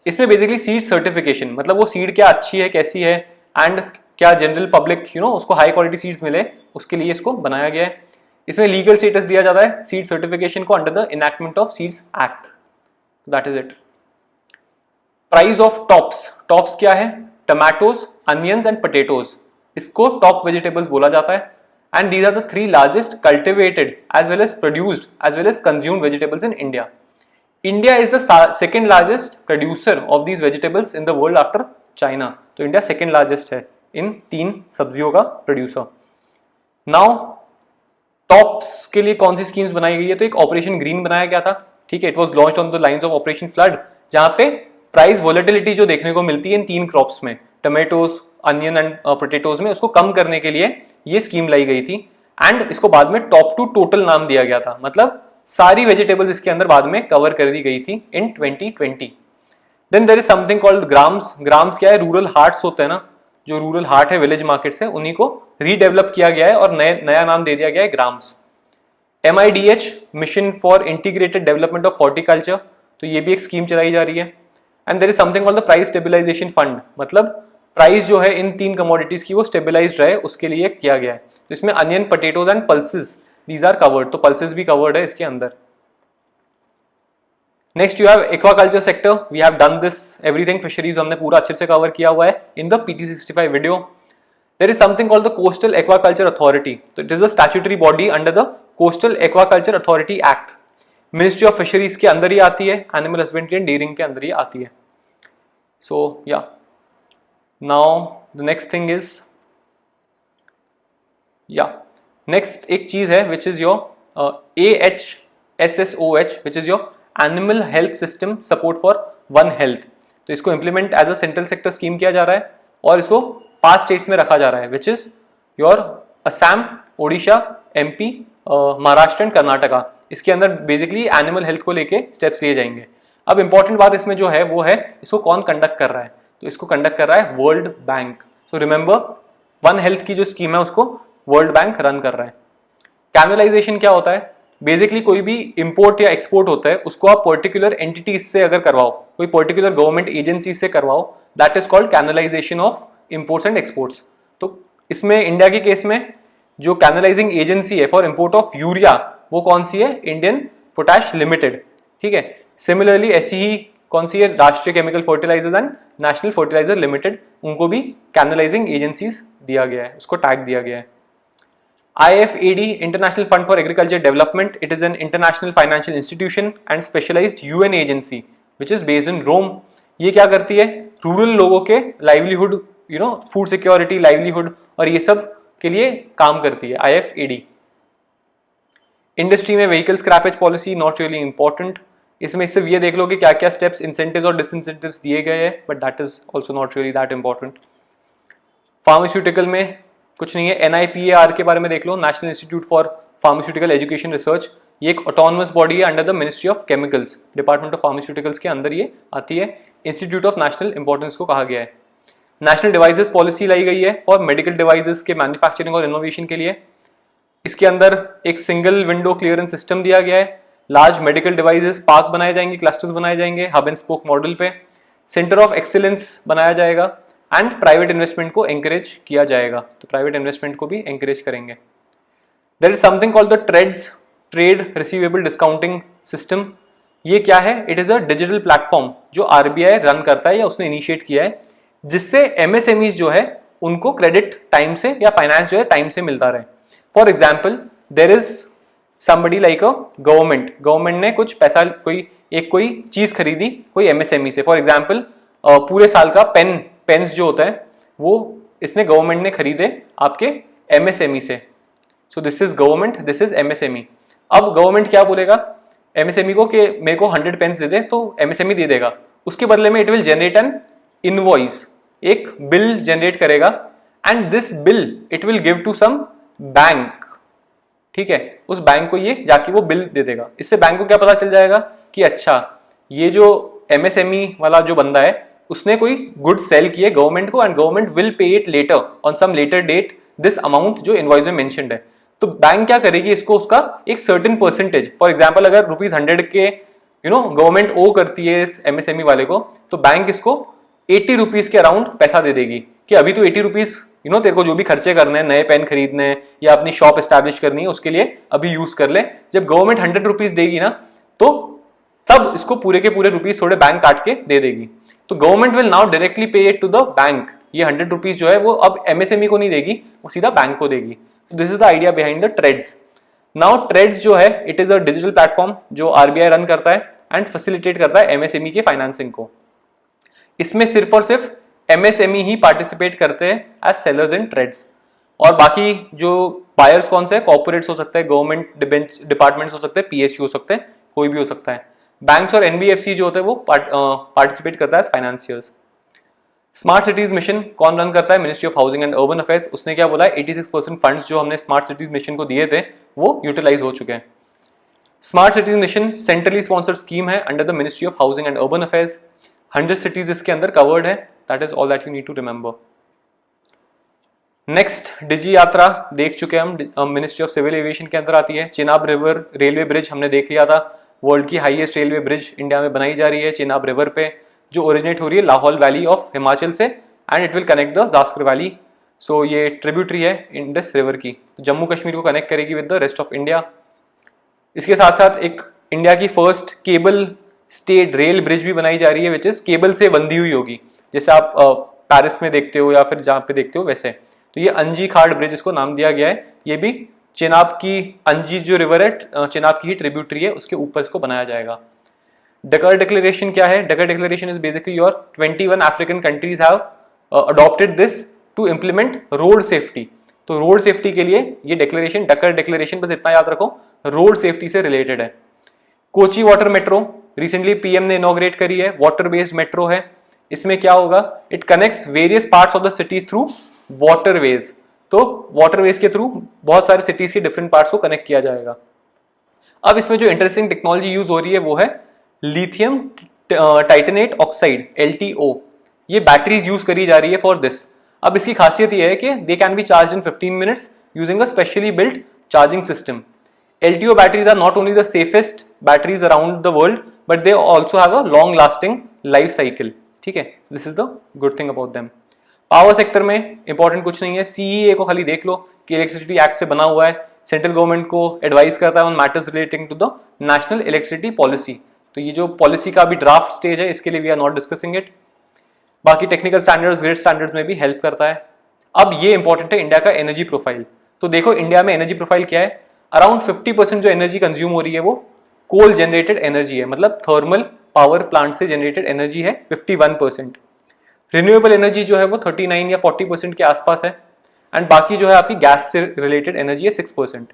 इसमें बेसिकली सीड सर्टिफिकेशन, मतलब वो सीड क्या अच्छी है, कैसी है, एंड क्या जनरल पब्लिक उसको हाई क्वालिटी सीड्स मिले, उसके लिए इसको बनाया गया है। इसमें लीगल स्टेटस दिया जाता है सीड सर्टिफिकेशन को under the enactment of seeds act. That is it. Price of tops. Tops क्या है? टमाटोज, अनियंस एंड पोटैटोज, इसको टॉप वेजिटेबल्स बोला जाता है। And these are the 3 largest cultivated as well as produced as well as consumed vegetables in India. India is the second largest producer of these vegetables in the world after China. तो India second largest है इन 3 सब्जियों का producer. Now tops के लिए कौन सी schemes बनाई गई है? तो एक ऑपरेशन ग्रीन बनाया गया था, ठीक है। It was launched on the lines of operation flood, जहां पे प्राइस वोलेटिलिटी जो देखने को मिलती है इन 3 क्रॉप्स में, टमेटोज, अनियन एंड पोटैटोज में, उसको कम करने के लिए ये स्कीम लाई गई थी। एंड इसको बाद में टॉप टू टोटल नाम दिया गया था, मतलब सारी वेजिटेबल्स इसके अंदर बाद में कवर कर दी गई थी in 2020। Then there is something called grams. Grams क्या है? रूरल हार्ट्स होते हैं ना, जो रूरल हार्ट है विलेज मार्केट्स है, उन्हीं को रीडेवलप किया गया है और नया नाम दे दिया गया है grams. MIDH, mission for integrated development of horticulture, तो ये भी एक स्कीम चलाई जा रही है। And there is something called the price stabilisation fund, मतलब प्राइस जो है इन 3 कमोडिटीज की वो स्टेबलाइज्ड रहे, उसके लिए किया गया है। तो इसमें onion, potatoes and pulses, these are covered, तो पल्सेस भी कवर्ड है इसके अंदर। Next you have aquaculture sector. We have done this everything, fisheries हमने पूरा अच्छे से कवर किया हुआ है in the PT65 video. There is something called the coastal aquaculture authority, तो it is a statutory body under the coastal aquaculture authority act. Ministry of fisheries के अंदर ही आती है, एनिमल हस्बेंड्री एंड डेयरिंग के अंदर ही आती है। सो या now the next thing is next एक चीज है which is your AHSSOH, which is your animal health system support for one health. तो इसको implement as a central sector scheme किया जा रहा है और इसको 5 स्टेट्स में रखा जा रहा है, which is your Assam, Odisha, MP, Maharashtra and Karnataka. इसके अंदर बेसिकली एनिमल हेल्थ को लेके स्टेप्स लिए जाएंगे। अब इंपॉर्टेंट बात इसमें जो है वो है इसको कौन कंडक्ट कर रहा है? तो इसको कंडक्ट कर रहा है world bank. So remember, one health की जो स्कीम है उसको वर्ल्ड बैंक रन कर रहा है। कैनलाइजेशन क्या होता है? बेसिकली कोई भी इंपोर्ट या एक्सपोर्ट होता है उसको आप पर्टिकुलर एंटिटीज से अगर करवाओ, कोई पर्टिकुलर गवर्नमेंट एजेंसी से करवाओ, that is called canalisation of imports and exports. तो इसमें इंडिया के केस में जो कैनलाइजिंग एजेंसी है फॉर इंपोर्ट ऑफ यूरिया, वो कौन सी है? इंडियन पोटैश लिमिटेड, ठीक है। सिमिलरली ऐसी ही कौन सी है? Rashtriya chemical fertilisers and national fertiliser limited, उनको भी कैनलाइजिंग एजेंसीज दिया गया है, उसको टैग दिया गया है। IFAD, International Fund for Agriculture Development, it is an international financial institution and specialized UN agency which is based in Rome. ये क्या करती है? रूरल लोगों के लाइवलीहुड, फूड सिक्योरिटी, लाइवलीहुड और ये सब के लिए काम करती है IFAD। इंडस्ट्री में vehicle scrappage policy not really important, इसमें सिर्फ ये देख लो कि क्या क्या स्टेप्स, इंसेंटिव्स और डिसइंसेंटिव्स दिए गए हैं, but that is also not really that important. Pharmaceutical में कुछ नहीं है। NIPAR के बारे में देख लो, national institute for pharmaceutical education research, ये एक ऑटोनमस बॉडी है under the ministry of chemicals, department of pharmaceuticals के अंदर ये आती है। इंस्टीट्यूट ऑफ नेशनल इंपॉर्टेंस को कहा गया है। नेशनल डिवाइसेस पॉलिसी लाई गई है फॉर मेडिकल डिवाइसेस के मैन्युफैक्चरिंग और इनोवेशन के लिए। इसके अंदर एक सिंगल विंडो क्लियरेंस सिस्टम दिया गया है। लार्ज मेडिकल डिवाइसेस पार्क बनाए जाएंगे, क्लस्टर्स बनाए जाएंगे हब एंड स्पोक मॉडल पे। सेंटर ऑफ एक्सीलेंस बनाया जाएगा एंड प्राइवेट इन्वेस्टमेंट को एंकरेज किया जाएगा, तो प्राइवेट इन्वेस्टमेंट को भी एंकरेज करेंगे। There is something called the TReDS, trade receivable discounting system. ये क्या है? It is a digital platform जो आरबीआई रन करता है या उसने इनिशिएट किया है, जिससे एमएसएमईज जो है उनको क्रेडिट टाइम से या फाइनेंस जो है टाइम से मिलता रहे। For example there is somebody like a government ने कुछ पैसा कोई चीज खरीदी कोई एमएसएमई से। फॉर एग्जाम्पल पूरे साल का पेन्स जो होता है वो इसने गवर्नमेंट ने खरीदे आपके एमएसएमई से। सो this is government, this is MSME. अब गवर्नमेंट क्या बोलेगा एमएसएमई को कि मेरे को 100 पेन्स दे दे, तो एमएसएमई दे देगा। उसके बदले में it will generate an invoice, एक बिल जनरेट करेगा and this bill it will give to some bank. ठीक है, उस बैंक को ये जाके वो बिल दे देगा। इससे बैंक को क्या पता चल जाएगा कि अच्छा ये जो एमएसएमई वाला जो बंदा है उसने कोई गुड सेल किए गवर्नमेंट को and government will pay it later on some later date this amount जो इनवॉइस में मेंशन्ड है। तो बैंक क्या करेगी, इसको उसका एक सर्टेन परसेंटेज, फॉर एग्जाम्पल अगर ₹100 के गवर्नमेंट ओ करती है इस एमएसएमई वाले को, तो बैंक इसको ₹80 के अराउंड पैसा दे देगी कि अभी तो ₹80 तेरे को जो भी खर्चे करने हैं, नए पेन खरीदने हैं या अपनी शॉप एस्टैब्लिश करनी है, उसके लिए अभी यूज कर ले। जब गवर्नमेंट ₹100 देगी ना, तो तब इसको पूरे के पूरे रुपीस थोड़े बैंक काट के दे देगी। तो government will now directly pay it to the bank. ये ₹100 जो है वो अब एमएसएमई को नहीं देगी, वो सीधा बैंक को देगी। This is the idea behind the TReDS. Now TReDS जो है it is a digital platform जो आरबीआई रन करता है एंड फैसिलिटेट करता है एमएसएमई के फाइनेंसिंग को। इसमें सिर्फ और सिर्फ एमएसएमई ही पार्टिसिपेट करते हैं एज सेलर्स इन ट्रेड्स, और बाकी जो बायर्स कौन से हैं, कॉर्पोरेट्स हो सकते हैं, गवर्नमेंट डिपार्टमेंट्स हो सकते हैं, पीएसयू हो सकते हैं, कोई भी हो सकता है। बैंक्स और एनबीएफसी जो होते हैं वो पार्टिसिपेट करता है as financiers. Smart cities mission कौन रन करता है? Ministry of housing and urban affairs. उसने क्या बोला है 86% फंड्स जो हमने स्मार्ट सिटीज मिशन को दिए थे वो यूटिलाइज हो चुके हैं। Smart cities mission centrally sponsored scheme है under the ministry of housing and urban affairs. 100 cities इसके अंदर कवर्ड है। That is all that you need to remember. Next Digi Yatra देख चुके हम मिनिस्ट्री ऑफ सिविल एविएशन के अंदर आती है। चेनाब रिवर रेलवे ब्रिज हमने देख लिया था, वर्ल्ड की हाईएस्ट रेलवे ब्रिज इंडिया में बनाई जा रही है चेनाब रिवर पे, जो ओरिजिनेट हो रही है लाहौल वैली ऑफ हिमाचल से and it will connect the Zanskar valley. So ये ट्रिब्यूटरी है इंडस रिवर की, जम्मू कश्मीर को कनेक्ट करेगी with the rest of India. इसके साथ साथ एक इंडिया की first cable stayed rail bridge भी बनाई जा रही है विच इज केबल से बंधी हुई होगी, जैसे आप पेरिस में देखते हो या फिर जहाँ पे देखते हो वैसे। तो ये अंजी खाड़ ब्रिज इसको नाम दिया गया है। ये भी चेनाब की अंजी जो रिवर है चेनाब की ही ट्रिब्यूटरी है, उसके ऊपर इसको बनाया जाएगा। डकर डिक्लेरेशन क्या है? Dakar declaration is basically your 21 African countries have adopted this to implement road safety. तो रोड सेफ्टी के लिए ये डिक्लेरेशन, डकर डिक्लेरेशन, बस इतना याद रखो, रोड सेफ्टी से रिलेटेड है। Kochi water metro recently PM ने इनॉग्रेट करी है, वाटर बेस्ड मेट्रो है। इसमें क्या होगा, it connects various parts of the cities through waterways. तो वाटरवेज के थ्रू बहुत सारे सिटीज के डिफरेंट पार्ट्स को कनेक्ट किया जाएगा। अब इसमें जो इंटरेस्टिंग टेक्नोलॉजी यूज हो रही है वो है लिथियम टाइटेनेट ऑक्साइड LTO। ये बैटरीज यूज करी जा रही है फॉर दिस। अब इसकी खासियत ये है कि they can be charge in 15 minutes using a specially built charging system. LTO batteries are not only the safest batteries around the world, but they also have a long lasting life cycle. ठीक है, this is the good thing about them. Power sector में important कुछ नहीं है, CEA को खाली देख लो कि इलेक्ट्रिसिटी एक्ट से बना हुआ है, सेंट्रल गवर्नमेंट को एडवाइस करता है on matters relating to the national electricity policy. तो ये जो पॉलिसी का अभी ड्राफ्ट स्टेज है, इसके लिए we are not discussing it. बाकी टेक्निकल स्टैंडर्ड्स, ग्रिड स्टैंडर्ड्स में भी हेल्प करता है। अब ये इंपॉर्टेंट है इंडिया का एनर्जी प्रोफाइल। तो देखो इंडिया में एनर्जी प्रोफाइल क्या है, अराउंड 50% जो एनर्जी कंज्यूम हो रही है वो कोल जनरेटेड एनर्जी है, मतलब थर्मल पावर प्लांट से जनरेटेड एनर्जी है 51%। रिन्यूएबल एनर्जी जो है वो 39 या 40% के आसपास है, एंड बाकी जो है आपकी गैस से रिलेटेड एनर्जी है 6%।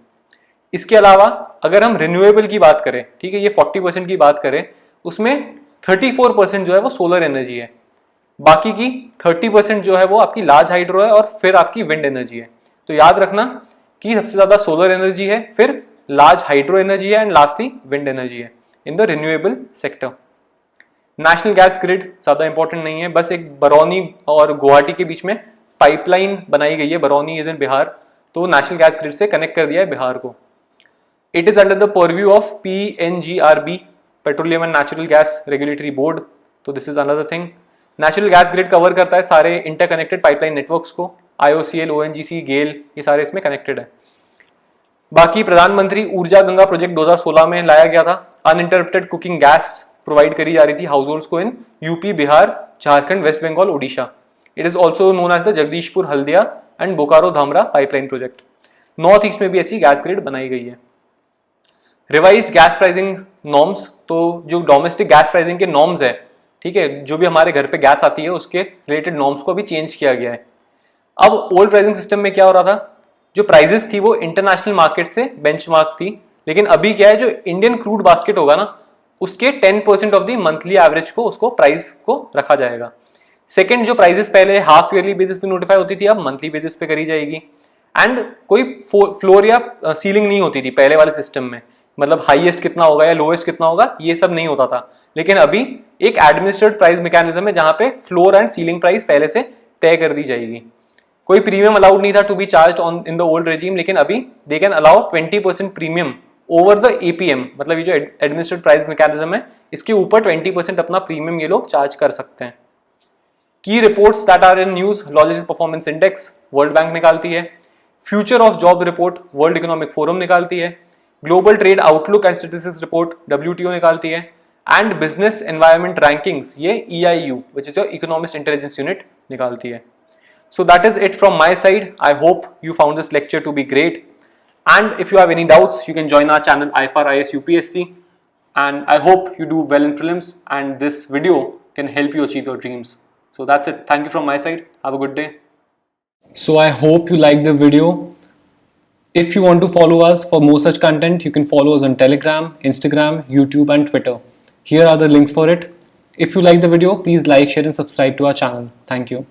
इसके अलावा अगर हम रिन्यूएबल की बात करें, ठीक है, ये 40% की बात करें, उसमें 34% जो है वो सोलर एनर्जी है, बाकी की 30% जो है वो आपकी लार्ज हाइड्रो है और फिर आपकी विंड एनर्जी है। तो याद रखना कि सबसे ज्यादा सोलर एनर्जी है, फिर लार्ज हाइड्रो एनर्जी है एंड लास्टली विंड एनर्जी है in the renewable sector. National gas grid ज़्यादा इंपॉर्टेंट नहीं है, बस एक बरौनी और गुवाहाटी के बीच में पाइपलाइन बनाई गई है, बरौनी इज इन बिहार, तो नेशनल गैस ग्रिड से कनेक्ट कर दिया है बिहार को. It is under the purview of PNGRB, petroleum and natural gas regulatory board. तो this is another thing. National gas grid cover करता है सारे इंटरकनेक्टेड पाइपलाइन नेटवर्क्स को. IOCL, ONGC, गेल, ये सारे इसमें कनेक्टेड है. बाकी प्रधानमंत्री ऊर्जा गंगा प्रोजेक्ट 2016 में लाया गया था. अनइंटरप्टेड कुकिंग गैस प्रोवाइड करी जा रही थी हाउस होल्ड्स को in UP, Bihar, Jharkhand, West Bengal, Odisha. It is also known as the Jagdishpur Haldia and Bokaro Dhamra pipeline project. North east में भी ऐसी गैस ग्रिड बनाई गई है. रिवाइज्ड गैस प्राइसिंग नॉर्म्स, तो जो डोमेस्टिक गैस प्राइसिंग के नॉर्म्स है, ठीक है, जो भी हमारे घर पे गैस आती है उसके रिलेटेड नॉर्म्स को भी चेंज किया गया है. अब ओल्ड प्राइसिंग सिस्टम में क्या हो रहा था, जो प्राइजेस थी वो इंटरनेशनल मार्केट से बेंचमार्क थी, लेकिन अभी क्या है, जो इंडियन क्रूड बास्केट होगा ना, उसके 10% ऑफ द मंथली एवरेज को, उसको प्राइस को रखा जाएगा. सेकंड, जो प्राइजेस पहले हाफ ईयरली बेसिस पे नोटिफाई होती थी, अब मंथली बेसिस पे करी जाएगी. एंड कोई फ्लोर या सीलिंग नहीं होती थी पहले वाले सिस्टम में, मतलब हाईएस्ट कितना होगा या लोएस्ट कितना होगा ये सब नहीं होता था. लेकिन अभी एक एडमिनिस्ट्रेटेड प्राइस मैकेनिज्म है जहां पे फ्लोर एंड सीलिंग प्राइस पहले से तय कर दी जाएगी. कोई प्रीमियम अलाउड नहीं था to be charge on in the old regime, लेकिन अभी they can allow 20% premium over the APM, मतलब ये जो एडमिनिस्ट्रेटेड प्राइस मैकेनिज्म है इसके ऊपर 20% अपना प्रीमियम ये लोग चार्ज कर सकते हैं. की reports that are in news, logistic performance index World Bank निकालती है. Future of job report world economic Forum निकालती है. Global trade outlook and statistics report WTO निकालती है. एंड बिजनेस एनवायरमेंट रैंकिंग्स ये EIU, which is your Economist Intelligence Unit, निकालती है. So that is it from my side. I hope you found this lecture to be great. And if you have any doubts, you can join our channel IFR IAS UPSC. And I hope you do well in prelims and this video can help you achieve your dreams. So that's it. Thank you from my side. Have a good day. So I hope you liked the video. If you want to follow us for more such content, you can follow us on Telegram, Instagram, YouTube and Twitter. Here are the links for it. If you like the video, please like, share and subscribe to our channel. Thank you.